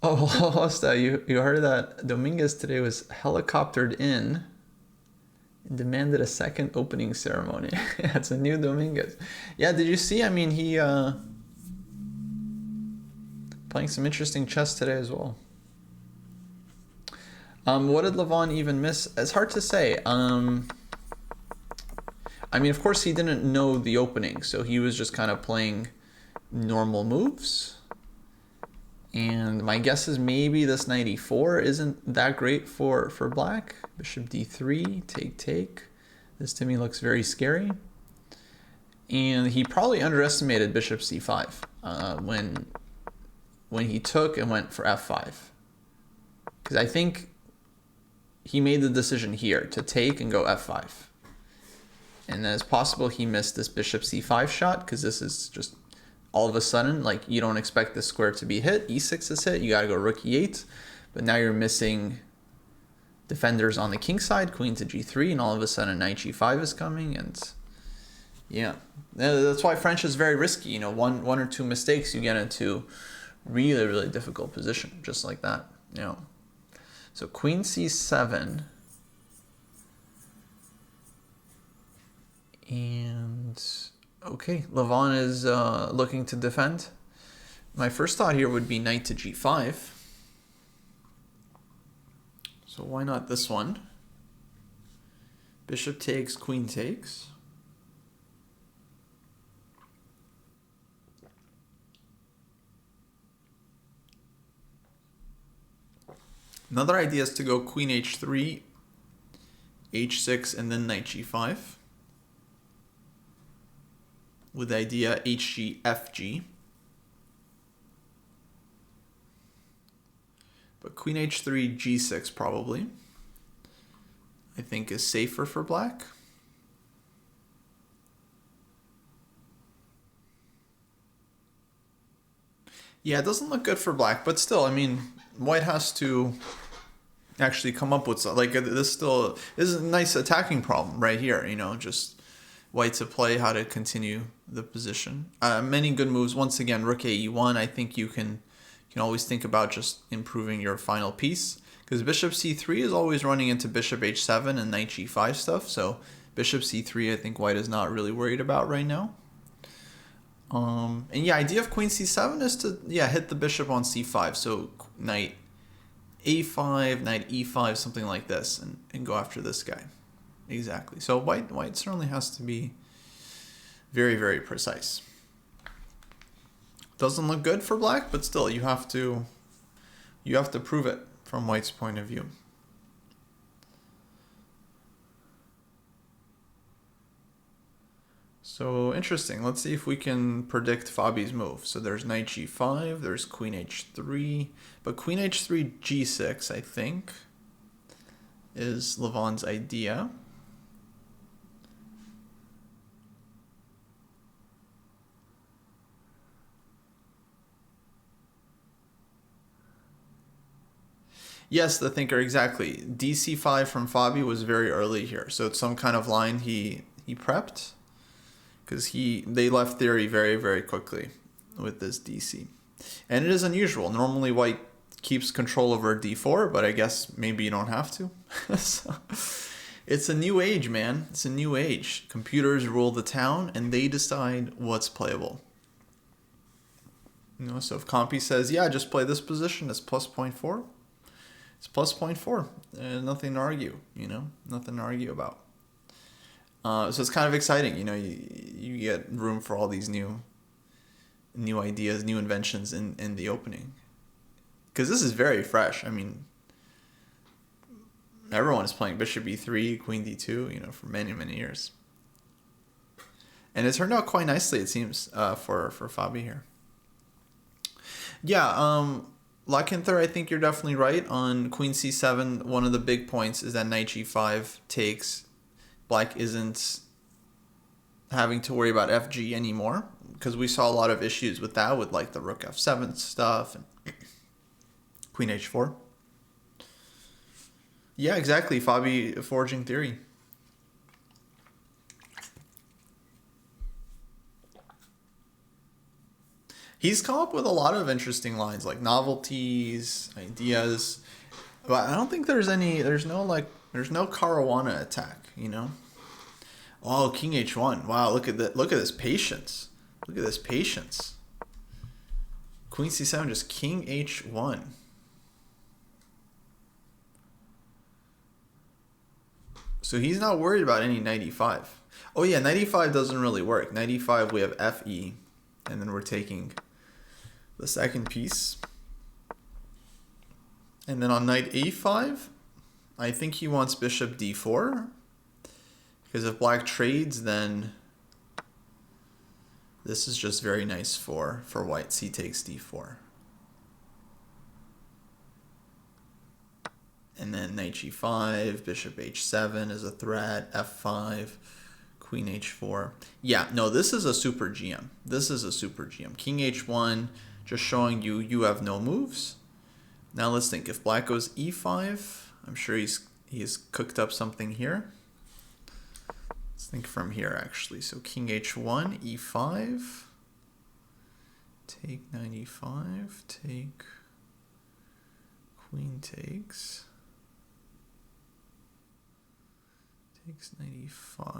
Oh, Kostya, you heard that Dominguez today was helicoptered in and demanded a second opening ceremony. That's a new Dominguez. Yeah, did you see? I mean, he playing some interesting chess today as well. What did Levon even miss? It's hard to say. I mean, of course, he didn't know the opening, so he was just kind of playing normal moves. And my guess is maybe this knight e4 isn't that great for black. Bishop d3, take. This to me looks very scary. And he probably underestimated bishop c5 when he took and went for f5. Because I think he made the decision here to take and go f5. And then it's possible he missed this bishop c5 shot, because this is just all of a sudden, like, you don't expect this square to be hit. e6 is hit, you gotta go rook e8. But now you're missing defenders on the king side, queen to g3, and all of a sudden knight g5 is coming, and yeah. That's why French is very risky. You know, one or two mistakes, you get into really, really difficult position, just like that, you know. So queen c7. And okay, Levon is looking to defend. My first thought here would be knight to g5. So why not this one? Bishop takes, queen takes. Another idea is to go queen h3, h6, and then knight g5. With the idea hg, fg. But queen h3, g6 probably, I think is safer for black. Yeah, it doesn't look good for black, but still, I mean, white has to actually come up with like this. Still, this is a nice attacking problem right here. You know, just white to play how to continue the position. Many good moves. Once again, rook a e1. I think you can always think about just improving your final piece, because bishop c3 is always running into bishop h7 and knight g5 stuff. So bishop c3, I think white is not really worried about right now. And yeah, idea of queen c7 is to hit the bishop on c5. So knight a5, knight e5, something like this, and go after this guy. Exactly. So white certainly has to be very, very precise. Doesn't look good for black, but still you have to prove it from white's point of view. So interesting. Let's see if we can predict Fabi's move. So there's knight g5, there's queen h3, but queen h3 g6, I think, is Levon's idea. Yes, the thinker, exactly. dc5 from Fabi was very early here, so it's some kind of line he prepped, because they left theory very, very quickly with this dc. And it is unusual. Normally white keeps control over d4, but I guess maybe you don't have to. So, it's a new age, man. It's a new age. Computers rule the town, and they decide what's playable. You know, so if Compy says, yeah, just play this position, it's plus 0.4. It's plus 0.4. Nothing to argue, nothing to argue about. So it's kind of exciting, you get room for all these new ideas, new inventions in the opening. Because this is very fresh. I mean, everyone is playing bishop e3, queen d2, for many, many years. And it turned out quite nicely, it seems, for Fabi here. Yeah, Lakinther, I think you're definitely right. On queen c7, one of the big points is that knight g5 takes. Black isn't having to worry about fg anymore, because we saw a lot of issues with that, with like the rook f7 stuff and queen h4. Yeah, exactly. Fabi forging theory. He's come up with a lot of interesting lines, like novelties, ideas, but I don't think there's no Caruana attack, Oh, king h1. Wow, look at this patience. Look at this patience. Queen c7, just king h1. So he's not worried about any knight e5. Oh yeah, knight e5 doesn't really work. Knight e5, we have fe, and then we're taking the second piece. And then on knight a5, I think he wants bishop d4. Because if black trades, then this is just very nice for white. C takes d4. And then knight g5, bishop h7 is a threat, f5, queen h4. Yeah, no, this is a super GM. This is a super GM. King h1, just showing you have no moves. Now let's think. If black goes e5, I'm sure he's cooked up something here. Let's think from here, actually. So king h1, e5, take knight e5, take, queen takes knight e5,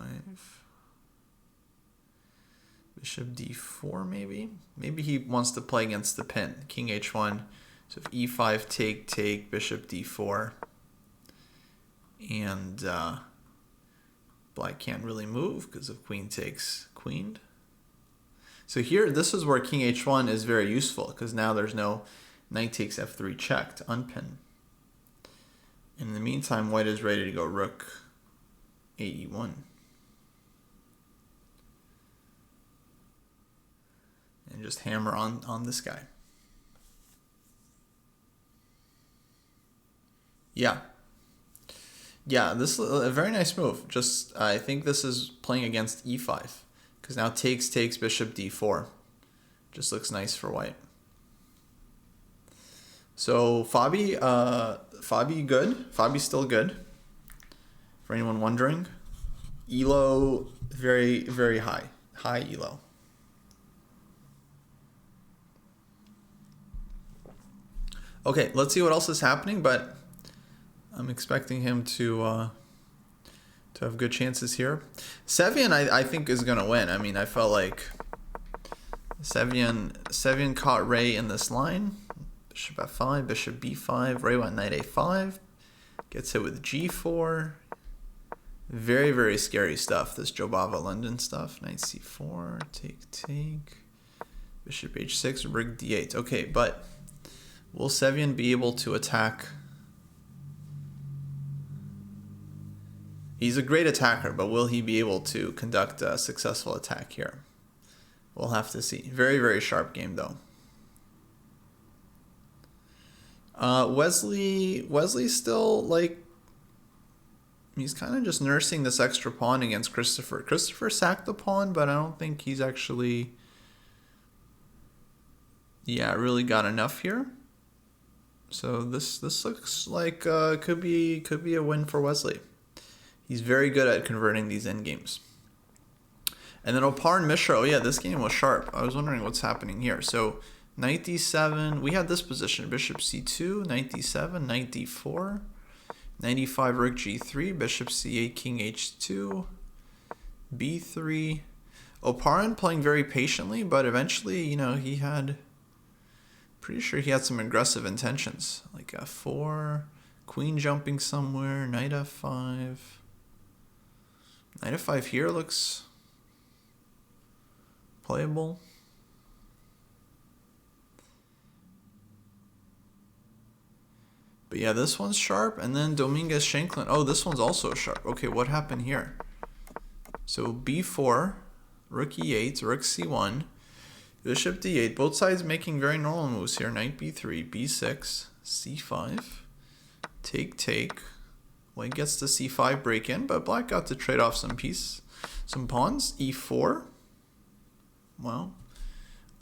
bishop d4 maybe. Maybe he wants to play against the pin. King h1, so if e5, take, bishop d4, and black can't really move because of queen takes queen. So here, this is where king h1 is very useful, because now there's no knight takes f3 check to unpin. In the meantime, white is ready to go rook e1. And just hammer on this guy. Yeah. Yeah, this is a very nice move. Just, I think this is playing against e5. Because now takes, bishop d4. Just looks nice for white. So Fabi good. Fabi's still good. For anyone wondering. Elo, very, very high. High Elo. Okay, let's see what else is happening, but I'm expecting him to have good chances here. Sevian, I think, is going to win. I mean, I felt like Sevian caught Ray in this line. Bishop f5, bishop b5, Ray went knight a5. Gets hit with g4. Very, very scary stuff, this Jobava London stuff. Knight c4, take. Bishop h6, rig d8. Okay, but will Sevian be able to attack? He's a great attacker, but will he be able to conduct a successful attack here? We'll have to see. Very, very sharp game, though. Wesley's still, like, he's kind of just nursing this extra pawn against Christopher. Christopher sacked the pawn, but I don't think he's actually, really got enough here. So this looks like could be a win for Wesley. He's very good at converting these endgames. And then Opar and Mishra. Oh yeah, this game was sharp. I was wondering what's happening here. So knight d7. We had this position. Bishop c2, knight d7, knight d4, knight e5, rook g3, bishop c8, king h2, b3. Oparin playing very patiently, but eventually, he had, pretty sure he had some aggressive intentions. Like f4, queen jumping somewhere, knight f5. Knight f5 here looks playable. But yeah, this one's sharp. And then Dominguez Shanklin. Oh, this one's also sharp. Okay, what happened here? So b4, rook e8, rook c1, bishop d8. Both sides making very normal moves here. Knight b3, b6, c5, take. White gets the c5 break in, but black got to trade off some pawns. e4. Well,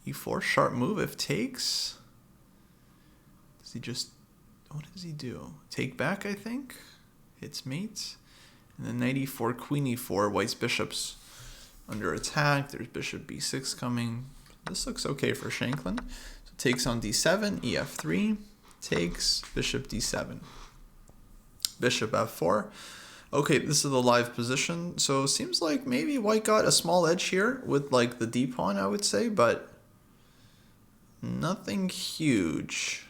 e4, sharp move if takes. Does he just, what does he do? Take back, I think. Hits mate. And then knight e4, queen e4, white's bishop's under attack. There's bishop b6 coming. This looks okay for Shanklin. So takes on d7, ef3, takes, bishop d7. Bishop f4. Okay, this is the live position. So it seems like maybe white got a small edge here with like the d pawn, I would say, but nothing huge.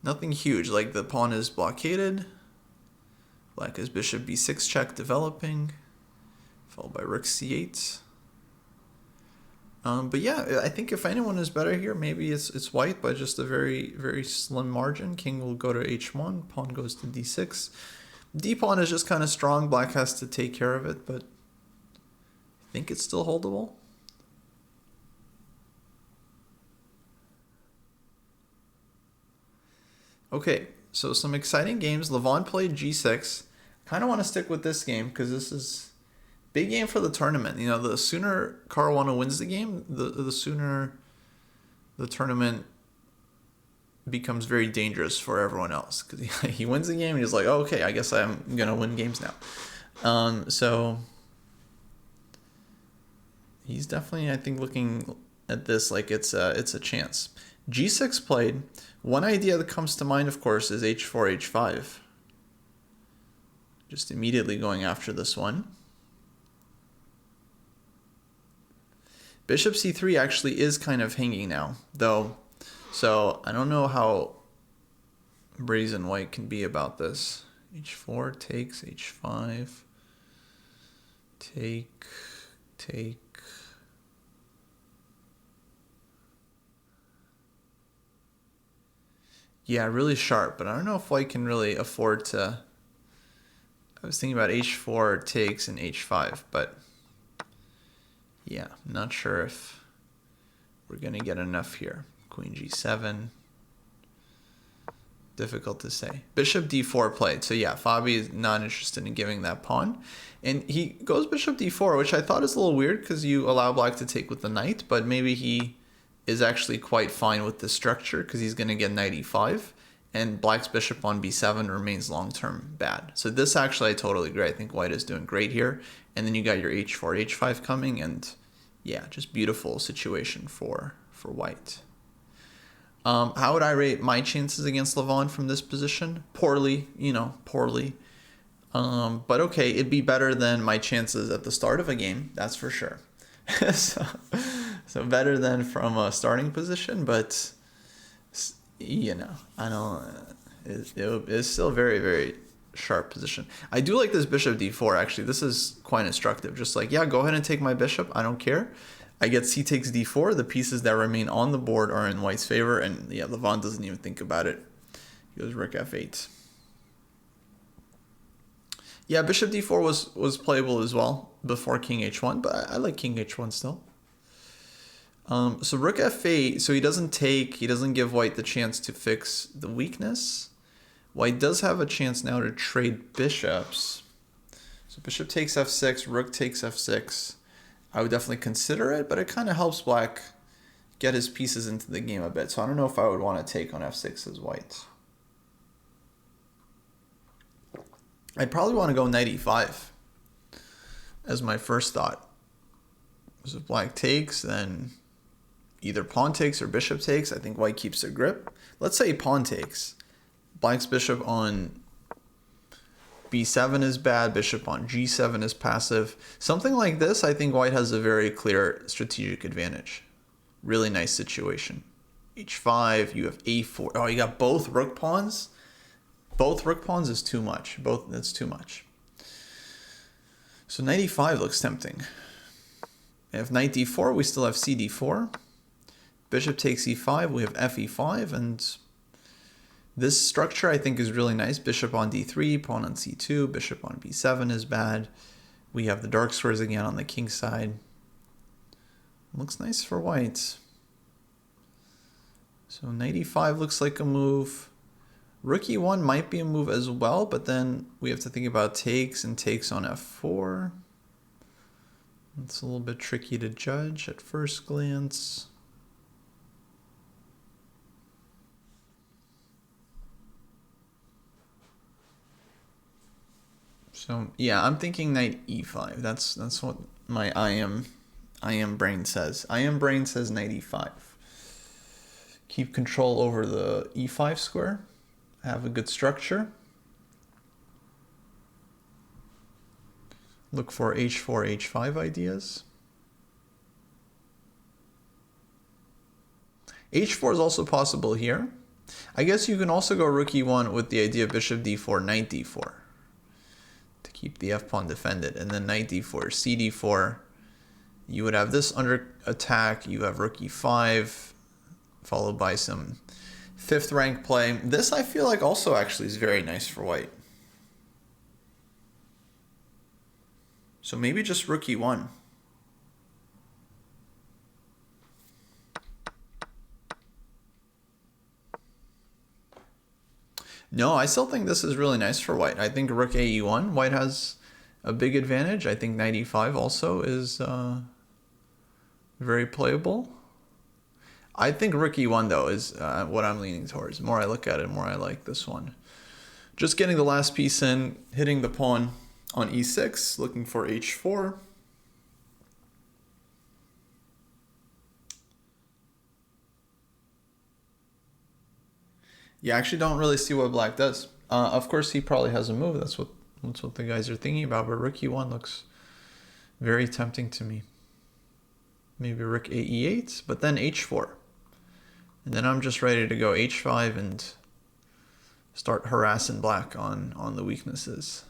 Nothing huge. Like the pawn is blockaded. Black has bishop b6 check developing, followed by rook c8. But yeah, I think if anyone is better here, maybe it's white by just a very, very slim margin. King will go to h1, pawn goes to d6. D-pawn is just kind of strong. Black has to take care of it, but I think it's still holdable. Okay, so some exciting games. Levon played g6. Kind of want to stick with this game because this is big game for the tournament. The sooner Caruana wins the game, the sooner the tournament becomes very dangerous for everyone else, because he wins the game and he's like, oh, okay, I guess I'm gonna win games now. So he's definitely, I think, looking at this like it's a chance. G6 played. One idea that comes to mind, of course, is h4, h5. Just immediately going after this one. Bishop c3 actually is kind of hanging now, though. So I don't know how brazen white can be about this. h4 takes, h5, take. Yeah, really sharp, but I don't know if white can really afford to. I was thinking about h4 takes and h5, but yeah, I'm not sure if we're going to get enough here. Queen g7. Difficult to say. Bishop d4 played. So yeah, Fabi is not interested in giving that pawn. And he goes bishop d4, which I thought is a little weird because you allow black to take with the knight, but maybe he is actually quite fine with the structure because he's going to get knight e5, and black's bishop on b7 remains long-term bad. So this actually I totally agree. I think white is doing great here. And then you got your h4, h5 coming, and yeah, just beautiful situation for white. How would I rate my chances against Levon from this position? Poorly, poorly. But okay, it'd be better than my chances at the start of a game, that's for sure. so better than from a starting position, but I don't. It's still a very, very sharp position. I do like this bishop d4. Actually, this is quite instructive. Just like, yeah, go ahead and take my bishop. I don't care. I get c takes d4. The pieces that remain on the board are in white's favor, and yeah, Levon doesn't even think about it. He goes rook f8. Yeah, bishop d4 was playable as well before king h1, but I like king h1 still. So rook f8, so he doesn't give white the chance to fix the weakness. White does have a chance now to trade bishops. So bishop takes f6, rook takes f6. I would definitely consider it, but it kind of helps black get his pieces into the game a bit. So I don't know if I would want to take on f6 as white. I'd probably want to go knight e5 as my first thought. So if black takes, then either pawn takes or bishop takes. I think white keeps the grip. Let's say pawn takes. Black's bishop on b7 is bad, bishop on g7 is passive. Something like this, I think white has a very clear strategic advantage. Really nice situation. h5, you have a4. Oh, you got both rook pawns? Both rook pawns is too much. That's too much. So knight e5 looks tempting. If knight d4, we still have c d4. Bishop takes e5, we have f e5, and this structure I think is really nice. Bishop on d3, pawn on c2, bishop on b7 is bad. We have the dark squares again on the king side. Looks nice for white. So knight e5 looks like a move. Rook e1 might be a move as well, but then we have to think about takes and takes on f4. It's a little bit tricky to judge at first glance. So yeah, I'm thinking knight e5. That's what my I am brain says. I am brain says knight e5. Keep control over the e5 square. Have a good structure. Look for h4, h5 ideas. h4 is also possible here. I guess you can also go rook e1 with the idea of bishop d4, knight d4 to keep the f-pawn defended, and then knight d4, c d4. You would have this under attack. You have rook e5, followed by some fifth rank play. This I feel like also actually is very nice for white. So maybe just rook e1. No, I still think this is really nice for white. I think rook a e1, white has a big advantage. I think knight e5 also is very playable. I think rook e1 though is what I'm leaning towards. The more I look at it, the more I like this one. Just getting the last piece in, hitting the pawn on e6, looking for h4. You actually don't really see what black does. Of course, he probably has a move. That's what the guys are thinking about. But rook e1 looks very tempting to me. Maybe rook a e8, but then h4. And then I'm just ready to go h5 and start harassing black on the weaknesses.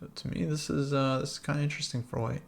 So to me, this is kind of interesting for white.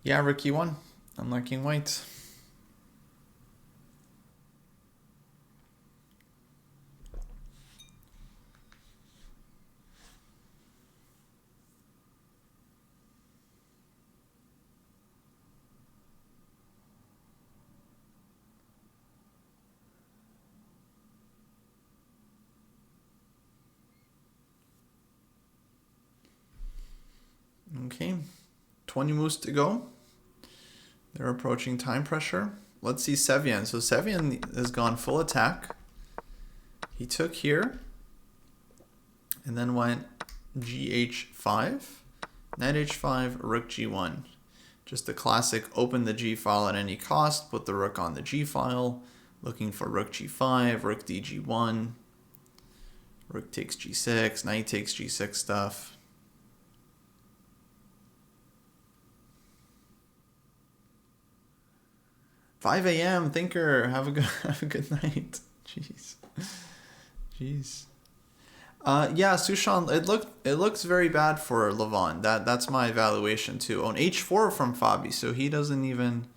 Yeah, rook e1. I'm liking white. Okay, 20 moves to go. They're approaching time pressure. Let's see Sevian. So Sevian has gone full attack. He took here and then went gh5, knight h5, rook g1. Just the classic open the g file at any cost, put the rook on the g file, looking for rook g5, rook dg1, rook takes g6, knight takes g6 stuff. $5 a.m. Thinker, have a good night. Jeez. Yeah, Sushan, it looks very bad for Levon. That's my evaluation too. On h4 from Fabi, so he doesn't even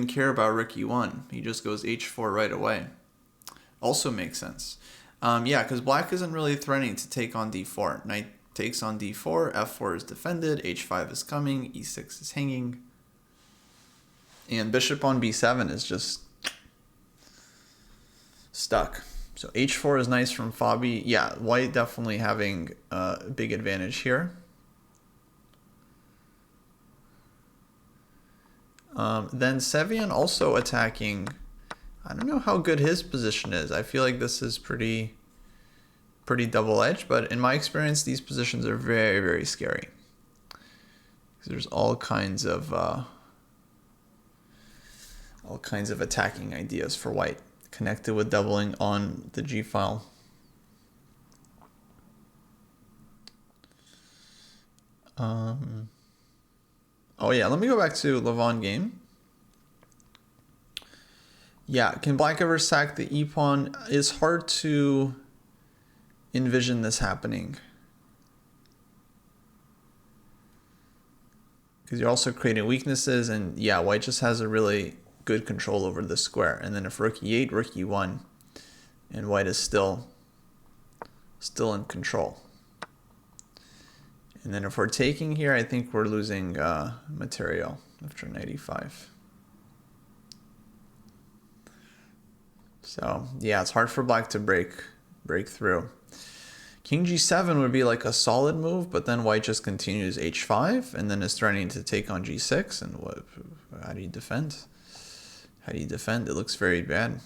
care about rook e1. He just goes h4 right away. Also makes sense. Yeah, because black isn't really threatening to take on d4. Knight takes on d4, f4 is defended, h5 is coming, e6 is hanging. And bishop on b7 is just stuck. So h4 is nice from Fabi. Yeah, white definitely having a big advantage here. Then Sevian also attacking. I don't know how good his position is. I feel like this is pretty double-edged, but in my experience, these positions are very, very scary. There's all kinds of attacking ideas for white, connected with doubling on the G file. Oh yeah, let me go back to Levon game. Yeah, can black ever sack the e pawn? It's hard to envision this happening, because you're also creating weaknesses, and yeah, white just has a really good control over the square. And then if rook e8, rook e1, and white is still in control. And then if we're taking here, I think we're losing material after knight e5. So yeah, it's hard for black to break through. King g7 would be like a solid move, but then white just continues h5 and then is threatening to take on g6. And how do you defend? How do you defend? It looks very bad.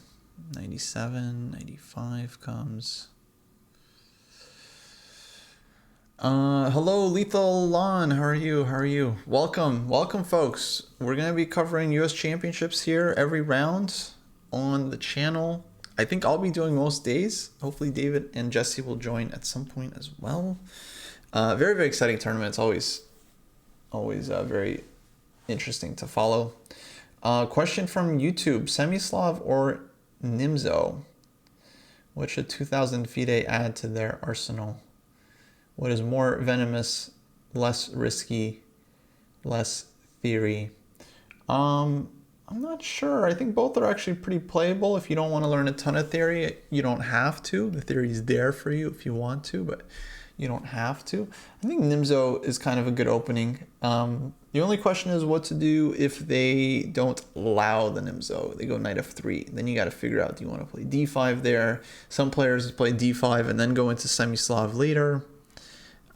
97, 95 comes. Hello, Lethal Lon. How are you? Welcome, folks. We're gonna be covering U.S. championships here every round on the channel. I think I'll be doing most days. Hopefully, David and Jesse will join at some point as well. Very, very exciting tournament. It's always very interesting to follow. Question from YouTube: Semislav or Nimzo? What should 2000 FIDE add to their arsenal? What is more venomous, less risky, less theory? I'm not sure. I think both are actually pretty playable. If you don't want to learn a ton of theory, you don't have to. The theory is there for you if you want to, but you don't have to. I think Nimzo is kind of a good opening. The only question is what to do if they don't allow the Nimzo. They go knight f3. Then you got to figure out, do you want to play d5 there? Some players play d5 and then go into Semislav later.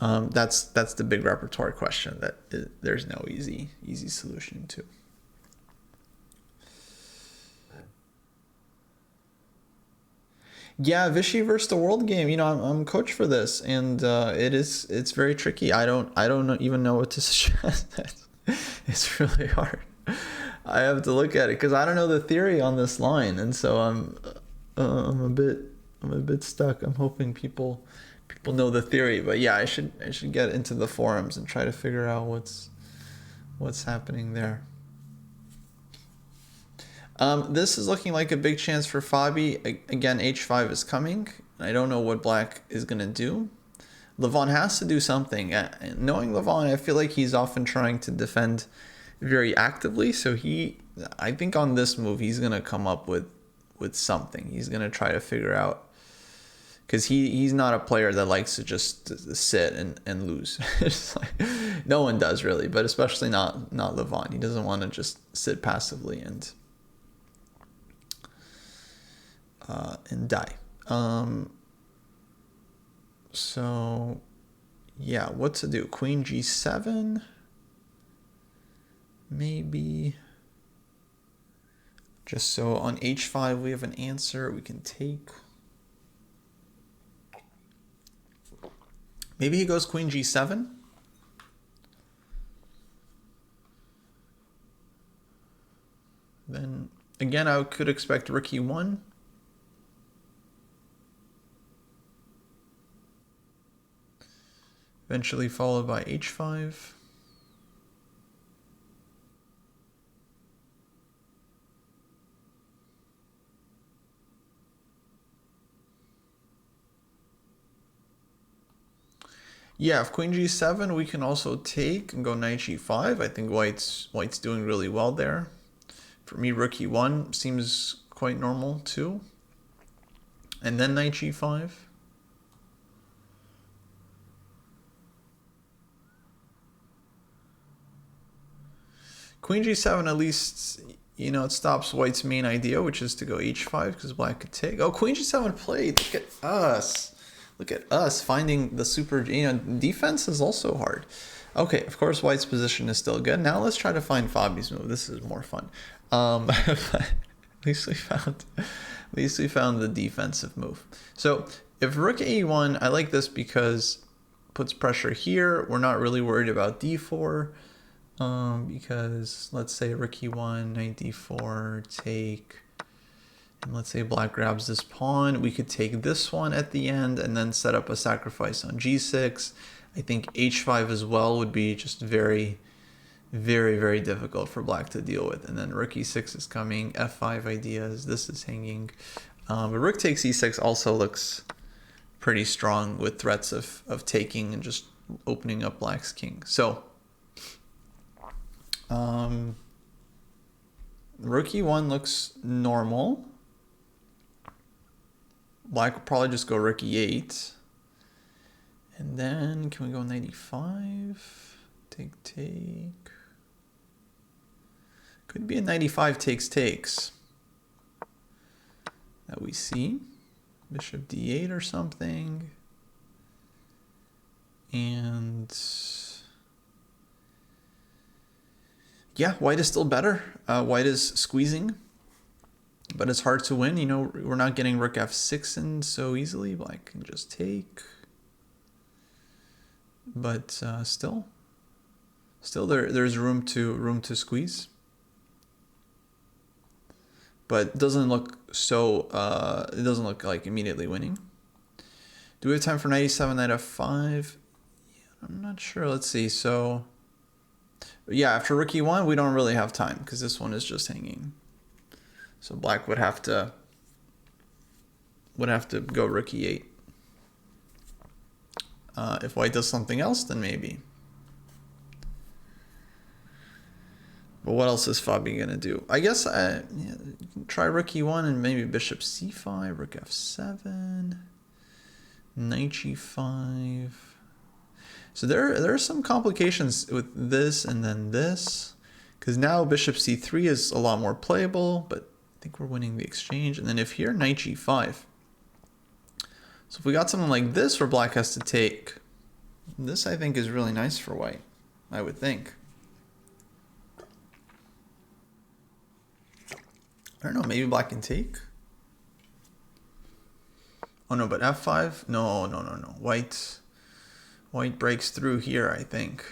That's the big repertoire question that there's no easy solution to. Yeah, Vichy versus the world game. You know, I'm coach for this, and it's very tricky. I don't even know what to suggest. It's really hard. I have to look at it because I don't know the theory on this line, and so I'm a bit stuck. I'm hoping people know the theory, but yeah, I should get into the forums and try to figure out what's happening there. This is looking like a big chance for Fabi. Again, h5 is coming. I don't know what black is going to do. Levon has to do something. Knowing Levon, I feel like he's often trying to defend very actively. So I think on this move, he's going to come up with something. He's going to try to figure out, because he's not a player that likes to just sit and lose. No one does really, but especially not Levon. He doesn't want to just sit passively and die. So yeah, what to do? Queen g7, maybe. Just so on h5 we have an answer we can take. Maybe he goes queen g7. Then again, I could expect rook e1. Eventually followed by h5. Yeah, if queen g7, we can also take and go knight g5. I think white's doing really well there. For me, rook e1 seems quite normal too. And then knight g5. Queen g7, at least, you know, it stops white's main idea, which is to go h5, because black could take. Oh, queen g7 played. Look at us. Look at us finding the super, you know, defense is also hard. Okay, of course, white's position is still good. Now let's try to find Fabi's move. This is more fun. At least we found the defensive move. So if rook e1, I like this because it puts pressure here. We're not really worried about d4. Because let's say rook e1, knight d4, take, and let's say black grabs this pawn. We could take this one at the end and then set up a sacrifice on g6. I think h5 as well would be just very, very, very difficult for black to deal with. And then rook e6 is coming, f5 ideas, this is hanging. But rook takes e6 also looks pretty strong with threats of taking and just opening up black's king. So rook e1 looks normal. Black will probably just go rook e8. And then can we go knight e5? Take. Could be a knight e5 takes that we see. Bishop d8 or something. And yeah, white is still better. White is squeezing, but it's hard to win. You know, we're not getting rook f6 in so easily. Black can just take. But still there's room to squeeze. But it doesn't look so. It doesn't look like immediately winning. Do we have time for knight e7, knight f5? Yeah, I'm not sure. Let's see. So yeah, after rook e1, we don't really have time because this one is just hanging. So black would have to go rook e8. If white does something else, then maybe. But what else is Fabi gonna do? I guess try rook e1 and maybe bishop c5, rook f7, knight g5. So there are some complications with this and then this, because now bishop c3 is a lot more playable, but I think we're winning the exchange. And then if here, knight g5. So if we got something like this where black has to take, this I think is really nice for white, I would think. I don't know, maybe black can take. Oh no, but f5? No. White breaks through here, I think.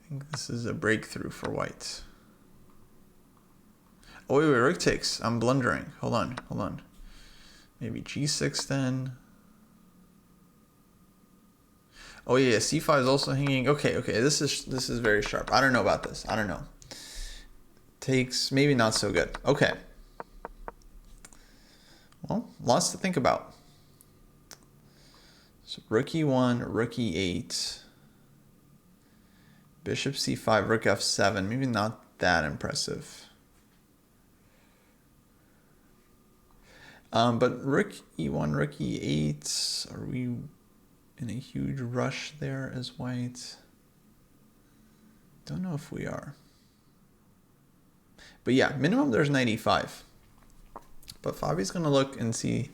I think this is a breakthrough for white. Oh, wait, rook takes. I'm blundering. Hold on. Maybe g6 then. Oh yeah, c5 is also hanging. Okay, this is very sharp. I don't know about this. I don't know. Takes, maybe not so good. Okay. Well, lots to think about. So rook e1, rook e8, bishop c5, rook f7. Maybe not that impressive. But rook e1, rook e8. Are we in a huge rush there as white? Don't know if we are. But yeah, minimum there's knight e5. But Fabi's gonna look and see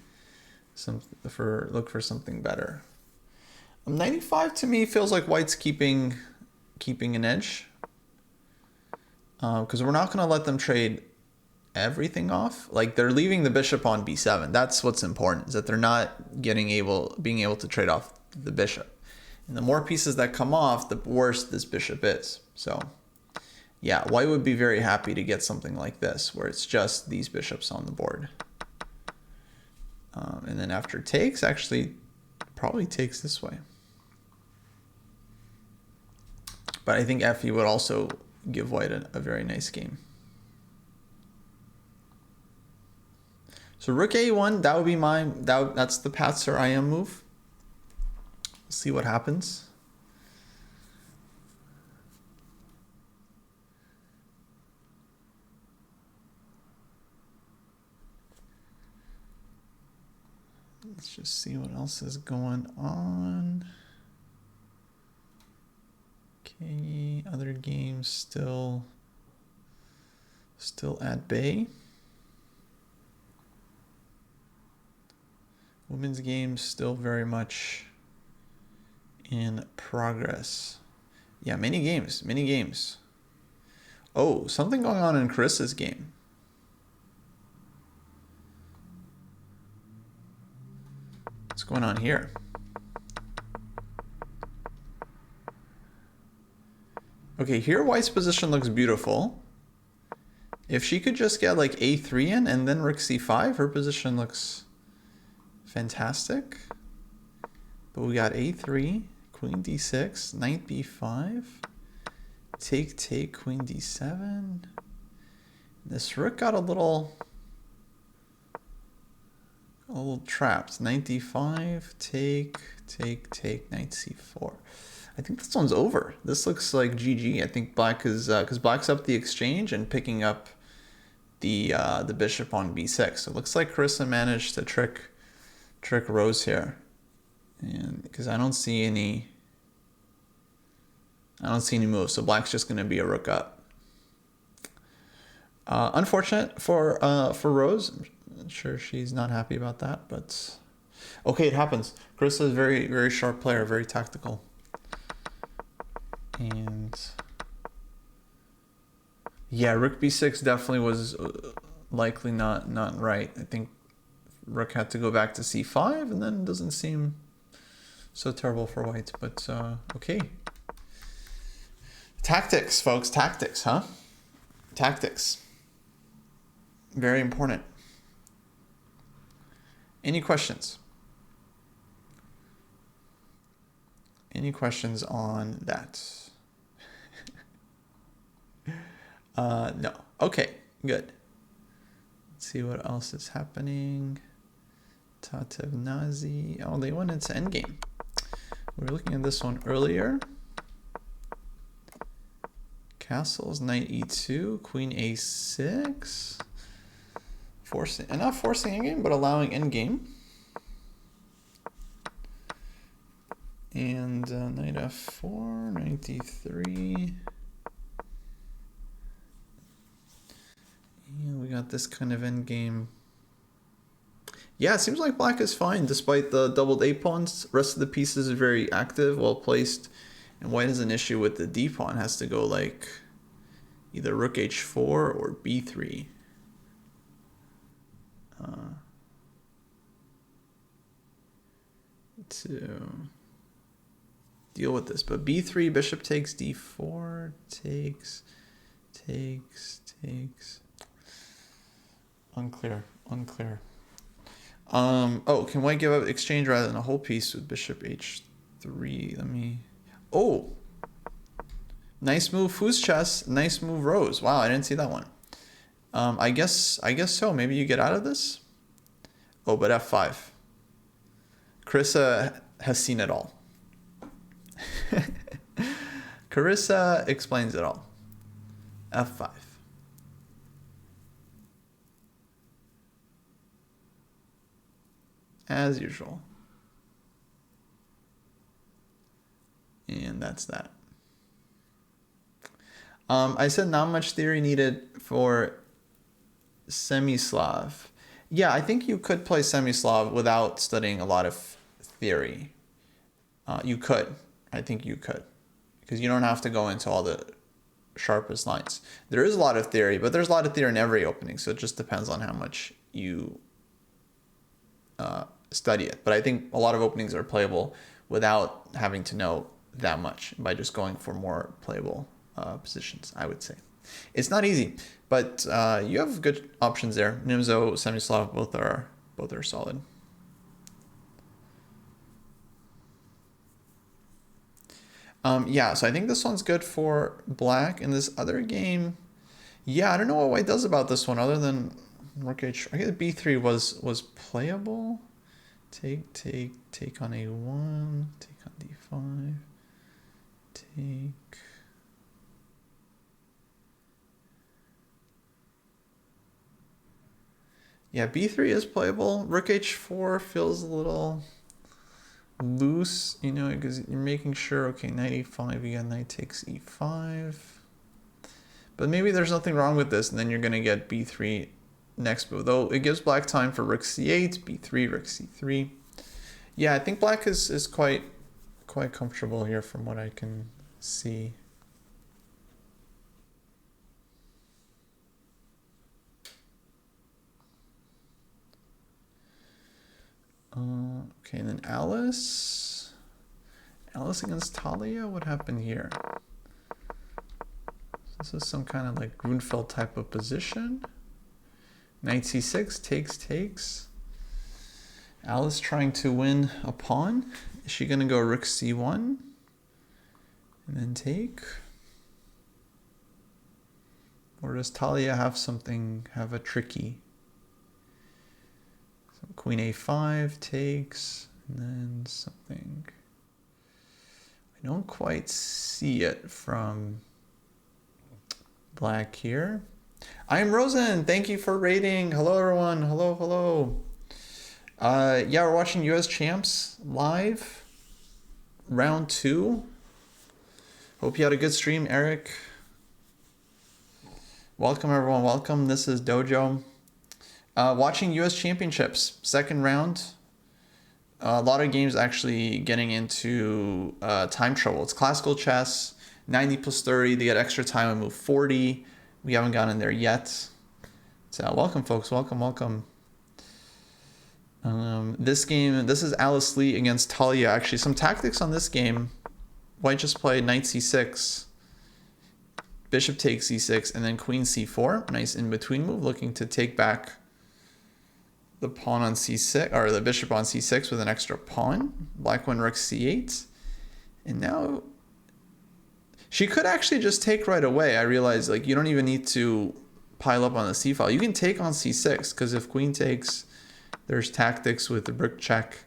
look for something better. Knight e5 to me feels like white's keeping an edge. Because we're not gonna let them trade everything off. Like they're leaving the bishop on b7. That's what's important, is that they're not being able to trade off the bishop. And the more pieces that come off, the worse this bishop is. So yeah, white would be very happy to get something like this, where it's just these bishops on the board. And then after takes, actually probably takes this way. But I think fe would also give white a very nice game. So rook a1, that would be that's the Patzer IM move. We'll see what happens. Let's just see what else is going on. Okay, other games still at bay. Women's games still very much in progress. Yeah, many games. Oh, something going on in Chris's game. What's going on here? Okay, here white's position looks beautiful. If she could just get like a3 in and then rook c5, her position looks fantastic. But we got a3, queen d6, knight b5, take, queen d7. This rook got a little trapped. Knight d5, take, knight c4. I think this one's over. This looks like GG. I think black is because black's up the exchange and picking up the bishop on b6. So it looks like Carissa managed to trick Rose here, and because I don't see any moves. So black's just going to be a rook up. Unfortunate for Rose. I'm sure she's not happy about that, but okay, it happens. Carissa is a very, very sharp player, very tactical. And yeah, rook b6 definitely was likely not right. I think rook had to go back to c5, and then it doesn't seem so terrible for white. But okay. Tactics, folks. Tactics, huh? Tactics. Very important. Any questions? Any questions on that? No. Okay, good. Let's see what else is happening. Tatev Nazi. Oh, they went into endgame. We were looking at this one earlier. Castles, knight e2, queen a6. Forcing, and not forcing endgame, but allowing endgame. And knight f4, knight d3. And we got this kind of endgame. Yeah, it seems like black is fine despite the doubled a pawns. Rest of the pieces are very active, well placed. And white has an issue with the d pawn. Has to go like either rook h4 or b3. to deal with this. But b3, bishop takes d4, takes. Unclear. Oh, can white give up exchange rather than a whole piece with bishop h3? Let me. Oh, nice move, Foo's chess. Nice move, Rose. Wow, I didn't see that one. I guess so. Maybe you get out of this. Oh, but f5. Carissa has seen it all. Carissa explains it all. f5. As usual. And that's that. I said not much theory needed for Semislav. Yeah, I think you could play Semislav without studying a lot of theory. You could. I think you could. Because you don't have to go into all the sharpest lines. There is a lot of theory, but there's a lot of theory in every opening, so it just depends on how much you study it. But I think a lot of openings are playable without having to know that much, by just going for more playable positions, I would say. It's not easy, but you have good options there. Nimzo, Semislav, both are solid. Yeah, so I think this one's good for black. In this other game, yeah, I don't know what white does about this one other than rook h. I guess b3 was playable. Take on a1, take on d5, take. Yeah, b3 is playable. Rook h4 feels a little loose, you know, because you're making sure, okay, knight e5, again, knight takes e5. But maybe there's nothing wrong with this, and then you're going to get b3 next move. Though it gives black time for rook c8, b3, rook c3. Yeah, I think black is quite comfortable here from what I can see. Okay, and then Alice against Talia. What happened here? This is some kind of like Grunfeld type of position. Knight c6, takes. Alice trying to win a pawn. Is she gonna go rook c1 and then take? Or does Talia have a tricky? So queen a5 takes, and then something. I don't quite see it from black here. I'm Rosen. Thank you for rating. Hello, everyone. Hello. Yeah, we're watching US Champs live, round 2. Hope you had a good stream, Eric. Welcome, everyone. Welcome. This is Dojo. Watching US Championships, second round. A lot of games actually getting into time trouble. It's classical chess, 90 plus 30. They get extra time and move 40. We haven't gotten there yet. So welcome, folks. Welcome. This game, this is Alice Lee against Talia. Actually, some tactics on this game. White just played knight c6, bishop takes c6, and then queen c4. Nice in-between move, looking to take back the pawn on c6, or the bishop on c6 with an extra pawn. Black went rook c8. And now she could actually just take right away. I realize, like, you don't even need to pile up on the c file. You can take on c6, because if queen takes, there's tactics with the rook check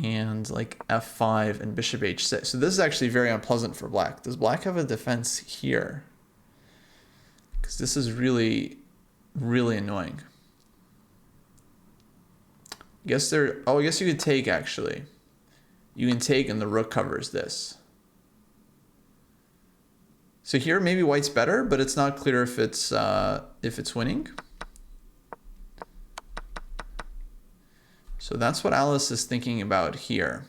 and like f5 and bishop h6. So this is actually very unpleasant for black. Does black have a defense here? Because this is really, really annoying. I guess you could take, actually. You can take and the rook covers this. So here maybe white's better, but it's not clear if it's winning. So that's what Alice is thinking about here.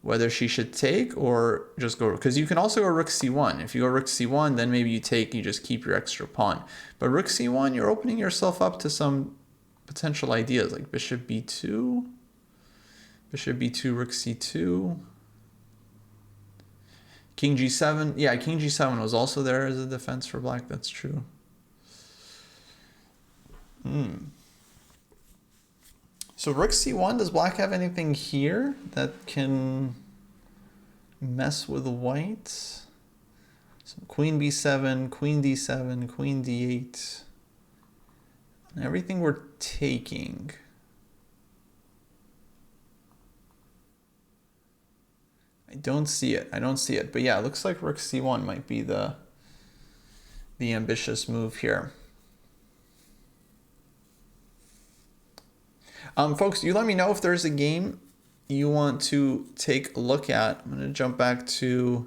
Whether she should take or just go, because you can also go rook c1. If you go rook c1, then maybe you take, you just keep your extra pawn. But rook c1, you're opening yourself up to some potential ideas like bishop b2. Bishop b2, rook c2. King g7. Yeah, king g7 was also there as a defense for black. That's true. So rook c1, does black have anything here that can mess with white? So queen b7, queen d7, queen d8. And everything we're taking. I don't see it. I don't see it. But yeah, it looks like rook c1 might be the ambitious move here. Folks, you let me know if there's a game you want to take a look at. I'm going to jump back to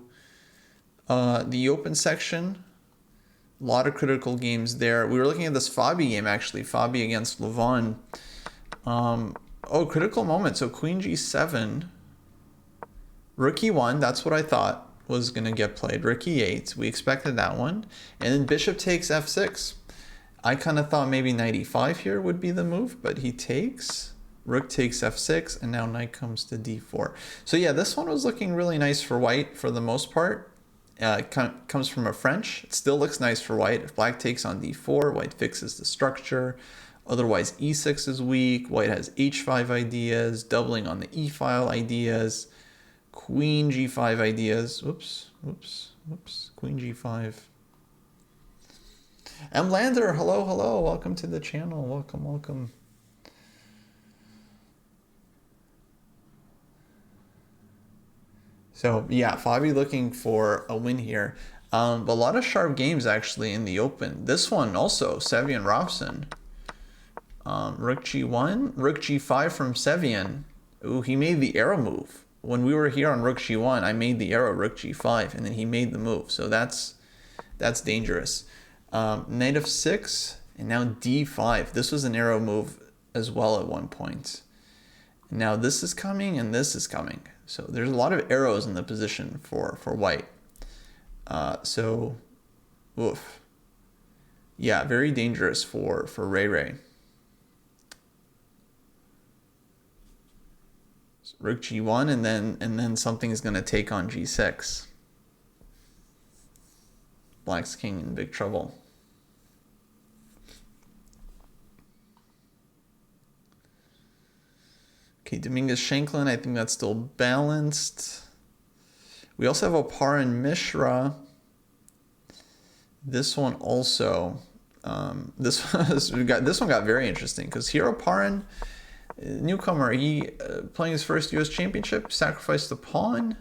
the open section. A lot of critical games there. We were looking at this Fabi game, actually. Fabi against Levon. Oh, critical moment. So queen g7. Rook e1, that's what I thought was going to get played. Rook e8, we expected that one. And then bishop takes f6. I kind of thought maybe knight e5 here would be the move, but he takes. Rook takes f6, and now knight comes to d4. So yeah, this one was looking really nice for white for the most part. It comes from a French. It still looks nice for white. If black takes on d4, white fixes the structure. Otherwise, e6 is weak. White has h5 ideas, doubling on the e file ideas. Queen g5 ideas. Oops. Queen g5. M. Lander, hello. Welcome to the channel. Welcome. So yeah, Fabi looking for a win here. A lot of sharp games actually in the open. This one also, Sevian Robson. Rook g1, rook g5 from Sevian. Ooh, he made the arrow move. When we were here on rook g1, I made the arrow rook g5, and then he made the move. So that's dangerous. Knight f6, and now d5. This was an arrow move as well at one point. Now this is coming, and this is coming. So there's a lot of arrows in the position for white. So, oof. Yeah, very dangerous for Ray. So rook g1, and then something is going to take on g6. Black's king in big trouble. Okay, Dominguez Shanklin, I think that's still balanced. We also have Oparin Mishra. This one also. This one got very interesting because here Oparin, newcomer, he playing his first U.S. championship, sacrificed the pawn,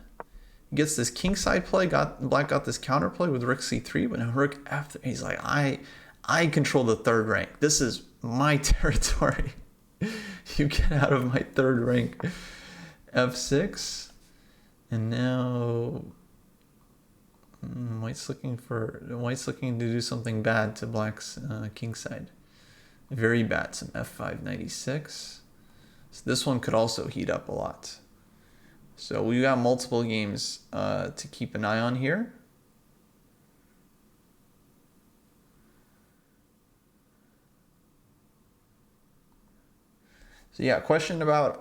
gets this kingside play. Black got this counterplay with rook c3, but now rook after. He's like, I control the third rank. This is my territory. You get out of my third rank. f6, and now White's looking to do something bad to Black's kingside. Very bad. Some f5, knight e6. So this one could also heat up a lot. So we got multiple games to keep an eye on here. So yeah, question about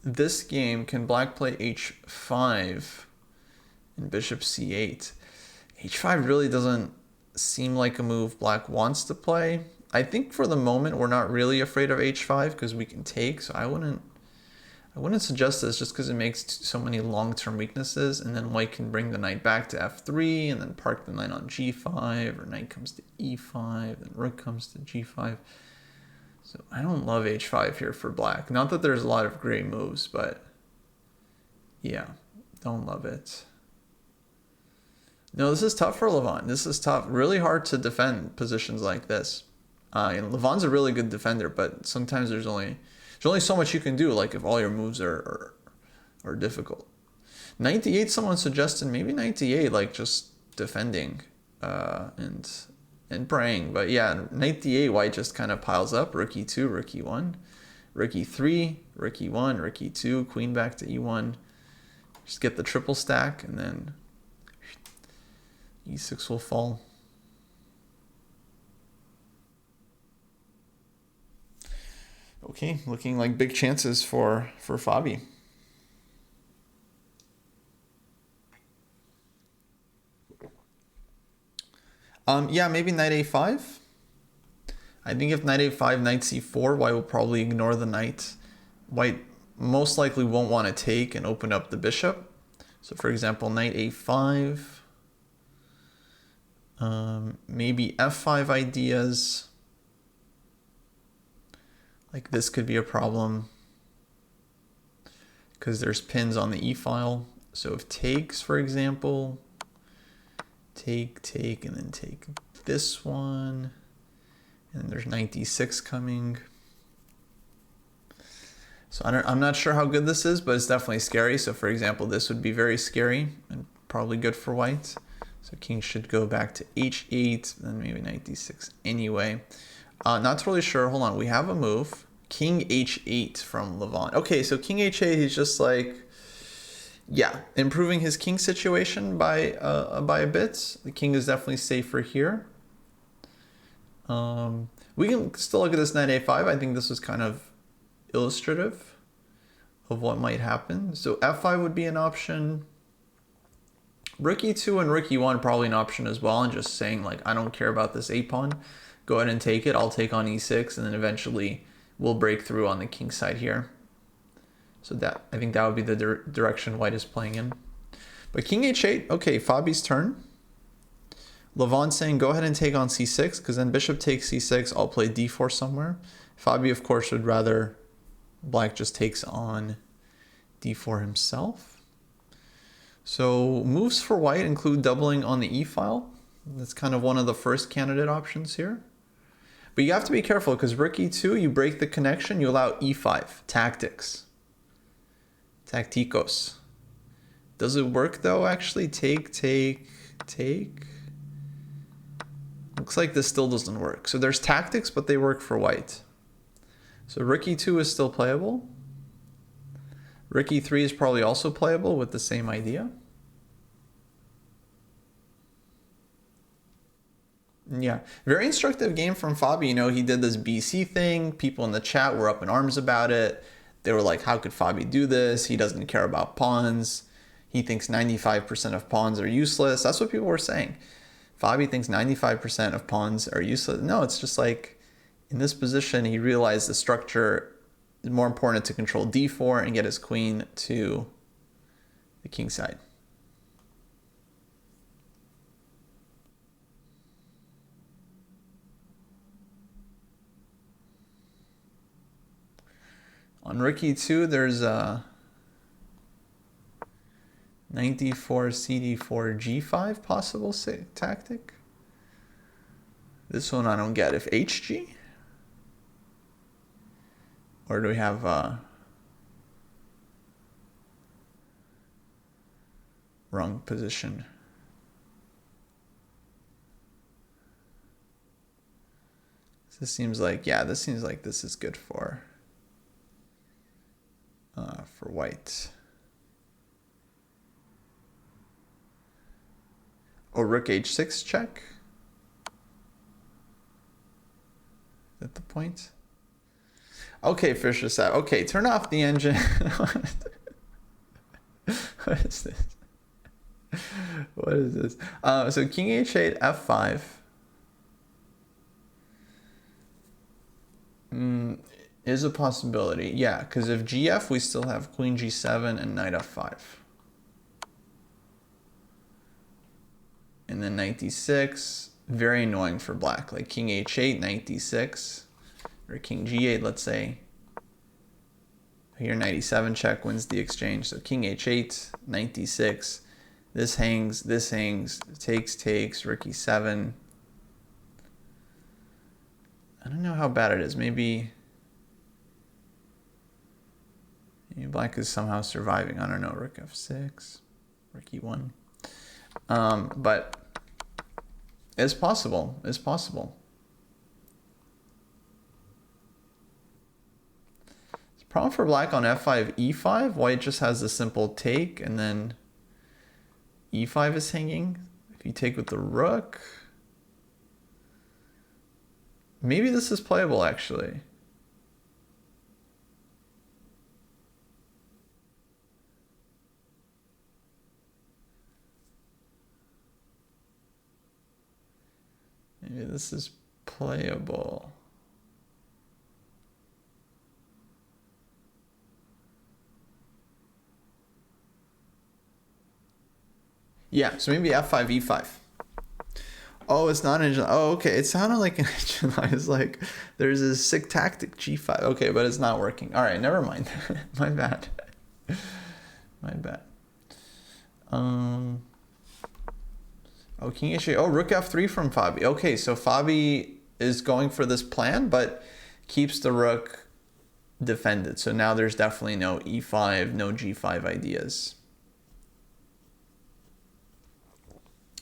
this game. Can Black play h5 and bishop c8? h5 really doesn't seem like a move Black wants to play. I think for the moment we're not really afraid of h5 because we can take. So I wouldn't suggest this just because it makes so many long-term weaknesses, and then White can bring the knight back to f3 and then park the knight on g5, or knight comes to e5, then rook comes to g5. So I don't love h5 here for Black. Not that there's a lot of great moves, but yeah, don't love it. No, this is tough for Levon. This is tough. Really hard to defend positions like this. And Levon's a really good defender, but sometimes there's only so much you can do, like if all your moves are difficult. Knight d8, someone suggested maybe knight d8, like just defending and praying. But yeah, knight d8, White just kind of piles up. Rook e2, rook e1, rook e3, rook e1, rook e2, queen back to e1. Just get the triple stack, and then e6 will fall. Okay, looking like big chances for Fabi. Yeah, maybe knight a5. I think if knight a5, knight c4, white will probably ignore the knight. White most likely won't want to take and open up the bishop. So for example, knight a5, maybe f5 ideas. Like this could be a problem because there's pins on the e-file. So if takes, for example, take, and then take this one, and there's knight d6 coming. So I'm not sure how good this is, but it's definitely scary. So for example, this would be very scary and probably good for white. So king should go back to h8, then maybe knight d6 anyway. Not totally sure. Hold on, we have a move. King h8 from Levant. Okay, so king h8, he's just like, yeah, improving his king situation by a bit. The king is definitely safer here. We can still look at this knight a5. I think this was kind of illustrative of what might happen. So f5 would be an option. Rook e2 and rook e1 probably an option as well, and just saying like, I don't care about this a-pawn. Go ahead and take it. I'll take on e6, and then eventually we'll break through on the king side here. So that, I think that would be the direction white is playing in. But king h8, okay, Fabi's turn. Levant saying go ahead and take on c6, because then bishop takes c6, I'll play d4 somewhere. Fabi, of course, would rather black just takes on d4 himself. So moves for white include doubling on the e-file. That's kind of one of the first candidate options here. But you have to be careful because rook e2, you break the connection, you allow e5. Tactics. Tacticos. Does it work though, actually? Take. Looks like this still doesn't work. So there's tactics, but they work for white. So rook e2 is still playable. Rook e3 is probably also playable with the same idea. Yeah, very instructive game from Fabi. You know, he did this BC thing. People in the chat were up in arms about it. They were like, how could Fabi do this? He doesn't care about pawns. He thinks 95% of pawns are useless. That's what people were saying. Fabi thinks 95% of pawns are useless. No, it's just like in this position, he realized the structure is more important to control d4 and get his queen to the king side. On rook e2, there's a knight d4, cd4, g5 possible tactic. This one I don't get. If hg? Or do we have wrong position? This seems like, yeah, this seems like this is good for white. Or rook h6 check. Is that the point? Okay, Fisher said, okay, turn off the engine. What is this? What is this? So king h8, f5. Is a possibility. Yeah, because if gf, we still have queen g7 and knight f5. And then knight d6, very annoying for black. Like king h8, knight d6, or king g8, let's say. Here, knight e7 check wins the exchange. So king h8, knight d6, this hangs, takes, rook e7. I don't know how bad it is. Maybe black is somehow surviving. I don't know, rook f6, rook e1. But it's possible. It's possible. The problem for black on f5, e5, white just has a simple take, and then e5 is hanging. If you take with the rook, maybe this is playable actually. Maybe this is playable. Yeah, so maybe f5, e5. Oh, it's not an oh, okay. It sounded like an I was like, there's a sick tactic g5. Okay, but it's not working. All right, never mind. My bad. My bad. Oh, king h8. Oh, rook f3 from Fabi. Okay, so Fabi is going for this plan, but keeps the rook defended. So now there's definitely no e5, no g5 ideas.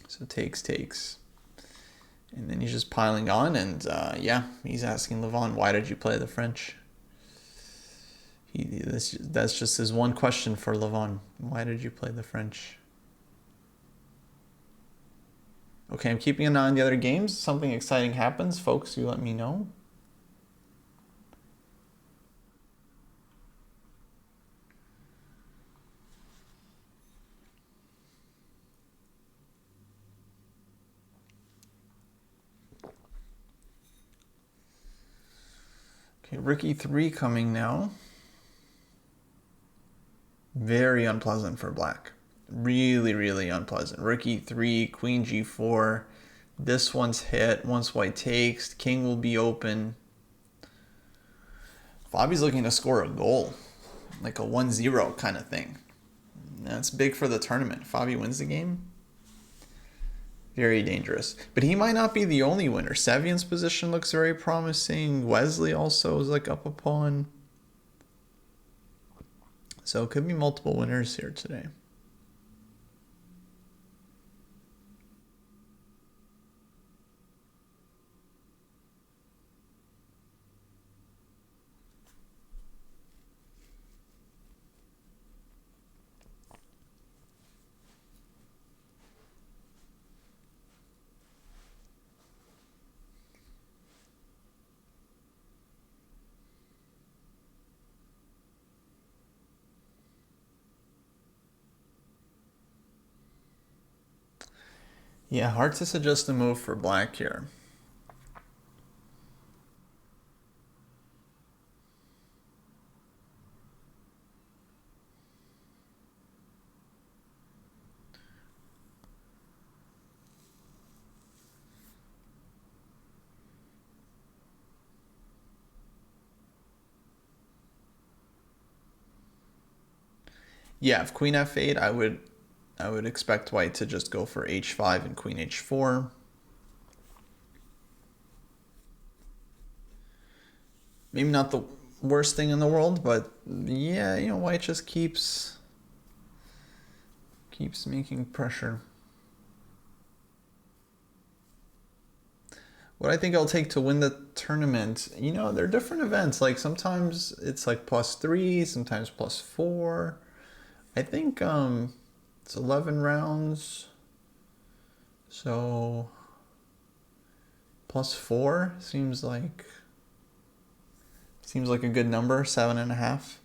So takes. And then he's just piling on, and yeah, he's asking Levon, why did you play the French? That's just his one question for Levon. Why did you play the French? Okay, I'm keeping an eye on the other games. Something exciting happens, folks, you let me know. Okay, rook e3 coming now. Very unpleasant for black. Really, really unpleasant. Rook e3, queen g4. This one's hit. Once white takes, king will be open. Fabi's looking to score a goal. Like a 1-0 kind of thing. That's big for the tournament. Fabi wins the game. Very dangerous. But he might not be the only winner. Sevian's position looks very promising. Wesley also is like up a pawn. So it could be multiple winners here today. Yeah, hard to suggest a move for black here. Yeah, if queen f8, I would expect white to just go for h5 and queen h4. Maybe not the worst thing in the world, but yeah, you know, white just keeps making pressure. What I think I'll take to win the tournament, you know, there are different events. Like sometimes it's like +3, sometimes +4. I think it's 11 rounds. So +4 seems like a good number, 7.5.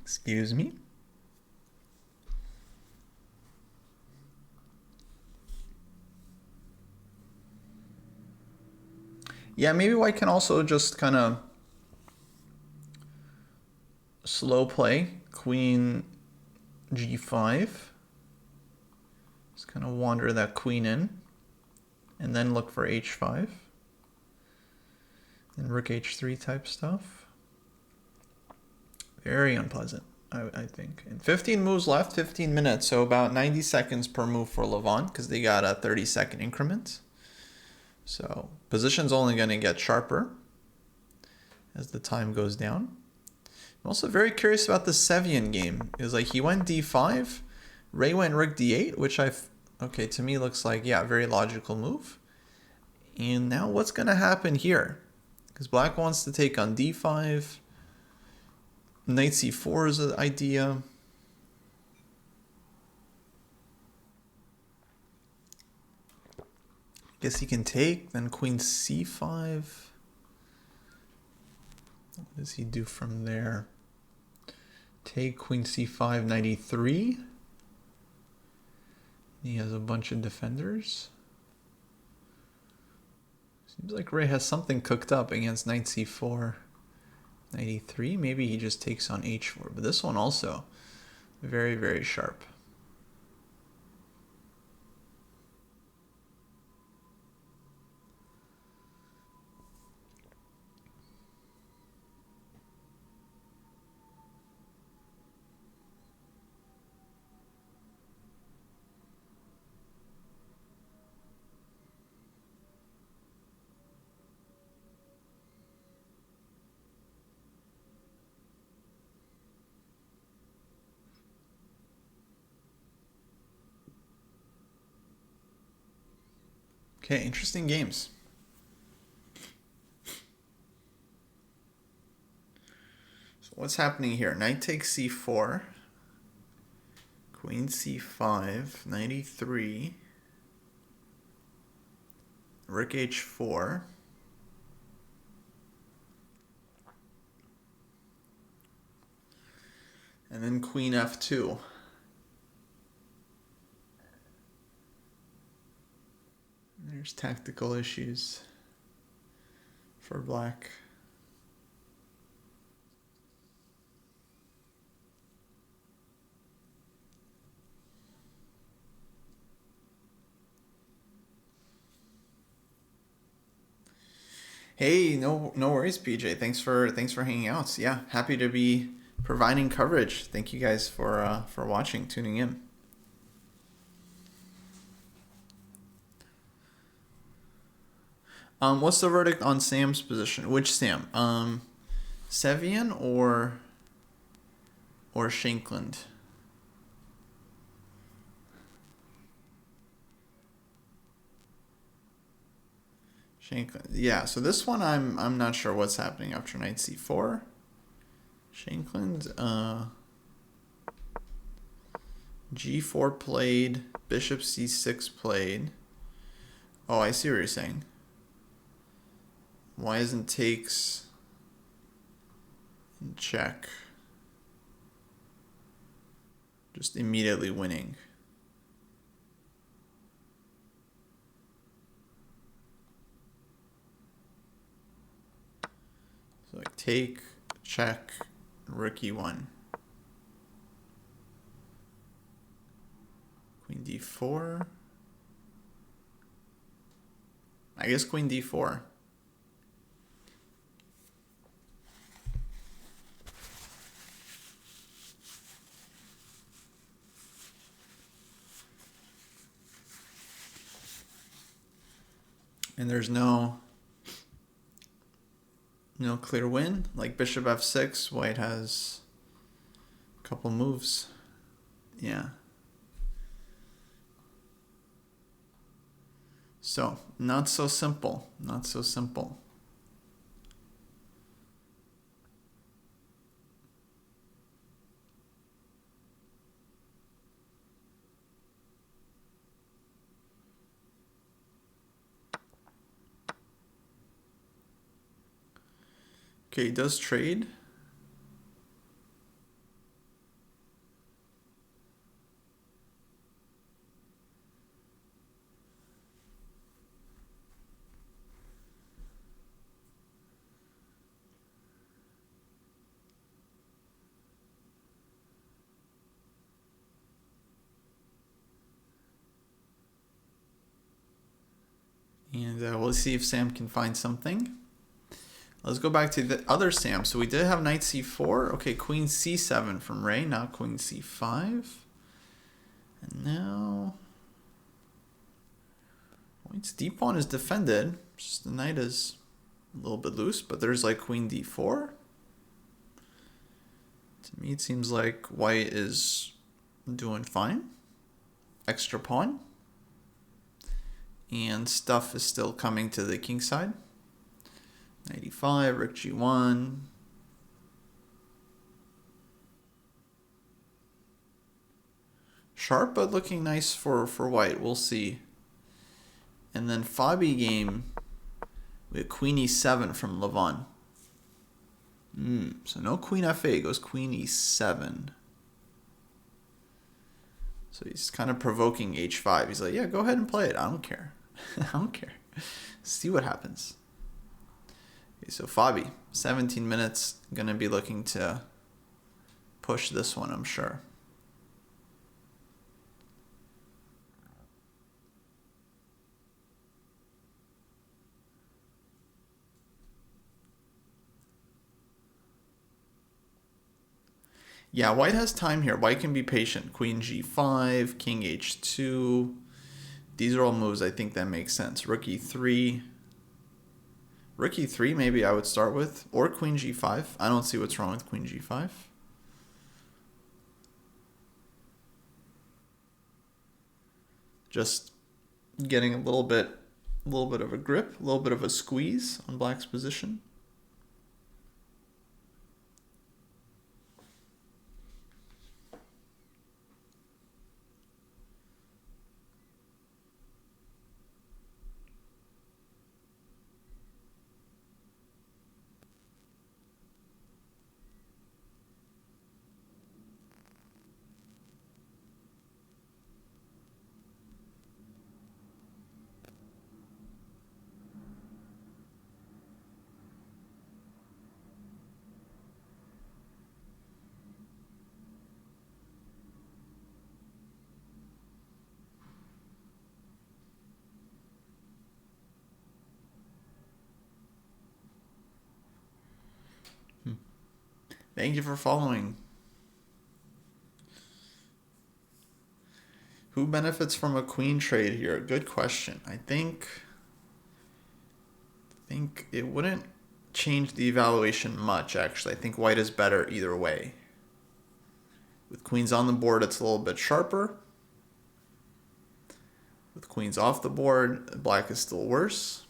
Excuse me. Yeah, maybe white can also just kind of slow play queen g5. Just kind of wander that queen in and then look for h5 and rook h3 type stuff. Very unpleasant, I think. And 15 moves left, 15 minutes, so about 90 seconds per move for Levon because they got a 30-second increment. So position's only going to get sharper as the time goes down. I'm also very curious about the Sevian game. It was like he went d5, Ray went rook d8, which okay, to me looks like, yeah, very logical move. And now what's going to happen here? Because black wants to take on d5. Knight c4 is an idea. Guess he can take, then queen c5. What does he do from there? Take queen c5, knight e3. He has a bunch of defenders. Seems like Ray has something cooked up against knight c4, knight e3. Maybe he just takes on h4, but this one also very, very sharp. Okay, interesting games. So what's happening here? Knight takes c4, queen c5, knight e3, rook h4, and then queen f2. There's tactical issues for black. Hey, no worries, PJ. Thanks for hanging out. Yeah, happy to be providing coverage. Thank you guys for watching, tuning in. What's the verdict on Sam's position? Which Sam? Sevian or Shankland? Shankland. Yeah, so this one I'm not sure what's happening after knight c4. Shankland, g4 played, bishop c6 played. Oh, I see what you're saying. Why isn't takes and check just immediately winning? So like take, check, rook e1. Queen d4. I guess queen d4. And there's no clear win. Like bishop f6, white has a couple moves. Yeah. So, not so simple. Not so simple. Okay, he does trade. And we'll see if Sam can find something. Let's go back to the other Sam. So we did have knight c4. Okay, queen c7 from Ray, now queen c5. And now white's d pawn is defended. Just the knight is a little bit loose, but there's like queen d4. To me, it seems like white is doing fine. Extra pawn. And stuff is still coming to the king side. Knight e5, rook g1. sharp, but looking nice for white. We'll see. And then Fabi game, we have queen e7 from Levon. So no queen f8, goes queen e7. So he's kind of provoking h5. He's like, yeah, go ahead and play it. I don't care. I don't care. See what happens. Okay, so Fabi, 17 minutes. Going to be looking to push this one, I'm sure. Yeah, white has time here. White can be patient. Queen g5, king h2. These are all moves I think that make sense. Rook e3. Rook e3 maybe I would start with. Or queen g5. I don't see what's wrong with queen g5. Just getting a little bit of a grip, a little bit of a squeeze on black's position. Thank you for following. Who benefits from a queen trade here? Good question. I think it wouldn't change the evaluation much, actually. I think white is better either way. With queens on the board, it's a little bit sharper. With queens off the board, black is still worse.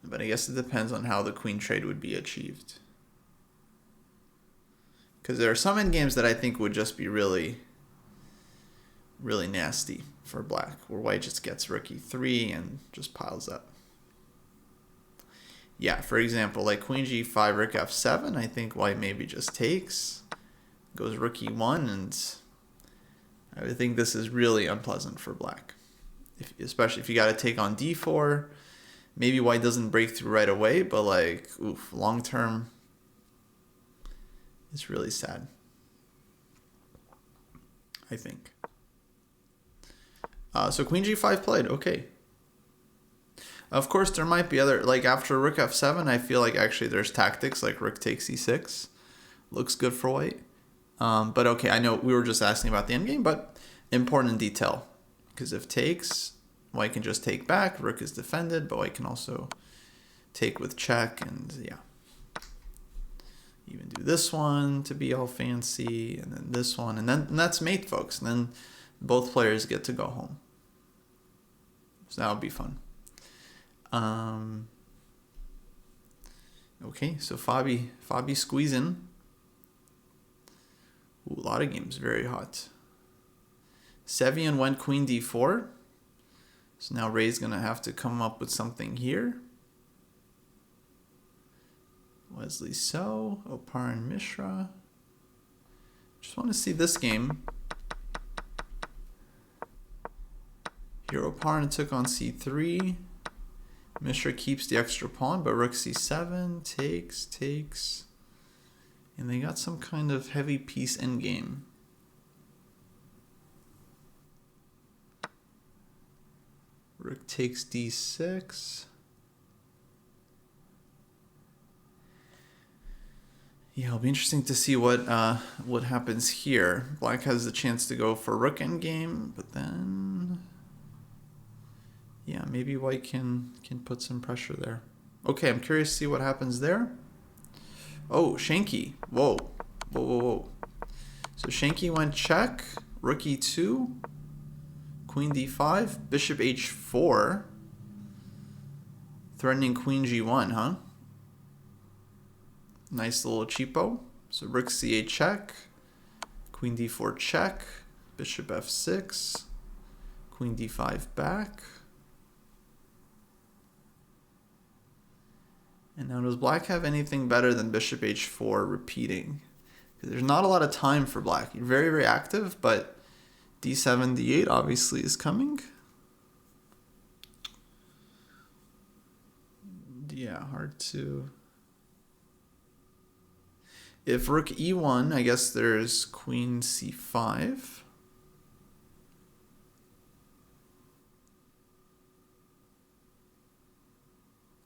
But I guess it depends on how the queen trade would be achieved. Because there are some endgames that I think would just be really, really nasty for black, where white just gets rook e3 and just piles up. Yeah, for example, like queen g5, rook f7, I think white maybe just takes, goes rook e1, and I would think this is really unpleasant for black. Especially if you got to take on d4. Maybe white doesn't break through right away, but like, oof, long term, it's really sad, I think. So queen g5 played, okay. Of course, there might be other, like after rook f7, I feel like actually there's tactics like rook takes e6. Looks good for white. But okay, I know we were just asking about the endgame, but important detail. Because if takes, white can just take back, rook is defended, but white can also take with check, and yeah. Even do this one to be all fancy, and then this one, and that's mate, folks. And then both players get to go home. So that would be fun. Okay, so Fabi squeezing. Ooh, a lot of games, very hot. Sevian went queen d4. So now Ray's going to have to come up with something here. Wesley So, Oparin Mishra. Just want to see this game. Here Oparin took on c3. Mishra keeps the extra pawn, but rook c7, takes. And they got some kind of heavy piece endgame. Rook takes d6. Yeah, it'll be interesting to see what happens here. Black has the chance to go for rook endgame, but then yeah, maybe white can put some pressure there. Okay, I'm curious to see what happens there. Oh, Shanky. Whoa. So Shanky went check, rook e2, queen d5, bishop h4, threatening queen g1, huh? Nice little cheapo. So rook c8 check, Queen d4 check, bishop f6, queen d5 back. And now does black have anything better than bishop h4 repeating? Because there's not a lot of time for black. You're very, very active, but d7, d8 obviously is coming. Yeah, hard to... If rook e1, I guess there's queen c5.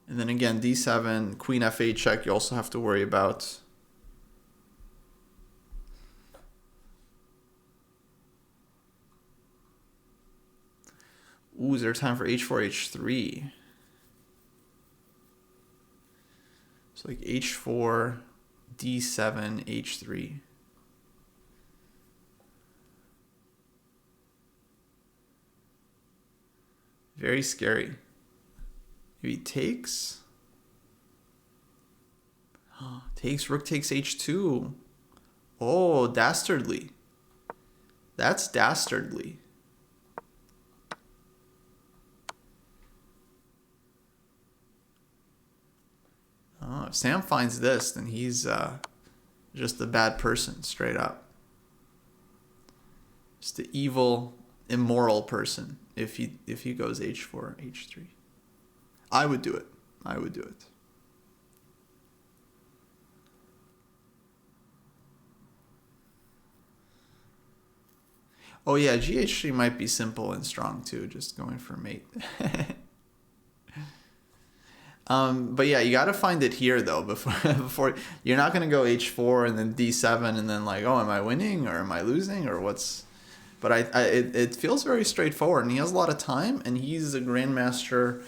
And then again, d7, queen f8 check, you also have to worry about. Ooh, is there time for h4, h3? So like h4, d7, h3. Very scary. Maybe takes. Takes, rook takes h2. Oh, dastardly. That's dastardly. Oh, if Sam finds this, then he's just a bad person, straight up. Just an evil, immoral person if he goes h4, h3. I would do it. I would do it. Oh yeah, GH3 might be simple and strong too, just going for mate. But yeah, you got to find it here though before you're not going to go h4 and then d7 and then like, oh, am I winning or am I losing or what's? But it feels very straightforward, and he has a lot of time, and he's a grandmaster.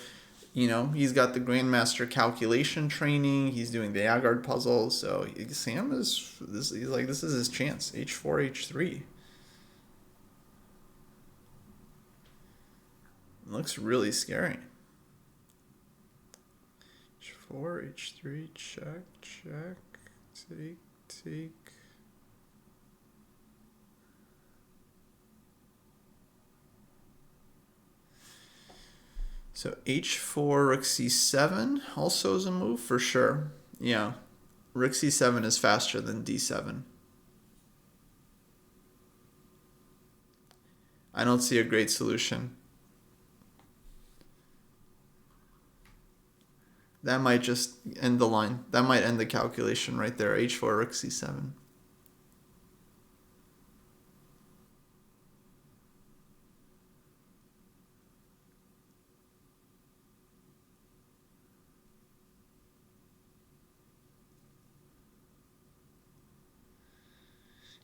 You know, he's got the grandmaster calculation training. He's doing the Agard puzzle. So Sam is this. He's like, this is his chance. h4, h3. It looks really scary. h4, h3, check, check, take, take. So h4, rook c7 also is a move for sure. Yeah, rook c7 is faster than d7. I don't see a great solution. That might just end the line. That might end the calculation right there. h4, rook c7.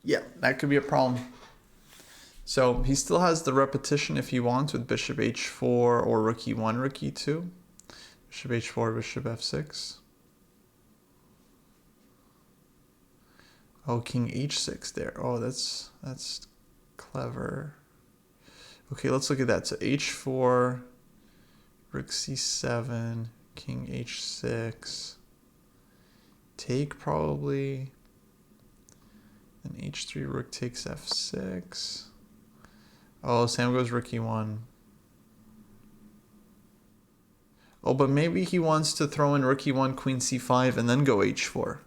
Yeah, that could be a problem. So he still has the repetition if he wants with bishop h4 or rook e1, rook e2. Bishop h4, bishop f6. Oh, king h6 there. Oh, that's clever. Okay, let's look at that. So h4, rook c7, king h6. Take probably. Then h3, rook takes f6. Oh, Sam goes rook e1. Oh, but maybe he wants to throw in rook e1, queen c5, and then go h4.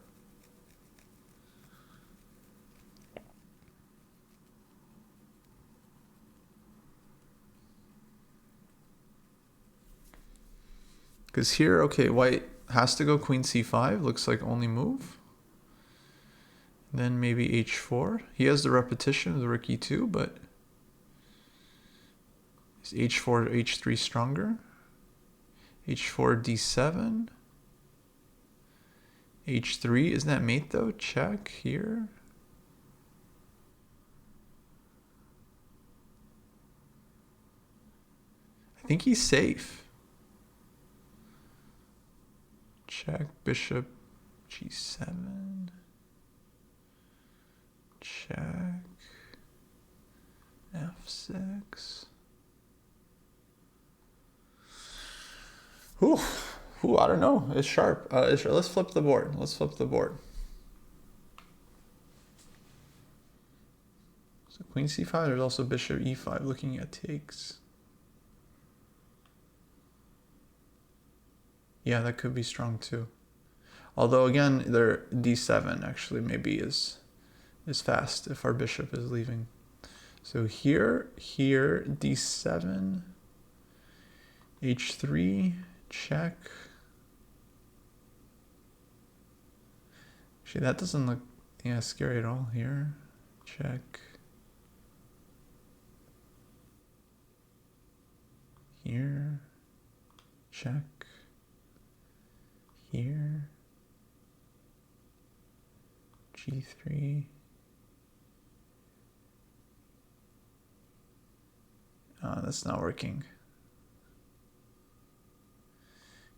Because here, okay, white has to go queen c5. Looks like only move. Then maybe h4. He has the repetition of the rook e2, but is h4 h3 stronger? h4 d7. h3, isn't that mate though? Check here. I think he's safe. Check, bishop g7. Check. f6. Ooh, I don't know. It's sharp. Let's flip the board. Let's flip the board. So queen c5, there's also bishop e5 looking at takes. Yeah, that could be strong too. Although again, their d7 actually maybe is fast if our bishop is leaving. So here, d7, h3, check. Actually, that doesn't look scary at all here. Check. Here, check. Here, g3. That's not working.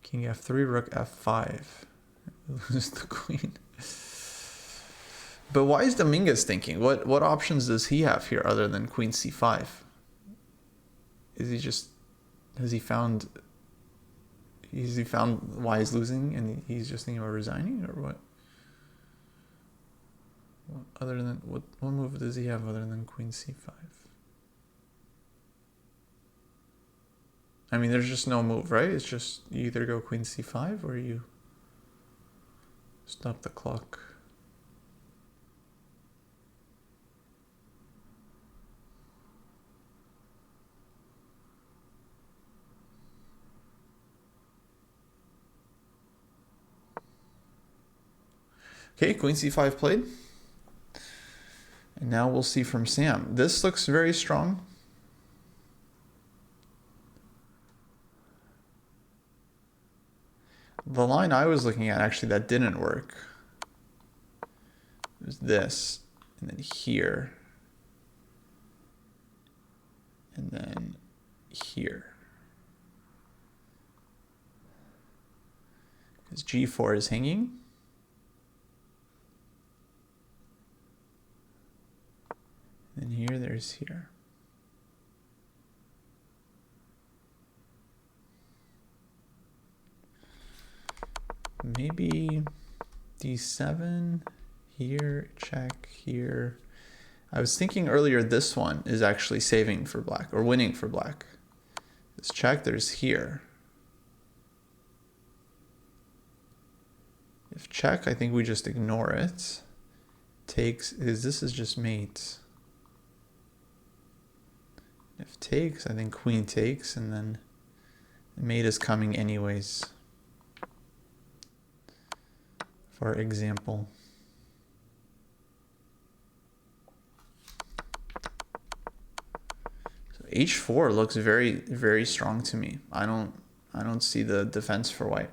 King f3, rook f5. Lose the queen. But why is Dominguez thinking? What options does he have here other than queen c5? Has he found why he's losing and he's just thinking about resigning, or what? Other than what move does he have other than queen c5? I mean, there's just no move, right? It's just you either go queen c5 or you stop the clock. Okay, queen c5 played. And now we'll see from Sam. This looks very strong. The line I was looking at, actually, that didn't work. It was this, and then here, and then here. Because g4 is hanging. And here, there's here. Maybe d7, here, check, here. I was thinking earlier this one is actually saving for black, or winning for black. This check, there's here. If check, I think we just ignore it. Takes, because this is just mate. If takes, I think queen takes, and then mate is coming anyways. For example. So h4 looks very, very strong to me. I don't see the defense for white.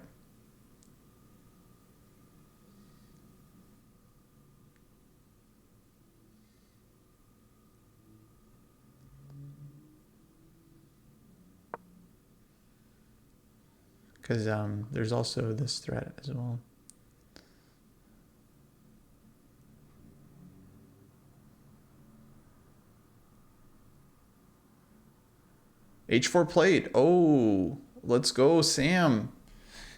Because there's also this threat as well. H4 played. Oh, let's go, Sam.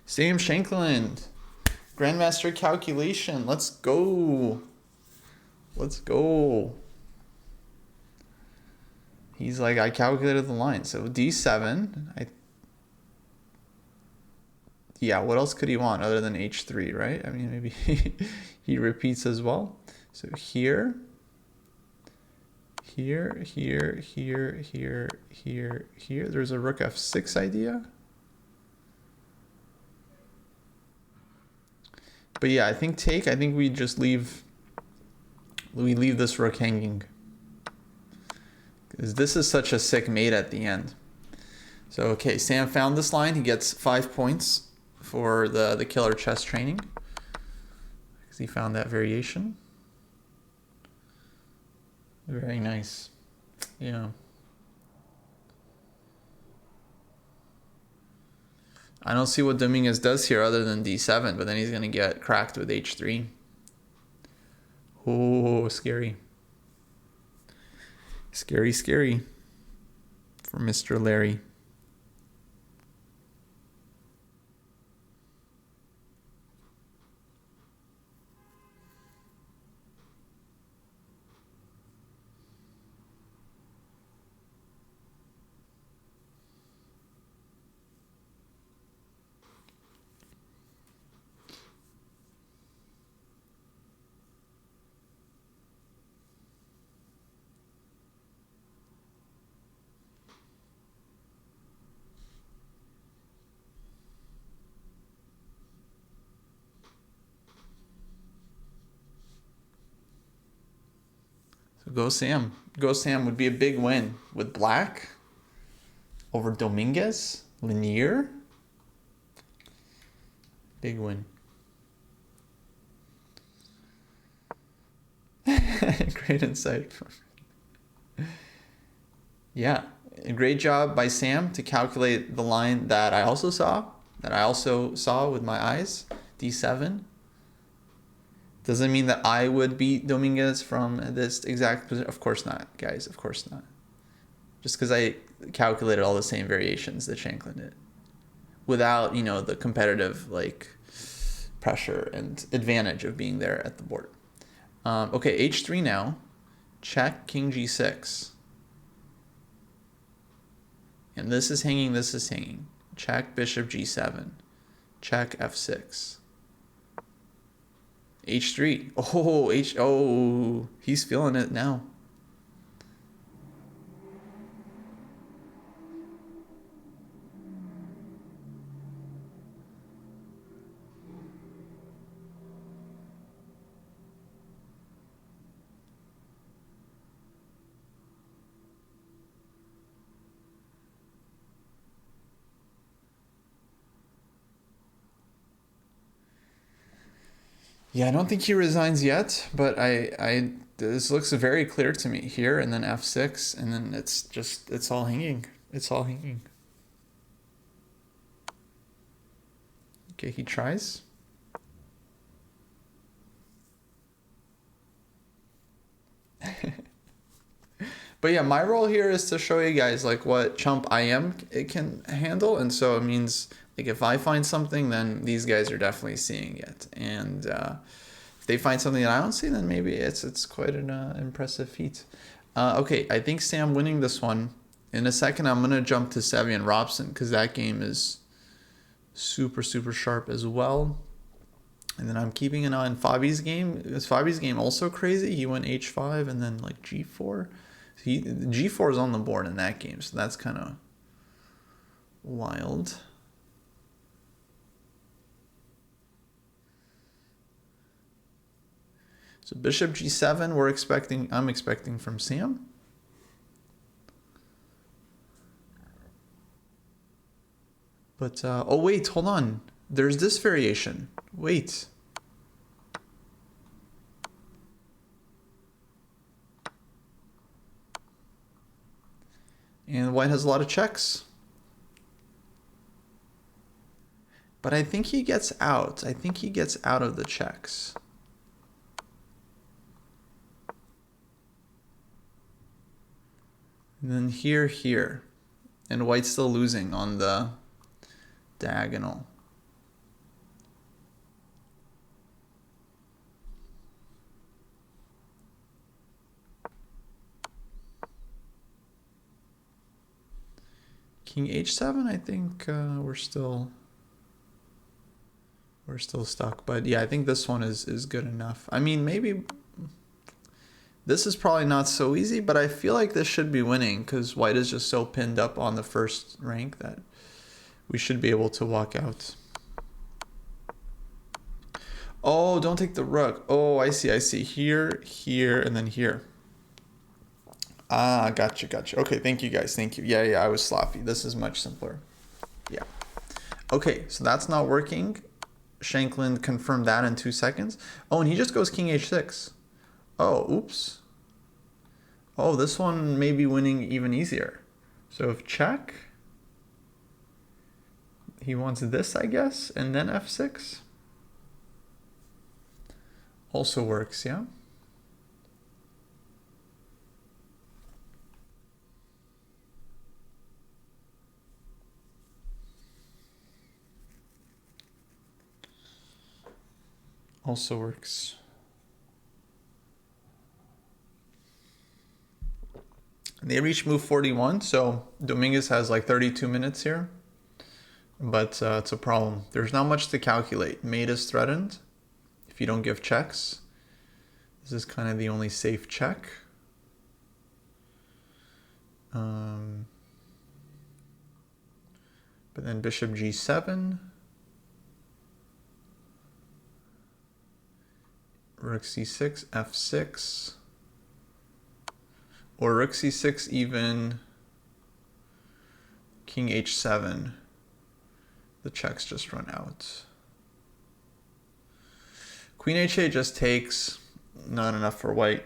Sam Shankland. Grandmaster calculation. Let's go. Let's go. He's like, I calculated the line. So d7. Yeah, what else could he want other than h3, right? I mean, maybe he repeats as well. So here. Here, here, here, here, here, here. There's a rook f6 idea. But yeah, I think take. I think we just leave this rook hanging. Because this is such a sick mate at the end. So, okay, Sam found this line. He gets 5 points for the killer chess training. Because he found that variation. Very nice. Yeah. I don't see what Dominguez does here other than d7, but then he's going to get cracked with h3. Oh, scary. Scary, scary for Mr. Larry. So go Sam. Go Sam would be a big win with black over Dominguez. Lanier. Big win. Great insight. Yeah, a great job by Sam to calculate the line that I also saw with my eyes. D7. Doesn't mean that I would beat Dominguez from this exact position. Of course not, guys. Of course not. Just because I calculated all the same variations that Shanklin did, without the competitive pressure and advantage of being there at the board. Okay, H3 now. Check King G6. And this is hanging, this is hanging. Check Bishop G7. Check F6. H3. Oh, he's feeling it now. Yeah, I don't think he resigns yet, but this looks very clear to me here, and then F6, and then it's all hanging. It's all hanging. Okay, he tries. But yeah, my role here is to show you guys what chump it can handle, and so it means if I find something, then these guys are definitely seeing it, and if they find something that I don't see, then maybe it's quite an impressive feat. Okay, I think Sam winning this one. In a second, I'm gonna jump to Sevi and Robson because that game is super sharp as well. And then I'm keeping an eye on Fabi's game. Is Fabi's game also crazy? He went H5 and then G4. G4 is on the board in that game, so that's kind of wild. So Bishop G7, I'm expecting from Sam. But oh wait, hold on. There's this variation. Wait. And white has a lot of checks. But I think he gets out. I think he gets out of the checks. And then here. And white's still losing on the diagonal. King H7, I think we're still stuck. But yeah, I think this one is good enough. I mean, maybe this is probably not so easy, but I feel like this should be winning because white is just so pinned up on the first rank that we should be able to walk out. Oh, don't take the rook. Oh, I see. Here, and then here. Ah, gotcha. Okay, thank you guys. Thank you. Yeah, I was sloppy. This is much simpler. Yeah. Okay, so that's not working. Shanklin confirmed that in 2 seconds. Oh, and he just goes King H6. Oh, oops. Oh, this one may be winning even easier. So if check, he wants this, I guess, and then F6. Also works, yeah? Also works. They reach move 41, so Dominguez has 32 minutes here. But it's a problem. There's not much to calculate. Mate is threatened if you don't give checks. This is kind of the only safe check. But then Bishop G7. Rook C6, F6. Or rook c6 even, king h7. The checks just run out. Queen h8 just takes, not enough for white.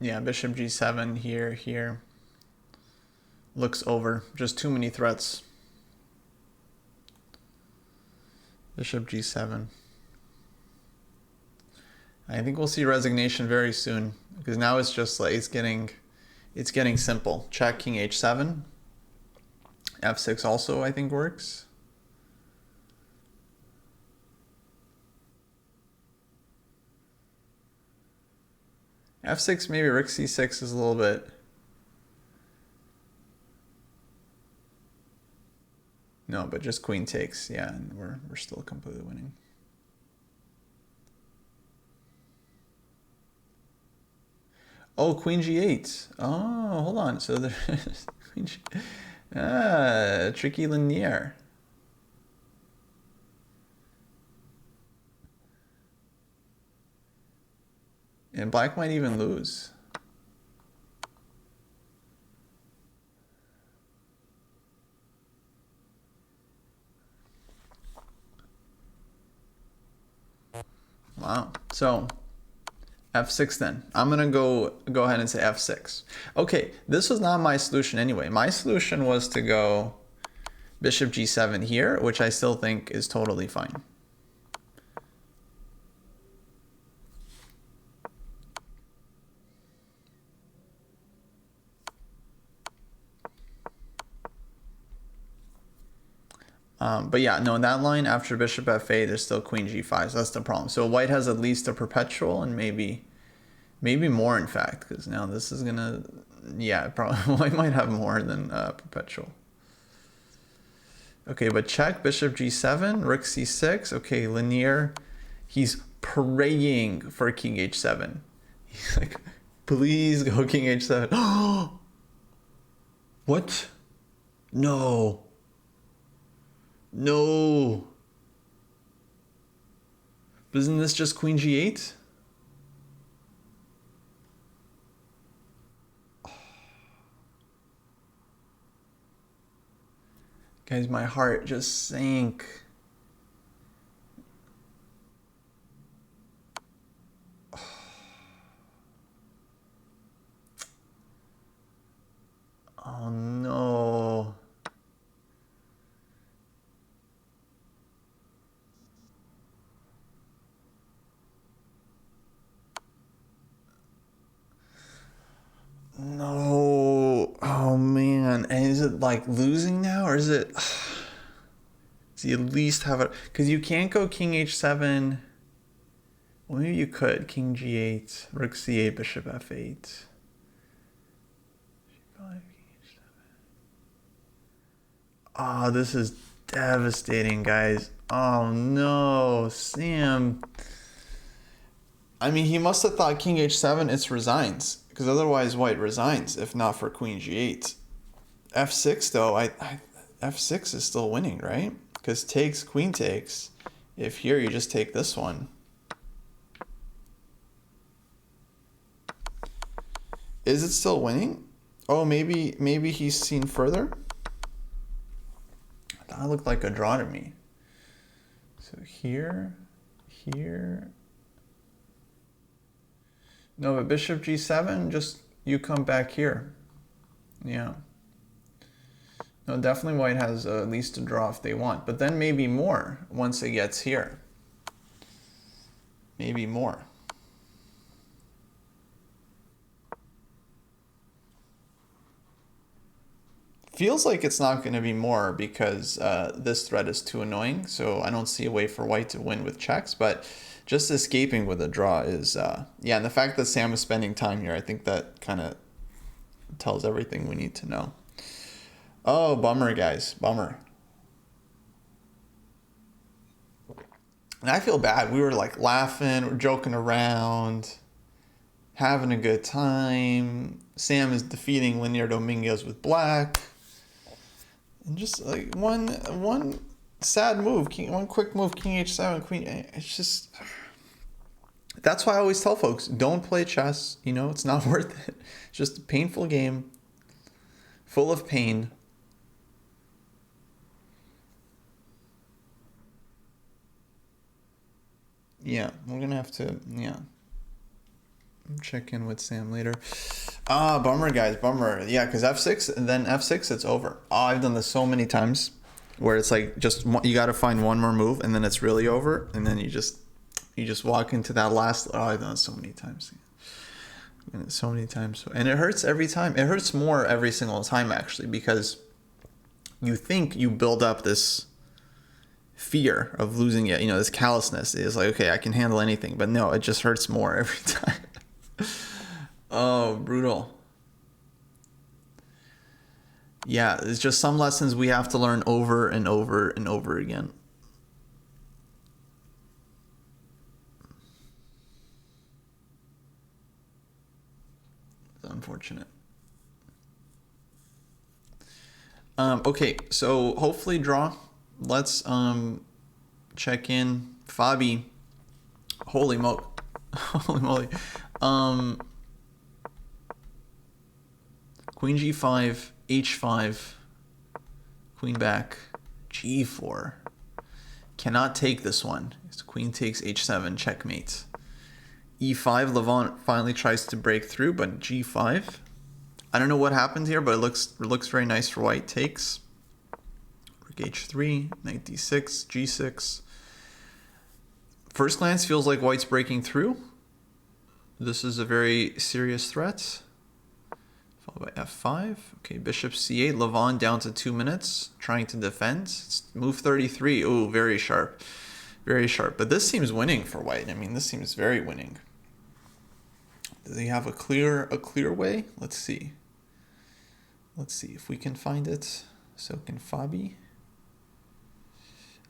Yeah, bishop g7 here. Looks over. Just too many threats. Bishop g7. I think we'll see resignation very soon because now it's just like it's getting simple. Check king h7. f6 also I think works. f6 maybe rook c6 is a little bit. No, but just queen takes. Yeah, and we're still completely winning. Oh, queen g8. Oh, hold on. So there's queen g. Tricky linear. And black might even lose. Wow. So f6 then. I'm gonna go ahead and say f6. Okay, this was not my solution anyway. My solution was to go bishop g7 here, which I still think is totally fine. But yeah, no, in that line after bishop f8, there's still queen g5, so that's the problem. So white has at least a perpetual and maybe more, in fact, because now this is gonna, yeah, probably white might have more than perpetual. Okay, but check bishop g7, rook c6. Okay, linear. He's praying for king h7. He's like, please go king h7. What? No. No. But isn't this just queen g8? Guys, my heart just sank. Oh no. No. Oh man. And is it like losing now, or is it? So you at least have it, because you can't go king h7. Well, maybe you could. King g8, rook c8, bishop f8. Oh, this is devastating, guys. Oh no, Sam. I mean, he must have thought king h7, it's resigns, because otherwise white resigns if not for queen g8. f6 though, f6 is still winning, right? Because takes, queen takes. If here you just take this one. Is it still winning? Oh, maybe he's seen further? That looked like a draw to me. So here. No, but bishop g7, just you come back here. Yeah. No, definitely white has at least a draw if they want, but then maybe more once it gets here. Maybe more. Feels like it's not going to be more because this threat is too annoying, so I don't see a way for white to win with checks, but just escaping with a draw is, yeah, and the fact that Sam is spending time here, I think that kind of tells everything we need to know. Oh, bummer, guys, bummer. And I feel bad. We were like laughing, we're joking around, having a good time. Sam is defeating Linear Dominguez with black. And just like one sad move, one quick move, King H7, Queen. It's just, that's why I always tell folks, don't play chess. You know, it's not worth it. It's just a painful game, full of pain. Yeah, we're gonna have to, yeah. Check in with Sam later. Bummer, guys, bummer. Yeah, because F6, and then F6, it's over. I've done this so many times where it's like just you got to find one more move and then it's really over, and then you just walk into that last. I've done it so many times. So many times, and it hurts every time. It hurts more every single time actually, because you think you build up this fear of losing it. You know, this callousness is like, okay, I can handle anything, but no, it just hurts more every time. Oh, brutal. Yeah, it's just some lessons we have to learn over and over and over again. It's unfortunate. Okay, so hopefully draw. Let's check in. Fabi. Holy holy moly. Queen G5, H5, Queen back, G4. Cannot take this one. Queen takes H7, checkmate. E5, Levant finally tries to break through, but G5. I don't know what happened here, but it looks very nice for white. Takes. Rook H3, Knight D6, G6. First glance feels like white's breaking through. This is a very serious threat. Followed by F5. Okay, Bishop C8. Levant down to 2 minutes, trying to defend. It's move 33. Ooh, very sharp. Very sharp. But this seems winning for white. I mean, this seems very winning. Do they have a clear way? Let's see. Let's see if we can find it. So can Fabi.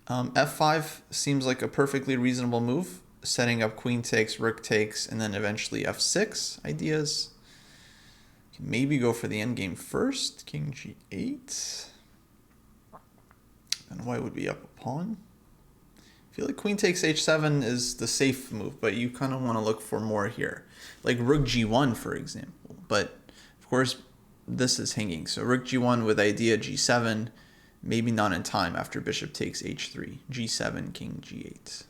F5 seems like a perfectly reasonable move. Setting up queen takes, rook takes, and then eventually F6 ideas. Can maybe go for the endgame first. King G8. And white would be up a pawn. I feel like queen takes H7 is the safe move, but you kind of want to look for more here. Like rook G1, for example. But, of course, this is hanging. So rook G1 with idea G7, maybe not in time after bishop takes H3. G7, king G8.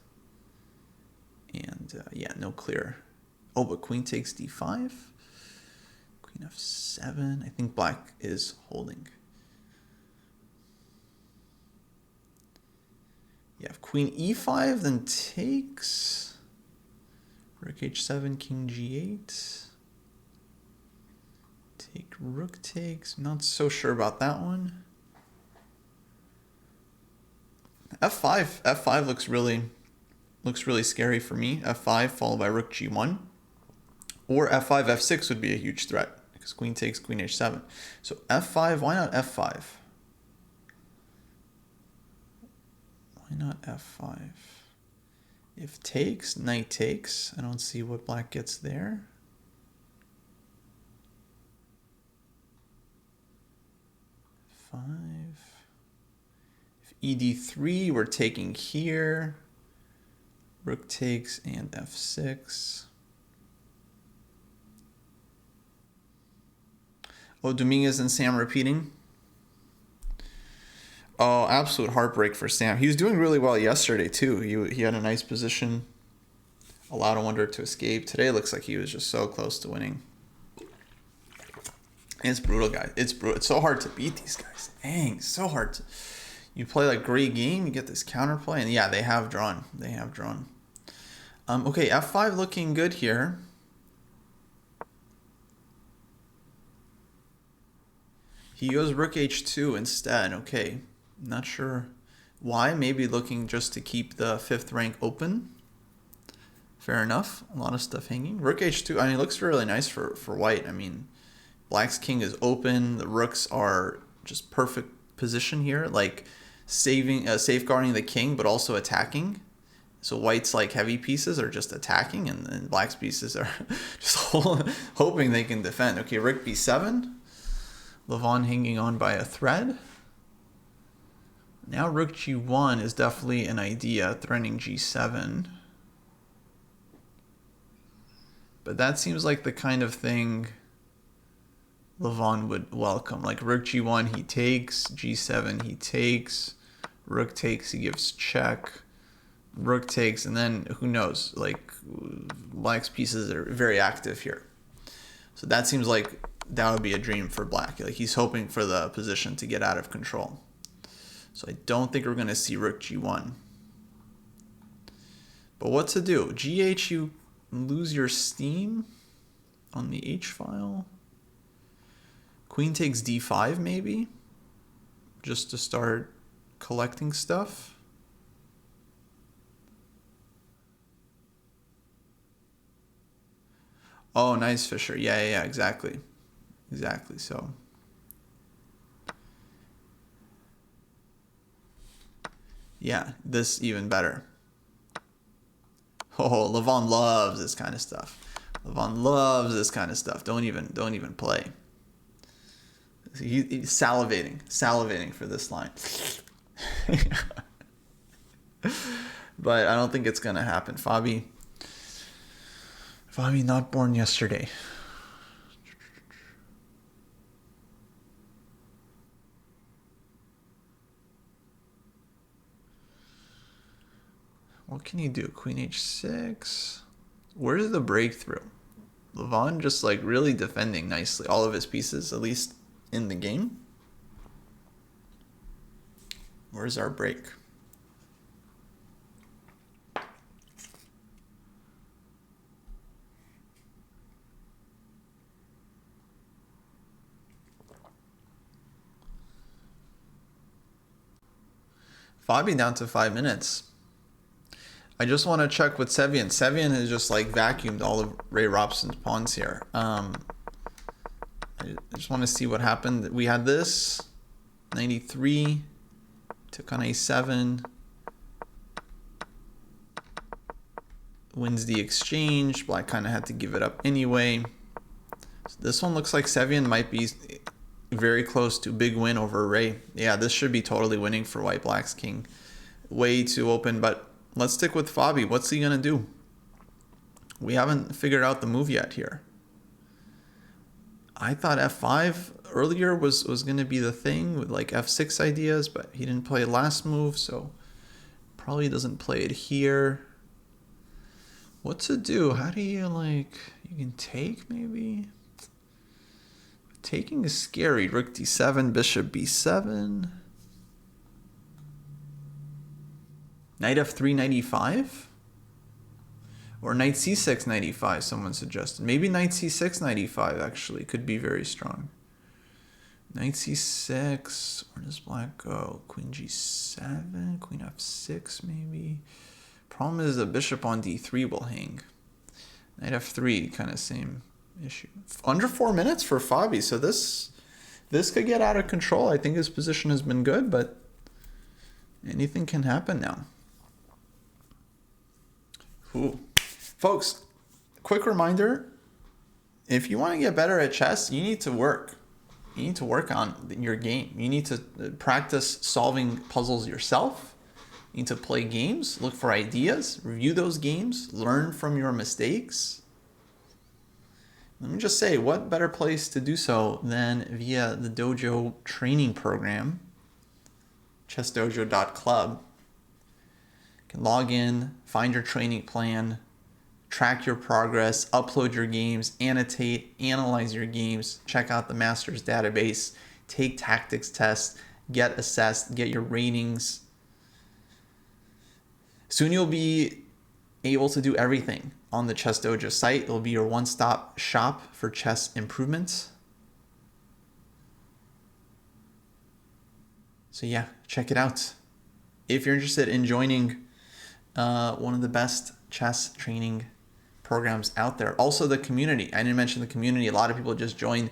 And, yeah, no clear. Oh, but queen takes D5. Queen F7. I think black is holding. Yeah, if queen E5, then takes. Rook H7, king G8. Take rook takes. Not so sure about that one. F5 looks really scary for me. F5 followed by rook G1. Or F5, F6 would be a huge threat because queen takes queen H7. So F5, why not F5? Why not F5? If takes, knight takes. I don't see what black gets there. F5. If ED3, we're taking here. Rook takes and F6. Oh, Dominguez and Sam repeating. Oh, absolute heartbreak for Sam. He was doing really well yesterday, too. He had a nice position. Allowed a wonder to escape. Today it looks like he was just so close to winning. And it's brutal, guys. It's brutal. It's so hard to beat these guys. Dang, so hard to... You play like great game, you get this counterplay, and yeah, they have drawn. They have drawn. Okay, F5 looking good here. He goes rook H2 instead. Okay, not sure why. Maybe looking just to keep the 5th rank open. Fair enough. A lot of stuff hanging. Rook H2. I mean, it looks really nice for white. I mean, black's king is open. The rooks are just perfect position here, like safeguarding the king, but also attacking. So white's like heavy pieces are just attacking, and black's pieces are just hoping they can defend. Okay, rook b7. Levon hanging on by a thread. Now rook g1 is definitely an idea, threatening g7. But that seems like the kind of thing Levon would welcome. Like rook g1, he takes. G7, he takes. Rook takes, he gives check. Rook takes, and then who knows? Like black's pieces are very active here. So that seems like that would be a dream for black. Like he's hoping for the position to get out of control. So I don't think we're going to see rook g1. But what to do? Gh, you lose your steam on the h file. Queen takes d5 maybe, just to start collecting stuff. Oh, nice, Fisher. Yeah, exactly. Exactly, so. Yeah, this even better. Oh, Levon loves this kind of stuff. Levon loves this kind of stuff. Don't even play. He's salivating for this line. But I don't think it's gonna happen. Fabi not born yesterday. What can he do? Queen h6. Where's the breakthrough? Levon just like really defending nicely all of his pieces, at least in the game. Where's our break? Fabi down to 5 minutes. I just want to check with Sevian. Sevian has just like vacuumed all of Ray Robson's pawns here. I just want to see what happened. We had this 93, took on a7, wins the exchange. Black kind of had to give it up anyway. So this one looks like Sevian might be very close to big win over Ray. Yeah, this should be totally winning for White Black's king. Way too open, but let's stick with Fabi. What's he gonna do? We haven't figured out the move yet here. I thought f5 earlier was gonna be the thing with like f6 ideas, but he didn't play last move, so probably doesn't play it here. What to do? How do you like? You can take maybe. Taking is scary. Rook d7, bishop b7. Knight f3 95? Or knight c6 95, someone suggested. Maybe knight c6 95 actually could be very strong. Knight c6, where does black go? Queen g7, queen f6 maybe. Problem is the bishop on d3 will hang. Knight f3, kind of same issue. Under 4 minutes for Fabi, so this could get out of control. I think his position has been good, but anything can happen now. Ooh. Folks, quick reminder, if you want to get better at chess, you need to work. You need to work on your game. You need to practice solving puzzles yourself. You need to play games, look for ideas, review those games, learn from your mistakes. Let me just say, what better place to do so than via the Dojo training program, ChessDojo.club. You can log in, find your training plan, track your progress, upload your games, annotate, analyze your games, check out the master's database, take tactics tests, get assessed, get your ratings. Soon you'll be able to do everything on the Chess Dojo site. It'll be your one-stop shop for chess improvements. So yeah, check it out. If you're interested in joining one of the best chess training programs out there. Also the community. I didn't mention the community. A lot of people just join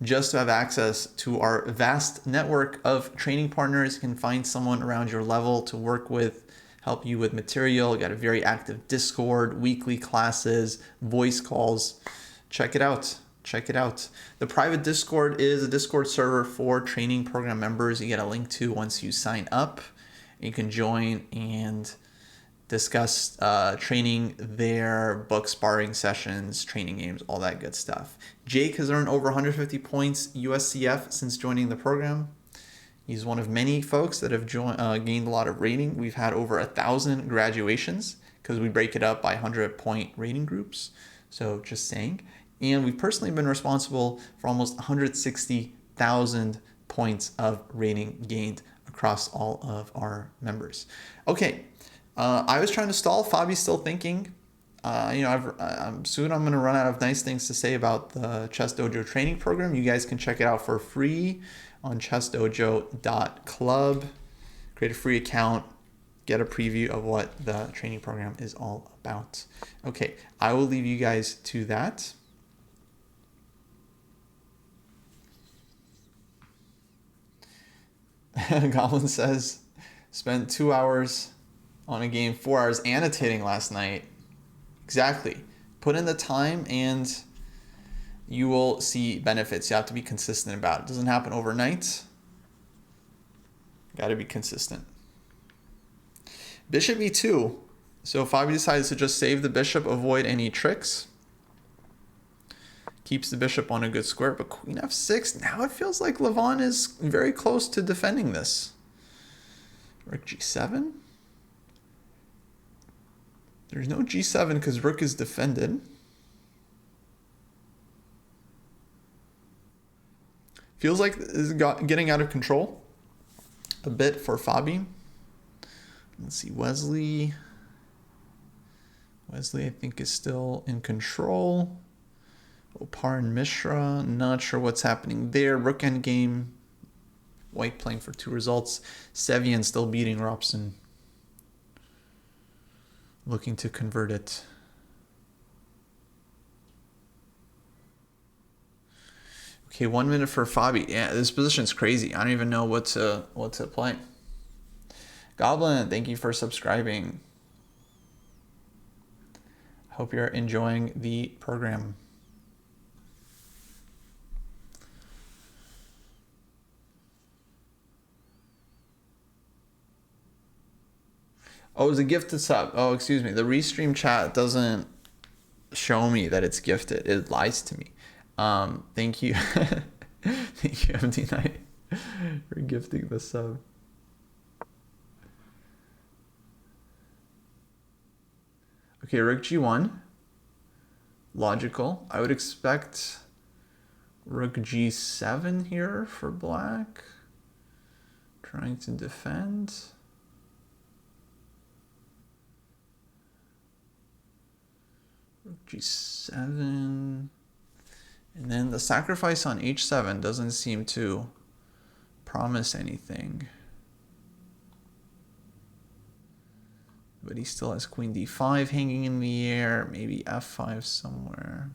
just to have access to our vast network of training partners. You can find someone around your level to work with, help you with material. Got a very active Discord, weekly classes, voice calls. Check it out. Check it out. The private Discord is a Discord server for training program members. You get a link to once you sign up. You can join and discuss training there, book sparring sessions, training games, all that good stuff. Jake has earned over 150 points USCF since joining the program. He's one of many folks that have gained a lot of rating. We've had over 1,000 graduations because we break it up by 100-point rating groups. So just saying. And we've personally been responsible for almost 160,000 points of rating gained across all of our members. Okay, I was trying to stall. Fabi's still thinking. Soon I'm going to run out of nice things to say about the Chess Dojo training program. You guys can check it out for free on ChessDojo.club. Create a free account. Get a preview of what the training program is all about. Okay, I will leave you guys to that. Goblin says, spent 2 hours on a game, 4 hours annotating last night. Exactly. Put in the time and you will see benefits. You have to be consistent about it. It doesn't happen overnight. Got to be consistent. Bishop e2. So Fabi decides to just save the bishop, avoid any tricks. Keeps the bishop on a good square, but queen f6. Now it feels like Levon is very close to defending this. Rook g7. There's no g7 because rook is defended. Feels like this is getting out of control a bit for Fabi. Let's see, Wesley. Wesley, I think, is still in control. Opar and Mishra, not sure what's happening there. Rook endgame. White playing for 2 results. Sevian still beating Robson. Looking to convert it. Okay, 1 minute for Fabi. Yeah, this position's crazy. I don't even know what to play. Goblin, thank you for subscribing. Hope you're enjoying the program. Oh, it's a gifted sub. Oh, excuse me. The restream chat doesn't show me that it's gifted. It lies to me. Thank you. Thank you, MD9, for gifting the sub. Okay, Rook G1. Logical. I would expect Rook G7 here for black. Trying to defend. Rook G7. And then the sacrifice on H7 doesn't seem to promise anything. But he still has Queen D5 hanging in the air. Maybe F5 somewhere.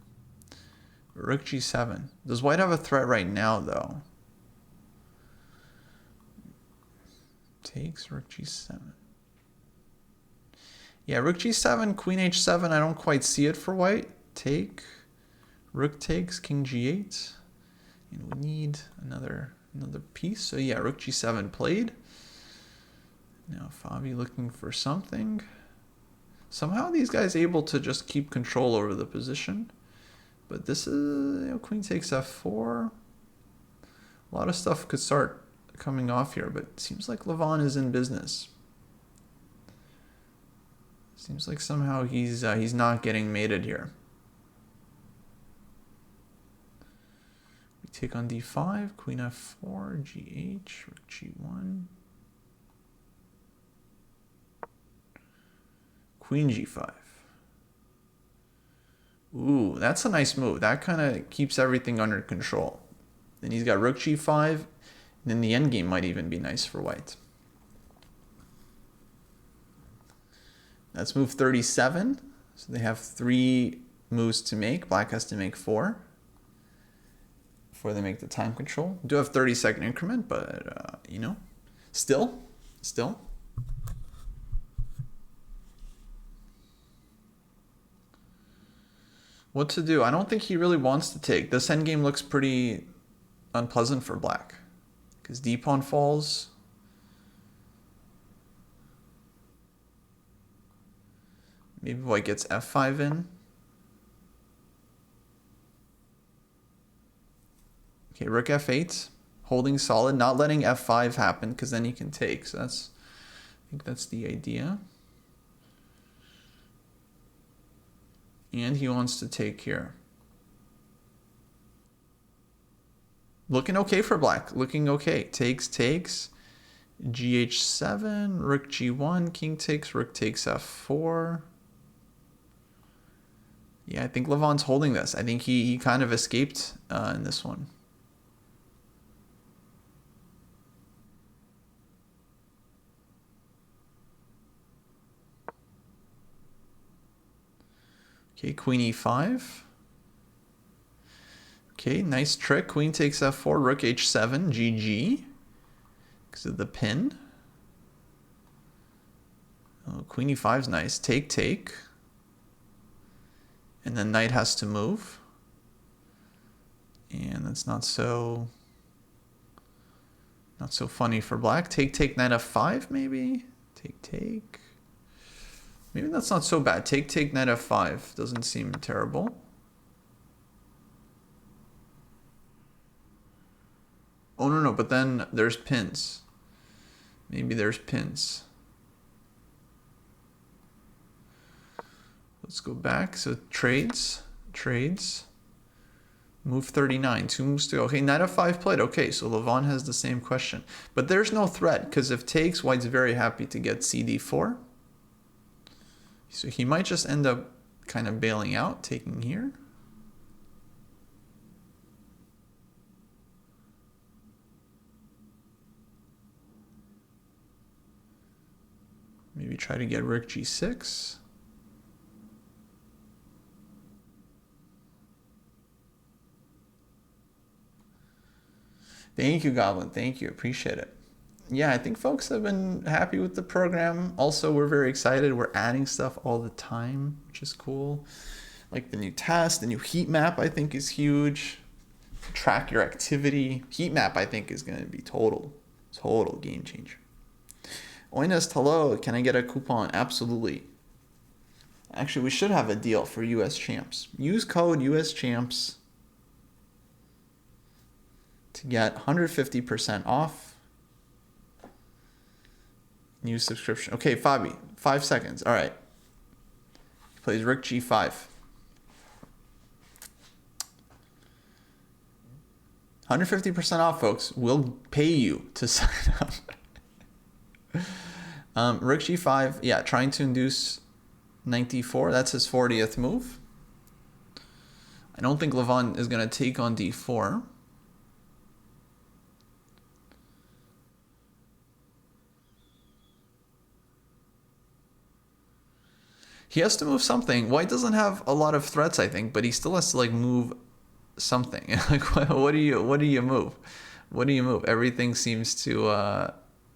Rook G7. Does White have a threat right now, though? Takes Rook G7. Yeah, Rook G7, Queen H7. I don't quite see it for White. Take. Rook takes, King G8. And we need another piece. So yeah, Rook G7 played. Now Fabi looking for something. Somehow these guys able to just keep control over the position. But this is, Queen takes F4. A lot of stuff could start coming off here, but it seems like Levon is in business. Seems like somehow he's not getting mated here. We take on D5, Queen F4, GH, Rook G1. Queen G5. Ooh, that's a nice move. That kind of keeps everything under control. Then he's got Rook G5. And then the endgame might even be nice for White. That's move 37. So they have 3 moves to make. Black has to make 4 before they make the time control. Do have 30-second increment, but still. What to do? I don't think he really wants to take. This endgame looks pretty unpleasant for black. Because d pawn falls. Maybe white gets f5 in. Okay, rook f8. Holding solid, not letting f5 happen, because then he can take. So that's, I think that's the idea. And he wants to take here. Looking okay for black. Looking okay. Takes, takes. GH7, rook G1, king takes, rook takes F4. Yeah, I think Levon's holding this. I think he kind of escaped in this one. Okay, queen e5. Okay, nice trick. Queen takes f4, rook h7, GG. Because of the pin. Oh, queen e5 is nice. Take, take. And then knight has to move. And that's not so funny for black. Take, take, knight f5 maybe? Take, take. Maybe that's not so bad. Take, take, knight f5. Doesn't seem terrible. Oh, no, but then there's pins. Maybe there's pins. Let's go back. So trades. Move 39. 2 moves to go. Okay, knight f5 played. Okay, so Levon has the same question. But there's no threat, because if takes, white's very happy to get cd4. So he might just end up kind of bailing out, taking here. Maybe try to get rook g6. Thank you, Goblin. Thank you. Appreciate it. Yeah, I think folks have been happy with the program. Also, we're very excited. We're adding stuff all the time, which is cool. Like the new task, the new heat map, I think is huge. Track your activity. Heat map, I think, is going to be total game changer. Oinest, hello. Can I get a coupon? Absolutely. Actually, we should have a deal for US Champs. Use code US Champs to get 150% off. New subscription. Okay, Fabi, 5 seconds. All right. He plays rook g5. 150% off, folks. We'll pay you to sign up. Rook g5. Yeah, trying to induce knight d4. That's his 40th move. I don't think Levon is going to take on d4. He has to move something. White doesn't have a lot of threats, I think, but he still has to like move something. Like what do you move? What do you move? Everything seems to a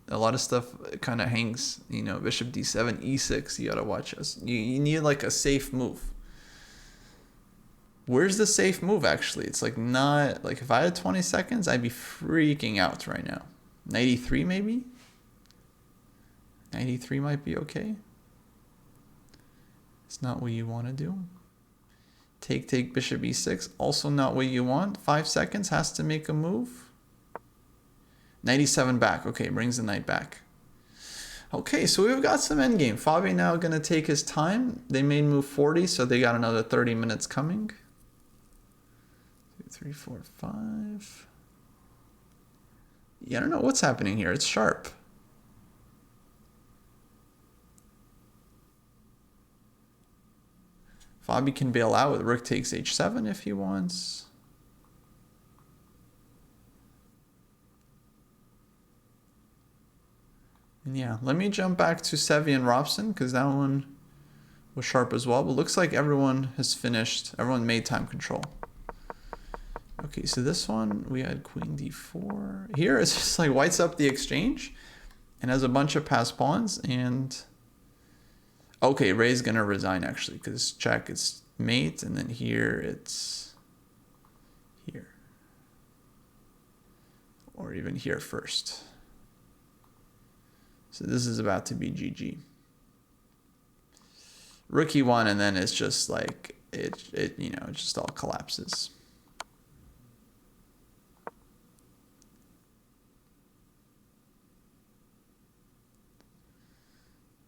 lot of stuff kind of hangs. You know, bishop d7, e6. You gotta watch us. You need like a safe move. Where's the safe move? Actually, it's like not like if I had 20 seconds, I'd be freaking out right now. 93 maybe. 93 might be okay. It's not what you want to do. Take, take, bishop e6. Also not what you want. 5 seconds, has to make a move. 97 back. Okay, brings the knight back. Okay, so we've got some endgame. Fabi now going to take his time. They made move 40, so they got another 30 minutes coming. 2, 3, 4, 5. Yeah, I don't know what's happening here. It's sharp. Fabi can bail out with rook takes h7 if he wants. And yeah, let me jump back to Sevi and Robson because that one was sharp as well. But looks like everyone has finished. Everyone made time control. Okay, so this one, we had queen d4. Here it's just like whites up the exchange and has a bunch of passed pawns and... Okay, Ray's going to resign actually because check, it's mate, and then here it's here. Or even here first. So this is about to be GG. Rook E1, and then it's just like, it you know, it just all collapses.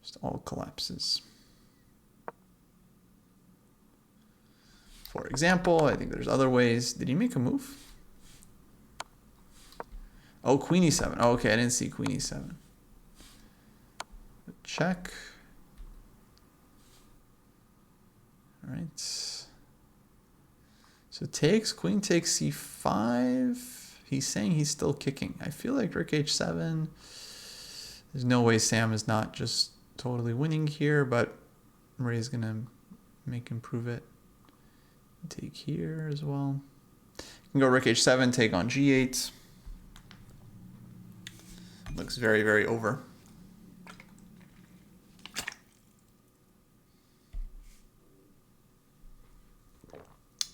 Just all collapses. For example, I think there's other ways. Did he make a move? Oh, Queen E7. Oh, okay, I didn't see Queen E7. Check. All right. So takes, Queen takes C5. He's saying he's still kicking. I feel like Rook H7. There's no way Sam is not just totally winning here, but Ray's gonna make him prove it. Take here as well. You can go Rook H7, take on G8. Looks very, very over.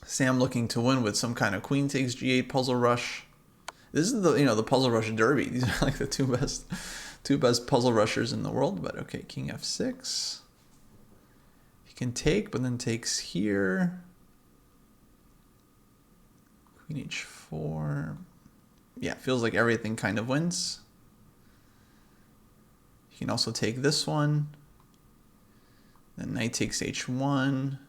Sam looking to win with some kind of Queen takes G8 puzzle rush. This is the, you know, the puzzle rush derby. These are like the two best puzzle rushers in the world. But okay, King F6. He can take, but then takes here. Queen H4. Yeah, feels like everything kind of wins. He can also take this one. Then knight takes H1.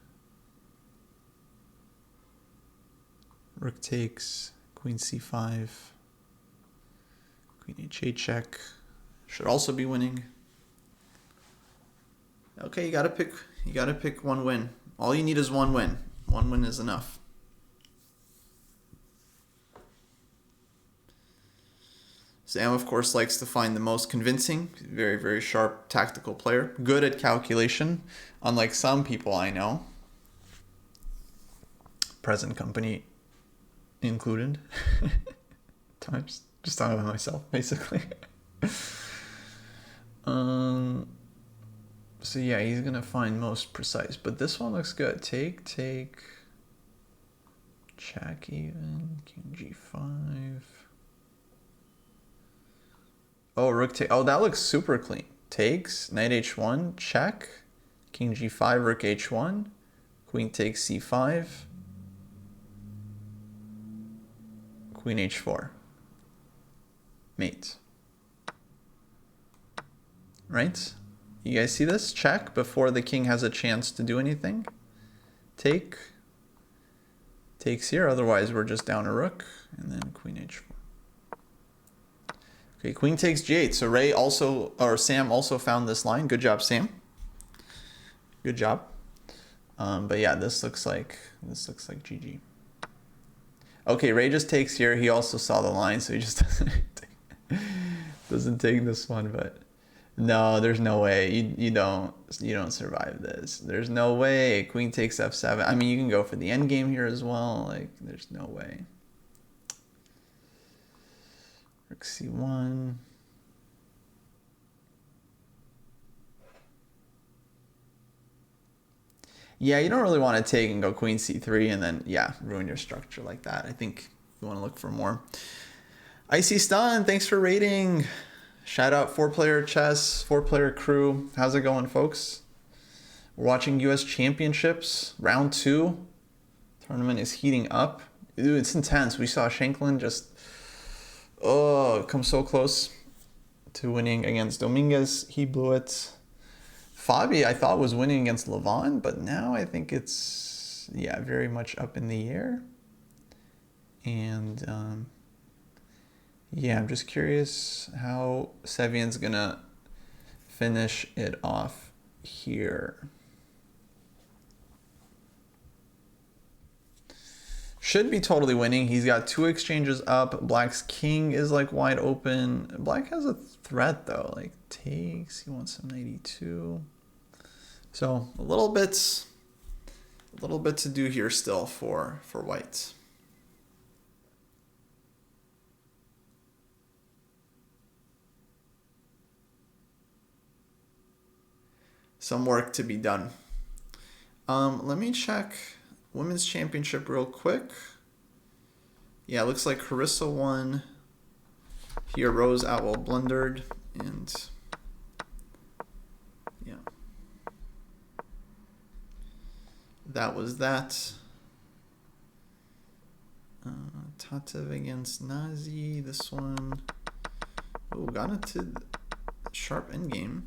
Rook takes, Queen C5. Queen H8 check. Should also be winning. Okay, you gotta pick one win. All you need is one win. One win is enough. Sam, of course, likes to find the most convincing. Very, very sharp tactical player. Good at calculation, unlike some people I know. Present company included. Times. Just talking about myself, basically. So yeah, he's gonna find most precise. But this one looks good. Take, take. Check even. King G5. Oh, rook take. Oh, that looks super clean. Takes, knight H1, check. King G5, rook H1. Queen takes C5. Queen H4. Mate. Right? You guys see this? Check before the king has a chance to do anything. Take. Takes here, otherwise we're just down a rook. And then Queen H4. Okay, Queen takes G8. So Ray also, or Sam also found this line. Good job, Sam. Good job. But yeah, this looks like GG. Okay, Ray just takes here. He also saw the line, so he just doesn't take this one. But no, there's no way. You don't survive this. There's no way. Queen takes F7. I mean, you can go for the end game here as well. Like, there's no way. Rook C1. Yeah, you don't really want to take and go Queen C3 and then, yeah, ruin your structure like that. I think you want to look for more. Icy Stun, thanks for rating. Shout out 4-player chess, 4-player crew. How's it going, folks? We're watching US Championships, round 2. Tournament is heating up. Dude, it's intense. We saw Shanklin just, come so close to winning against Dominguez. He blew it. Fabi, I thought, was winning against Levon, but now I think it's, yeah, very much up in the air. And, yeah, I'm just curious how Sevian's going to finish it off here. Should be totally winning. He's got 2 exchanges up. Black's king is like wide open. Black has a threat though, like takes. He wants some 82. So a little bit to do here still for white. Some work to be done. Let me check women's championship real quick. Yeah, it looks like Carissa won. Here, Rose Atwell blundered, and yeah, that was that. Tatev against Nazi. This one. Oh, got into sharp endgame.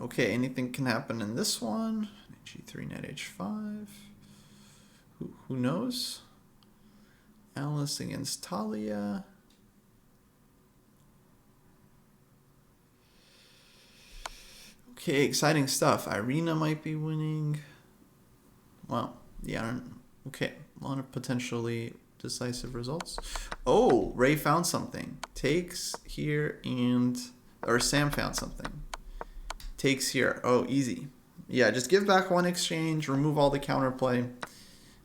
Okay, anything can happen in this one. G3, knight h5. Who knows? Alice against Talia. Okay, exciting stuff. Irina might be winning. Well, yeah, okay. A lot of potentially decisive results. Oh, Ray found something. Takes here or Sam found something. Takes here. Oh, easy. Yeah, just give back one exchange, remove all the counterplay.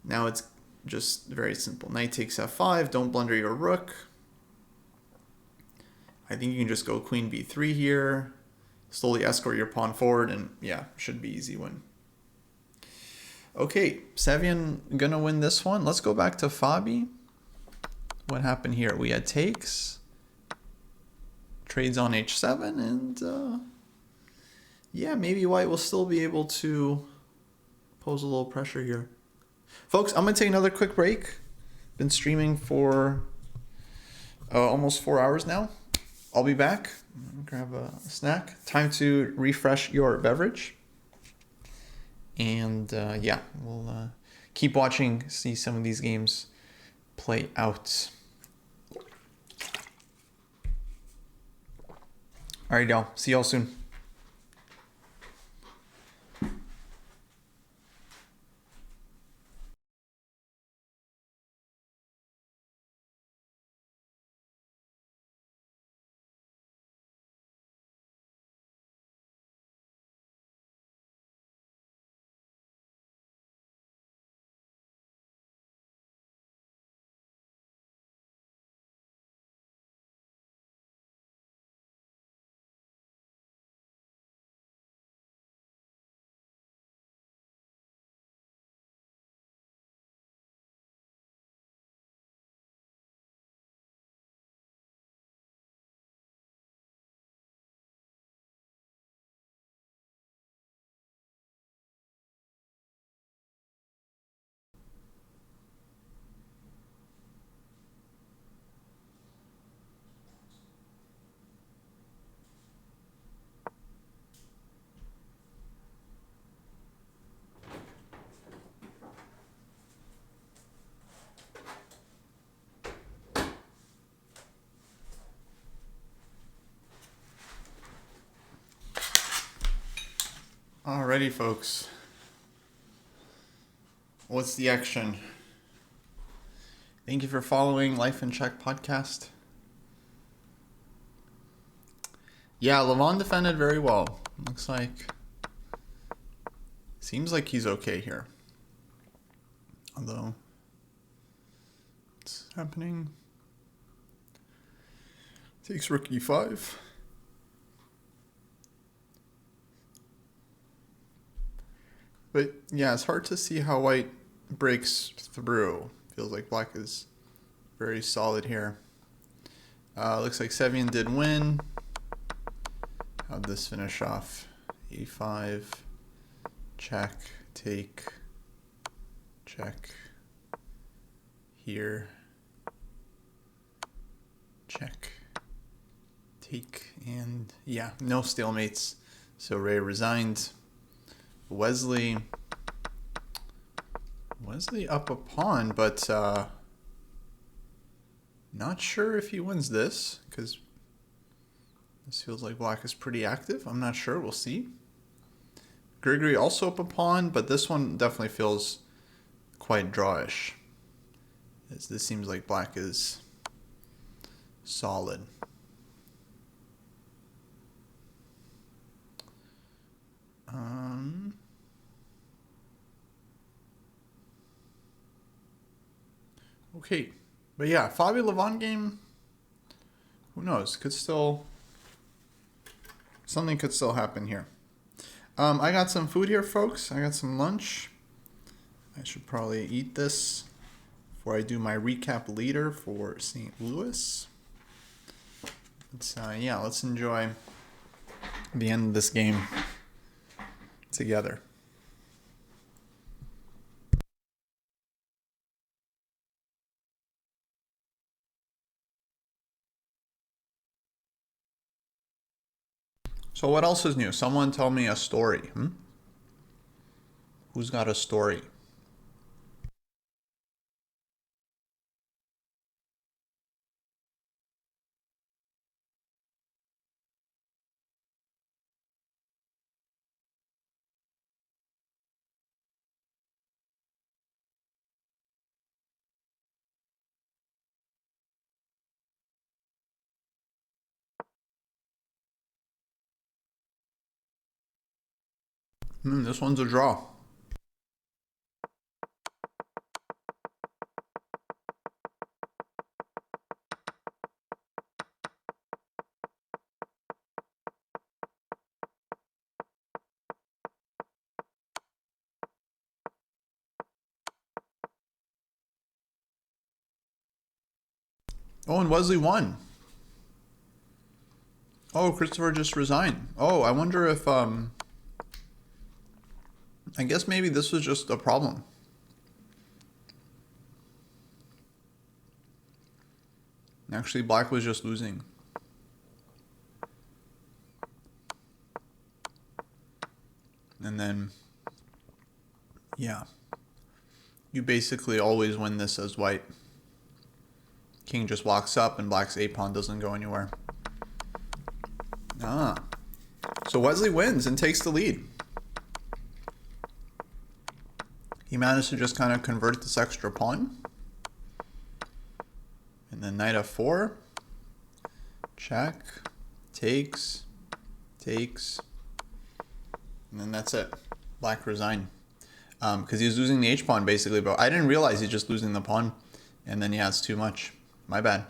Now it's just very simple. Knight takes f5, don't blunder your rook. I think you can just go queen b3 here, slowly escort your pawn forward, and yeah, should be easy win. Okay, Sevian gonna win this one. Let's go back to Fabi. What happened here? We had takes, trades on h7, and yeah, maybe White will still be able to pose a little pressure here. Folks, I'm going to take another quick break. Been streaming for almost 4 hours now. I'll be back. Grab a snack. Time to refresh your beverage. And yeah, we'll keep watching, see some of these games play out. All right, y'all. See y'all soon. Alrighty, folks. What's the action? Thank you for following Life in Check podcast. Yeah, Levon defended very well. Looks like... Seems like he's okay here. Although... What's happening? Takes rook e5. But yeah, it's hard to see how White breaks through. Feels like Black is very solid here. Looks like Sevian did win. How'd this finish off? e5, check, take, check, here, check, take, and yeah, no stalemates. So Ray resigned. Wesley up a pawn, but not sure if he wins this, because this feels like Black is pretty active. I'm not sure. We'll see. Grigory also up a pawn, but this one definitely feels quite drawish. This seems like Black is solid. Okay. But yeah, Fabio Levant game, who knows? Something could still happen here. I got some food here, folks. I got some lunch. I should probably eat this before I do my recap later for St. Louis. Yeah, let's enjoy the end of this game together. So what else is new? Someone tell me a story. Who's got a story? This one's a draw. Oh, and Wesley won. Oh, Christopher just resigned. Oh, I wonder if I guess maybe this was just a problem. Actually, Black was just losing. And then, yeah. You basically always win this as White. King just walks up and Black's a-pawn doesn't go anywhere. So Wesley wins and takes the lead. He managed to just kind of convert this extra pawn. And then knight f4. Check. Takes. And then that's it. Black resigned. Because he was losing the h-pawn basically, but I didn't realize he's just losing the pawn. And then it's too much. My bad.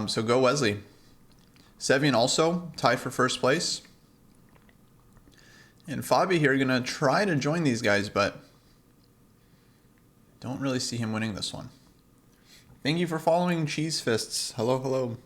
So go Wesley. Sevian also tied for first place. And Fabi here going to try to join these guys, but don't really see him winning this one. Thank you for following Cheese Fists. Hello, hello.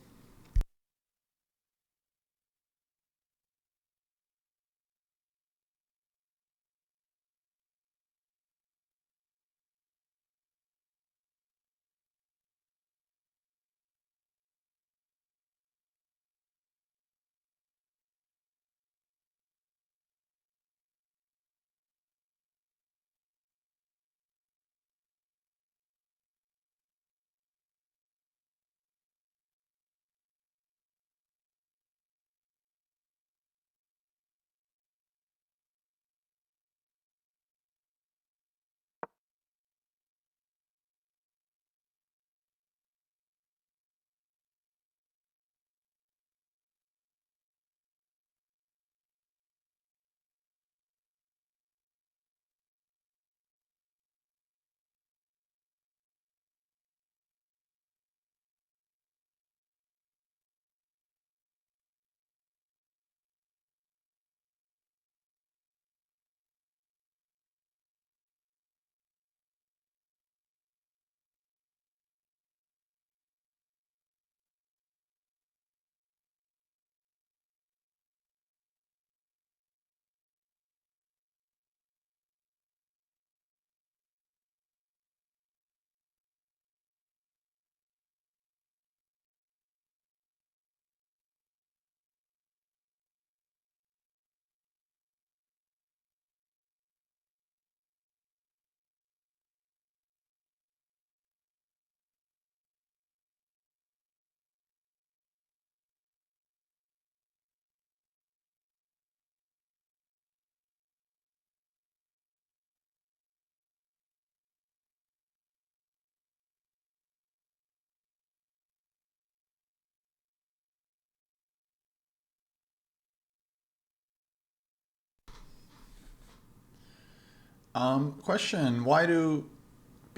Question: why do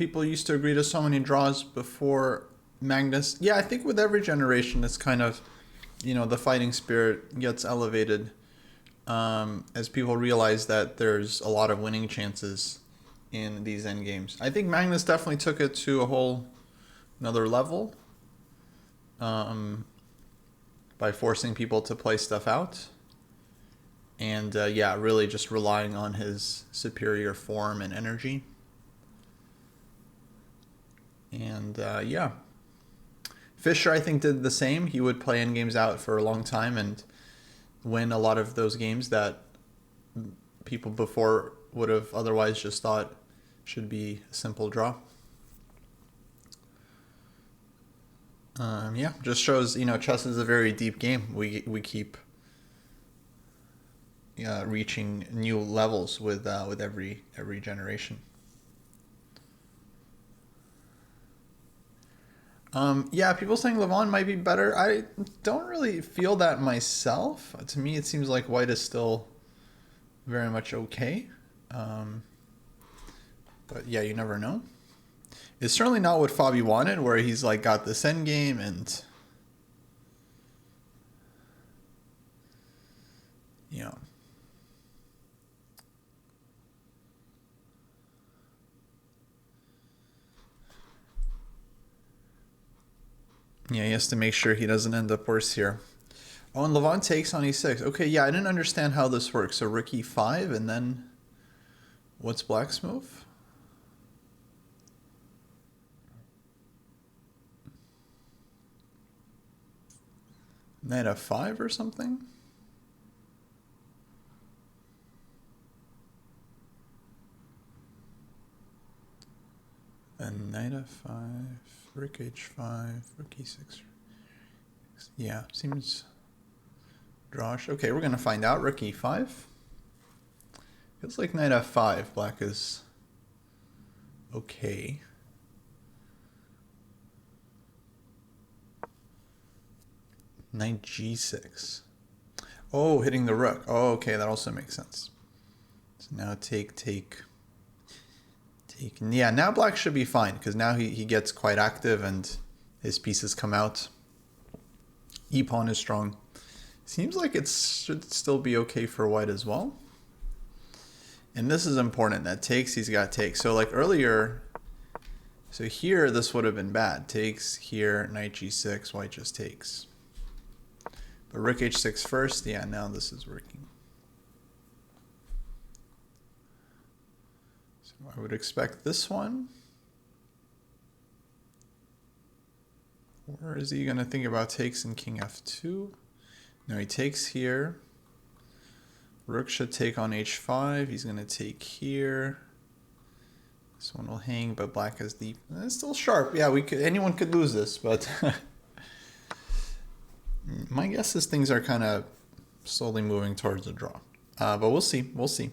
people used to agree to so many draws before Magnus. Yeah, I think with every generation, it's kind of, the fighting spirit gets elevated as people realize that there's a lot of winning chances in these end games. I think Magnus definitely took it to a whole another level by forcing people to play stuff out. And really just relying on his superior form and energy. And Fischer, I think, did the same. He would play endgames out for a long time and win a lot of those games that people before would have otherwise just thought should be a simple draw. Just shows, chess is a very deep game. We keep reaching new levels with every generation. People saying Levon might be better. I don't really feel that myself. To me, it seems like White is still very much okay. But yeah, you never know. It's certainly not what Fabi wanted, where he's like got this end game and he has to make sure he doesn't end up worse here. Oh, and Levon takes on e6. Okay, I didn't understand how this works. So rook e5, and then what's Black's move? Knight f5 or something? And knight f5, rook h5, rook e6. Yeah, seems drawish. Okay, we're going to find out. Rook e5. Feels like knight f5. Black is okay. Knight g6. Oh, hitting the rook. Oh, okay, that also makes sense. So now take. Yeah, now Black should be fine, because now he gets quite active and his pieces come out. E-pawn is strong. Seems like it should still be okay for White as well. And this is important. That takes, he's got take. So like earlier, so here this would have been bad. Takes here, knight g6, White just takes. But rook h6 first. Yeah, now this is working. So I would expect this one. Or is he going to think about takes and king f2? No, he takes here. Rook should take on h5. He's going to take here. This one will hang, but Black has deep. It's still sharp. Yeah, anyone could lose this, but my guess is things are kind of slowly moving towards a draw. But we'll see. We'll see.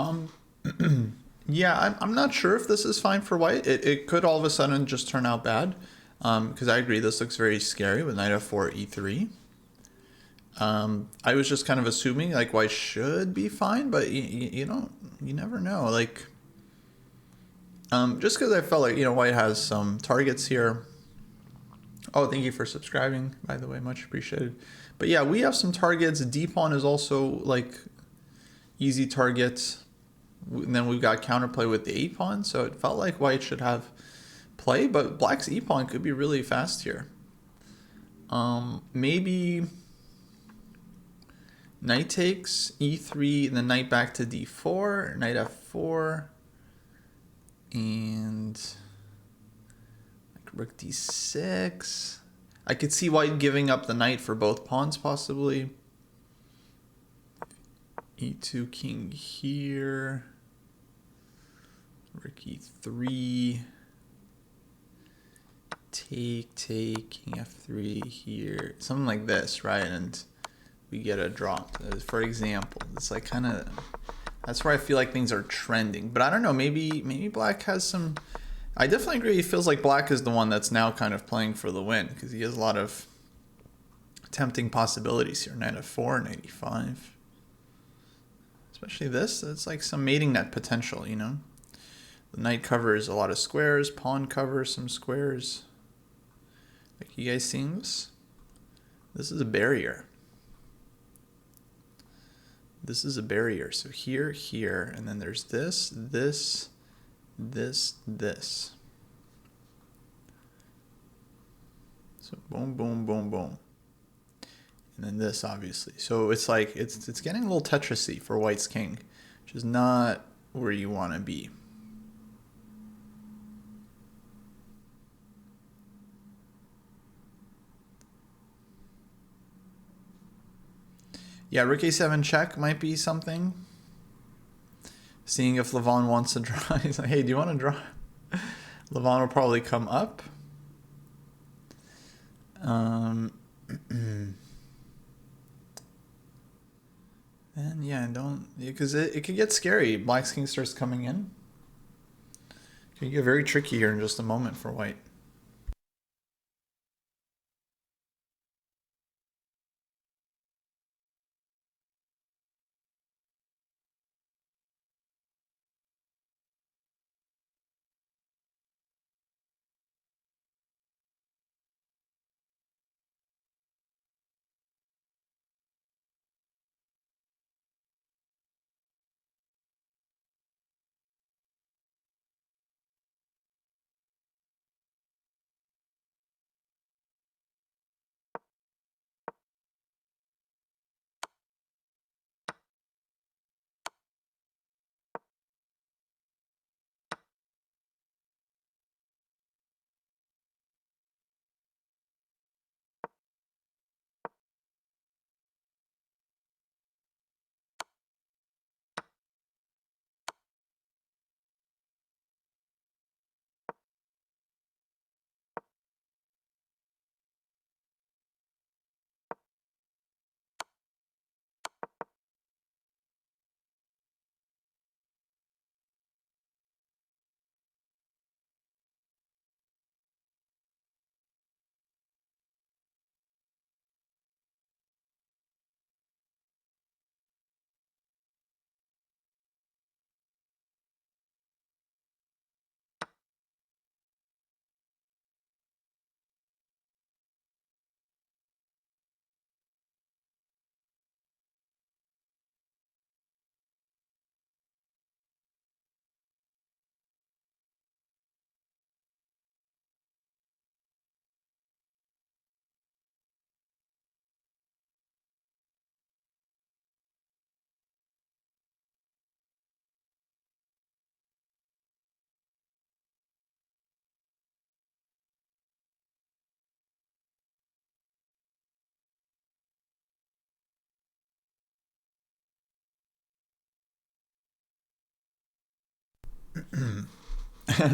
Um, yeah, I'm not sure if this is fine for white. It could all of a sudden just turn out bad. Because I agree, this looks very scary with knight f4, e3. I was just kind of assuming like white should be fine, but you don't, you never know. Like, just because I felt like, white has some targets here. Oh, thank you for subscribing, by the way, much appreciated. But yeah, we have some targets. D pawn is also like easy target. And then we've got counterplay with the a pawn, so it felt like white should have play, but black's e pawn could be really fast here. Maybe knight takes e3, and then knight back to d4, knight f4, and rook d6. I could see white giving up the knight for both pawns possibly. e2 king here, rook e3, take, king f3 here, something like this, right? And we get a draw, for example. It's like kind of, that's where I feel like things are trending. But I don't know, maybe black has some, I definitely agree, it feels like black is the one that's now kind of playing for the win, because he has a lot of tempting possibilities here. Knight f4, knight e5. Especially this, it's like some mating net potential, The knight covers a lot of squares, pawn covers some squares. Like, you guys seeing this? This is a barrier. This is a barrier. So here, and then there's this. So boom, boom, boom, boom. And then this, obviously. So it's like, it's getting a little Tetris-y for white's king, which is not where you want to be. Yeah, rook a7 check might be something. Seeing if Levon wants to draw. He's like, hey, do you want to draw? Levon will probably come up. And yeah, because it could get scary. Black's king starts coming in. It can get very tricky here in just a moment for white.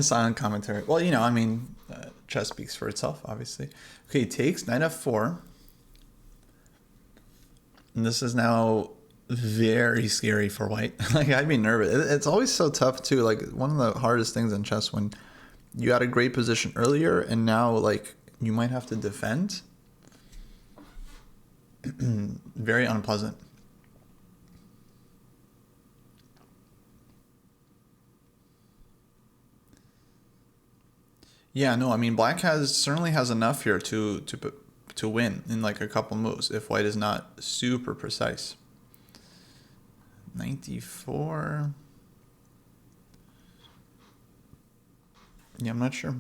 Silent commentary. Well, chess speaks for itself, obviously. Okay, takes knight f4. And this is now very scary for white. Like, I'd be nervous. It's always so tough too. Like, one of the hardest things in chess when you had a great position earlier and now like you might have to defend. Very unpleasant. Yeah, no, I mean black has certainly has enough here to win in like a couple moves if white is not super precise. 94. Yeah, I'm not sure.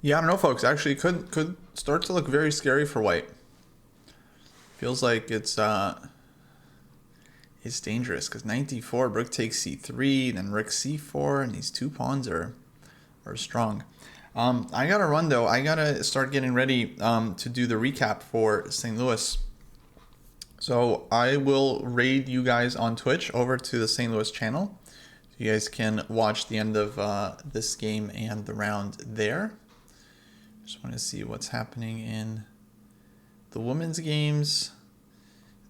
Yeah, I don't know, folks. Actually, could start to look very scary for white. Feels like it's dangerous because 94 rook takes c3, then rook c4, and these two pawns are strong. I gotta run though. I gotta start getting ready to do the recap for St. Louis. So I will raid you guys on Twitch over to the St. Louis channel. You guys can watch the end of this game and the round there. Just want to see what's happening in the women's games.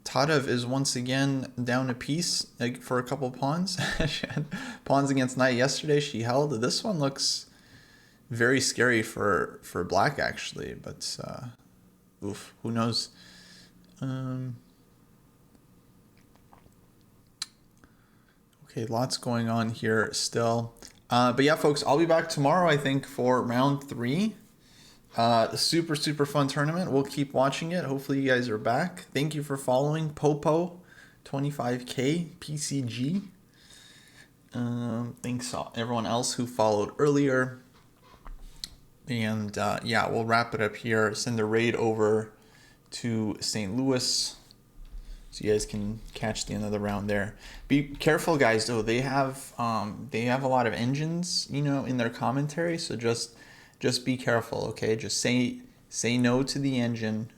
Tadev is once again down a piece like, for a couple pawns. She had pawns against knight yesterday. She held. This one looks very scary for black actually, but oof, who knows? Okay, lots going on here still. But yeah, folks, I'll be back tomorrow, I think, for round 3. Super, super fun tournament. We'll keep watching it. Hopefully you guys are back. Thank you for following. Popo, 25K, PCG. Thanks to everyone else who followed earlier. And yeah, we'll wrap it up here. Send the raid over to St. Louis so you guys can catch the end of the round there. Be careful, guys, though. They have a lot of engines, you know, in their commentary, so just be careful, okay? Just say no to the engine.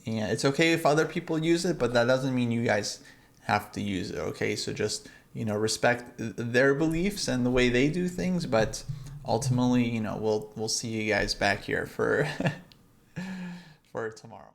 And it's okay if other people use it, but that doesn't mean you guys have to use it, okay? So just, you know, respect their beliefs and the way they do things, but ultimately, you know, we'll see you guys back here for for tomorrow.